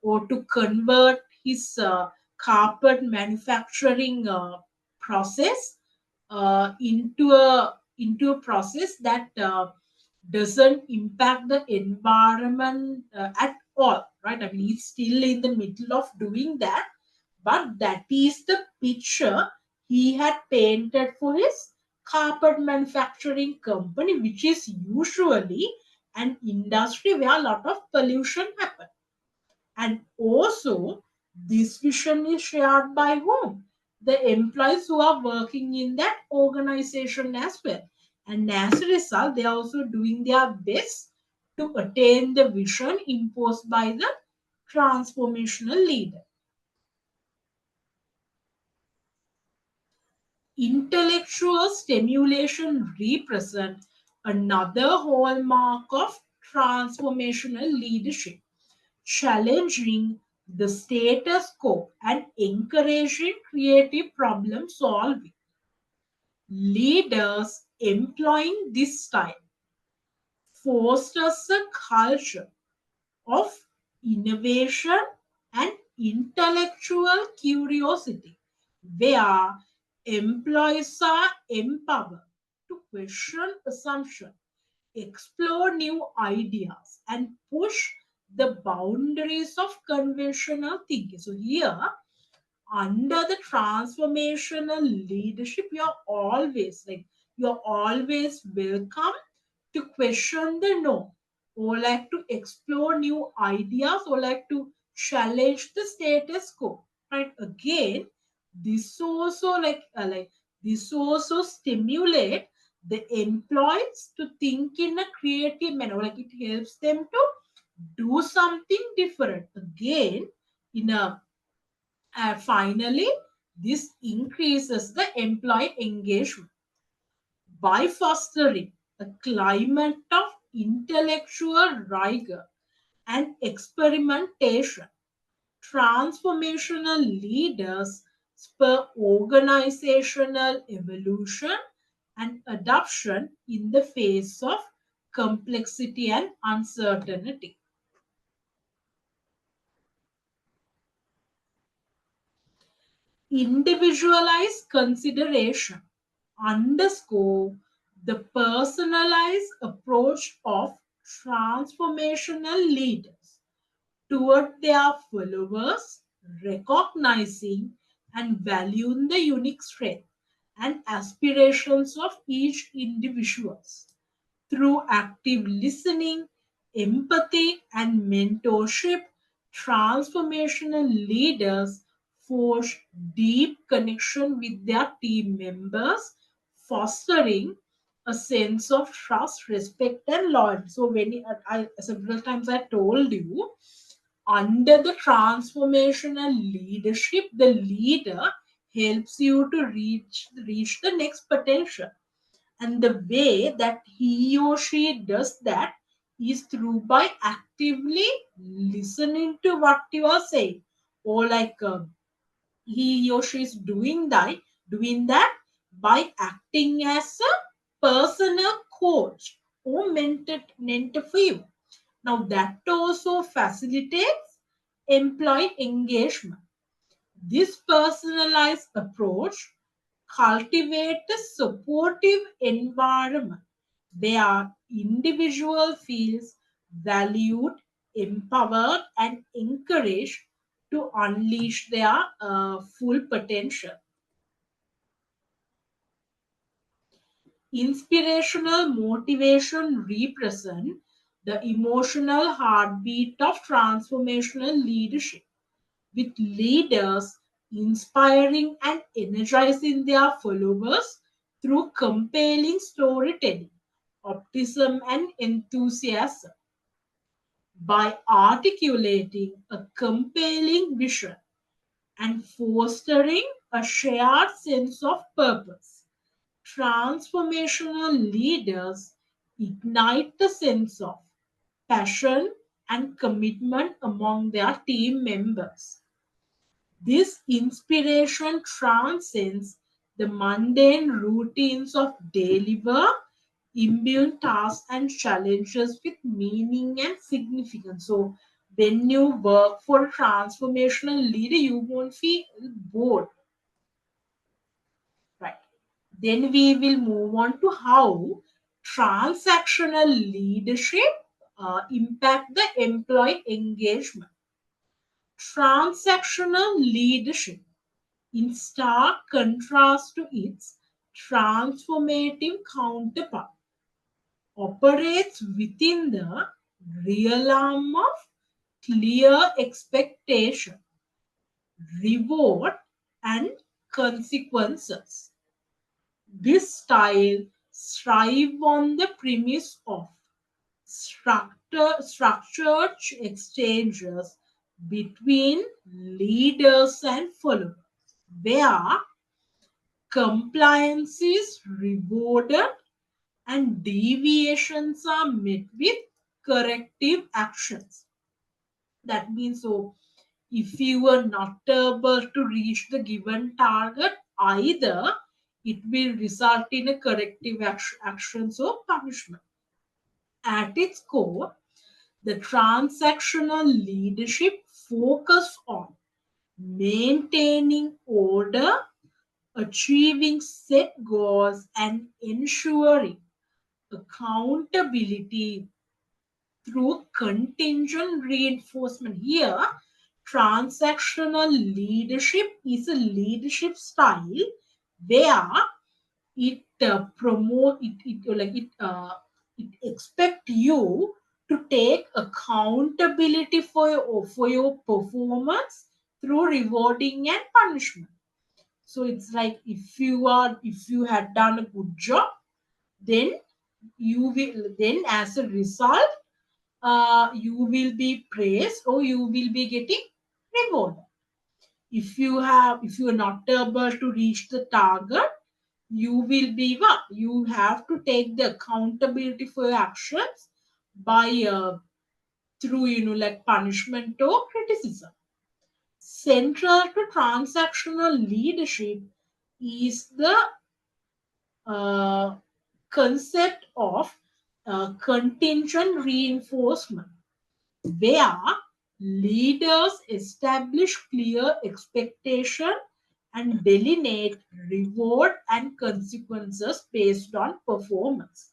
or to convert his carpet manufacturing process into a process that doesn't impact the environment at all, right? I mean, he's still in the middle of doing that, but that is the picture he had painted for his carpet manufacturing company, which is usually an industry where a lot of pollution happens. And also, this vision is shared by whom? The employees who are working in that organization as well. And as a result, they are also doing their best to attain the vision imposed by the transformational leader. Intellectual stimulation represents another hallmark of transformational leadership, challenging the status quo and encouraging creative problem solving. Leaders employing this style fosters a culture of innovation and intellectual curiosity, where employees are empowered to question assumptions, explore new ideas, and push the boundaries of conventional thinking. So, here, under the transformational leadership, you're always welcome to question the norm, or like to explore new ideas, or like to challenge the status quo, right? Again, this also like this also stimulate the employees to think in a creative manner, like it helps them to do something different again in a and finally, this increases the employee engagement. by fostering a climate of intellectual rigor and experimentation. Transformational leaders spur organizational evolution and adoption in the face of complexity and uncertainty. Individualized consideration underscore the personalized approach of transformational leaders toward their followers, recognizing and valuing the unique strength and aspirations of each individual. Through active listening, empathy, and mentorship, transformational leaders forge deep connection with their team members, fostering a sense of trust, respect, and loyalty. So, I several times I told you, under the transformational leadership, the leader helps you to reach the next potential, and the way that he or she does that is through by actively listening to what you are saying, or he or she is doing that by acting as a personal coach or mentor for you. Now that also facilitates employee engagement. This personalized approach cultivates a supportive environment where individual feels valued, empowered, and encouraged to unleash their full potential. Inspirational motivation represent the emotional heartbeat of transformational leadership, with leaders inspiring and energizing their followers through compelling storytelling, optimism, and enthusiasm. By articulating a compelling vision and fostering a shared sense of purpose, transformational leaders ignite the sense of passion and commitment among their team members. This inspiration transcends the mundane routines of daily work, imbuing tasks and challenges with meaning and significance. So, when you work for a transformational leader, you won't feel bored, right? Then we will move on to how transactional leadership impact the employee engagement. Transactional leadership, in stark contrast to its transformative counterpart, operates within the realm of clear expectation, reward, and consequences. This style strives on the premise of structured exchanges between leaders and followers, where compliance is rewarded and deviations are met with corrective actions. That means, so if you are not able to reach the given target, either it will result in a corrective actions or punishment. At its core, the transactional leadership focus on maintaining order, achieving set goals, and ensuring accountability through contingent reinforcement. Here, transactional leadership is a leadership style where it expect you to take accountability for your performance through rewarding and punishment. So it's like, if you had done a good job, then then as a result, you will be praised or you will be getting rewarded. If you are not able to reach the target, you will be what? You have to take the accountability for your actions by through like punishment or criticism. Central to transactional leadership is the uh, concept of contingent reinforcement, where leaders establish clear expectation and delineate reward and consequences based on performance.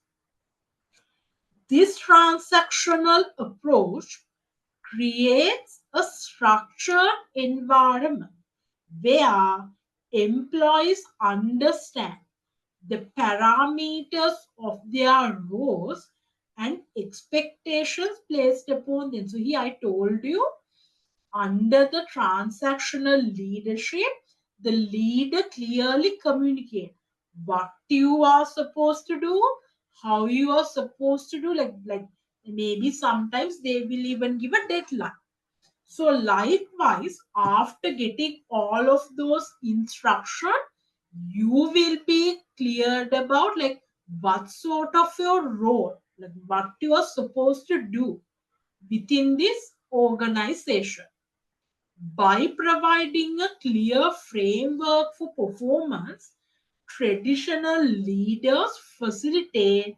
This transactional approach creates a structured environment where employees understand the parameters of their roles and expectations placed upon them. So, here I told you, under the transactional leadership, the leader clearly communicates what you are supposed to do, how you are supposed to do, like maybe sometimes they will even give a deadline. So likewise, after getting all of those instructions, you will be cleared about like what sort of your role, like what you are supposed to do within this organization. By providing a clear framework for performance, traditional leaders facilitate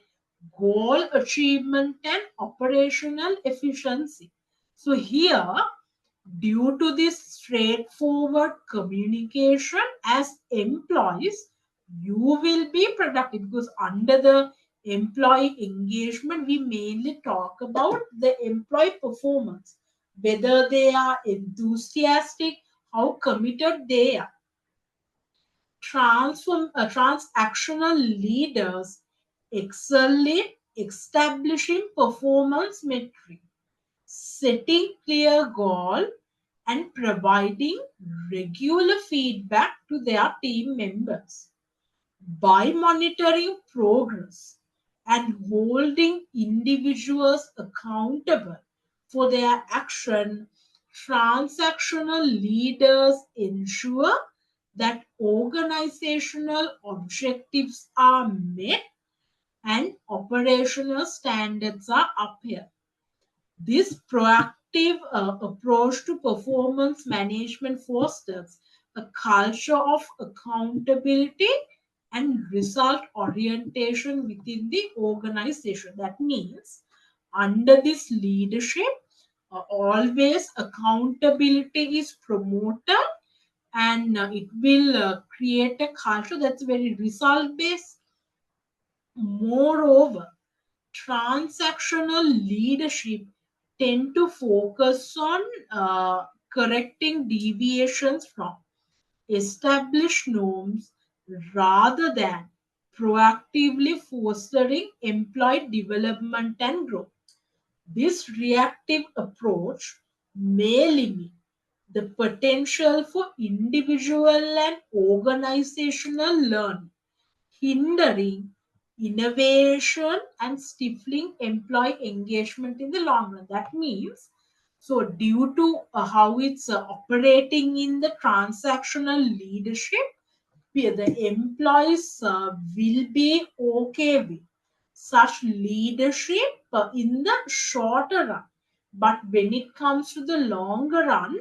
goal achievement and operational efficiency. So, here, due to this straightforward communication as employees, you will be productive because under the employee engagement, we mainly talk about the employee performance, whether they are enthusiastic, how committed they are. Transactional leaders excel in establishing performance metrics, setting clear goals, and providing regular feedback to their team members. By monitoring progress and holding individuals accountable for their action, transactional leaders ensure that organizational objectives are met and operational standards are upheld. This proactive approach to performance management fosters a culture of accountability and result orientation within the organization. That means, under this leadership, always accountability is promoted, and it will create a culture that's very result based. Moreover, transactional leadership tend to focus on correcting deviations from established norms rather than proactively fostering employee development and growth. This reactive approach may limit the potential for individual and organizational learning, hindering innovation and stifling employee engagement in the long run. That means, so due to how it's operating in the transactional leadership, the employees will be okay with such leadership in the shorter run. But when it comes to the longer run,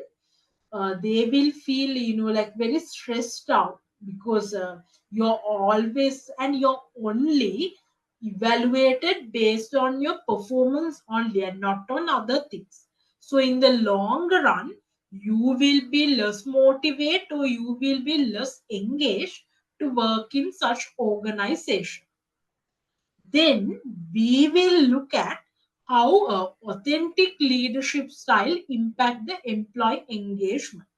they will feel like very stressed out because you're always and you're only evaluated based on your performance only and not on other things. So in the long run, you will be less motivated or you will be less engaged to work in such organization. Then we will look at how authentic leadership style impact the employee engagement.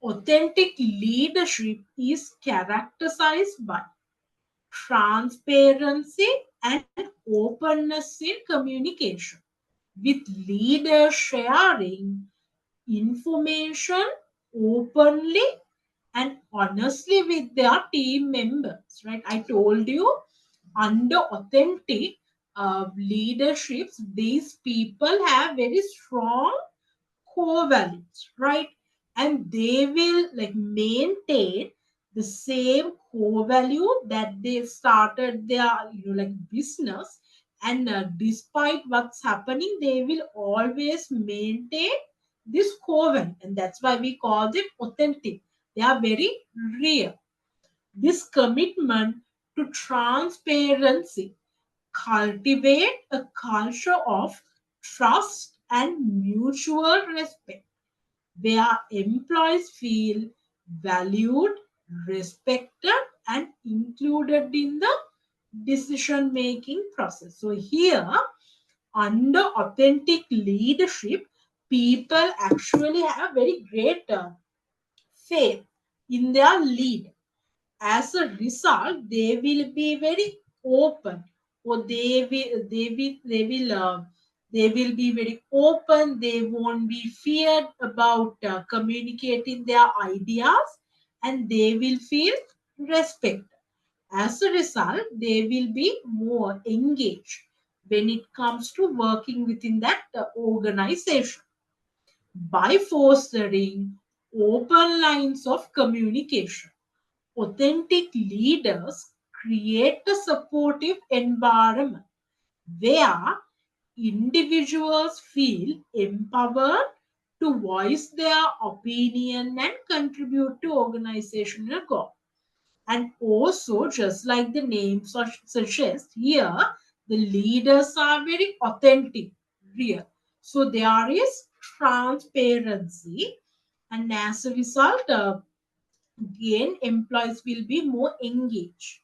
Authentic leadership is characterized by transparency and openness in communication, with leaders sharing information openly and honestly with their team members. Right? I told you, under authentic leaderships, these people have very strong core values, right? And they will like maintain the same core value that they started their business, and despite what's happening, they will always maintain this core value, and that's why we call them authentic. They are very real. This commitment to transparency cultivate a culture of trust and mutual respect, where employees feel valued, respected, and included in the decision making process. So, here, under authentic leadership, people actually have very great faith in their leader. As a result, they will be very open, or they will be very open. They won't be feared about communicating their ideas, and they will feel respect. As a result, they will be more engaged when it comes to working within that organization. By fostering open lines of communication, authentic leaders create a supportive environment where individuals feel empowered to voice their opinion and contribute to organizational goals. And also, just like the name suggests here, the leaders are very authentic, real. So there is transparency, and as a result, again, employees will be more engaged.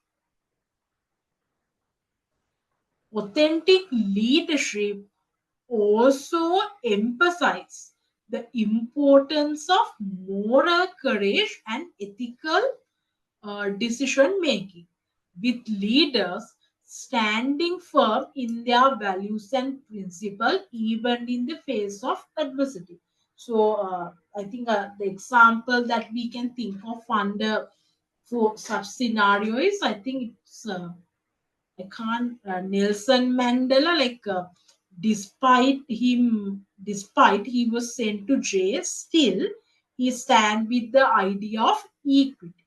Authentic leadership also emphasizes the importance of moral courage and ethical decision making, with leaders standing firm in their values and principles even in the face of adversity. So, I think the example that we can think of under for such scenario is, I think it's I can't Nelson Mandela, despite he was sent to jail, still he stand with the idea of equity.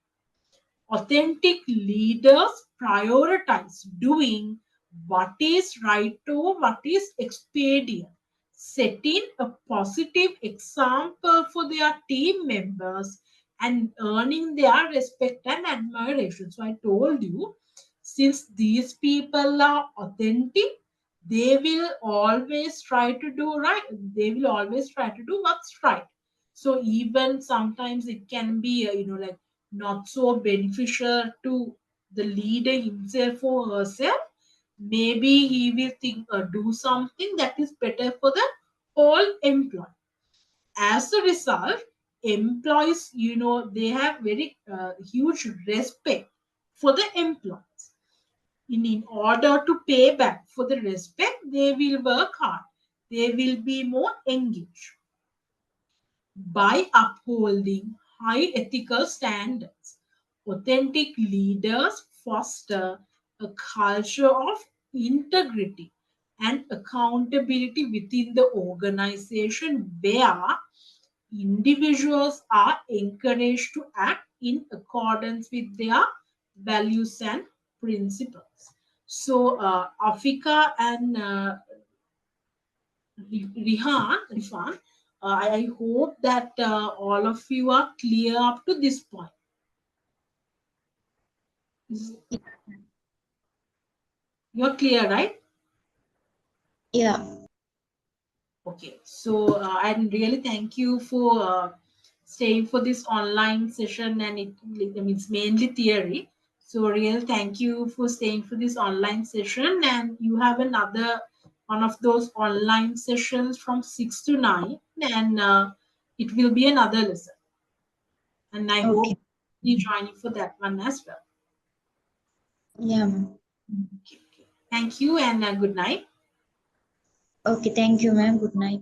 Authentic leaders prioritize doing what is right over what is expedient, setting a positive example for their team members and earning their respect and admiration. So I told you, since these people are authentic, they will always try to do right. They will always try to do what's right. So even sometimes it can be, not so beneficial to the leader himself or herself. Maybe he will think do something that is better for the whole employee. As a result, employees, they have very huge respect for the employees. In order to pay back for the respect, they will work hard. They will be more engaged. By upholding high ethical standards, authentic leaders foster a culture of integrity and accountability within the organization, where individuals are encouraged to act in accordance with their values and principles. So, Afika and Rifan, I hope that all of you are clear up to this point. You're clear, right? Yeah. Okay. So, and really thank you for staying for this online session, and it's mainly theory. So, real thank you for staying for this online session, and you have another one of those online sessions from 6 to 9, and it will be another lesson. And I Okay. hope you joining for that one as well. Yeah, ma'am. Okay, okay. Thank you, and good night. Okay, thank you, ma'am. Good night.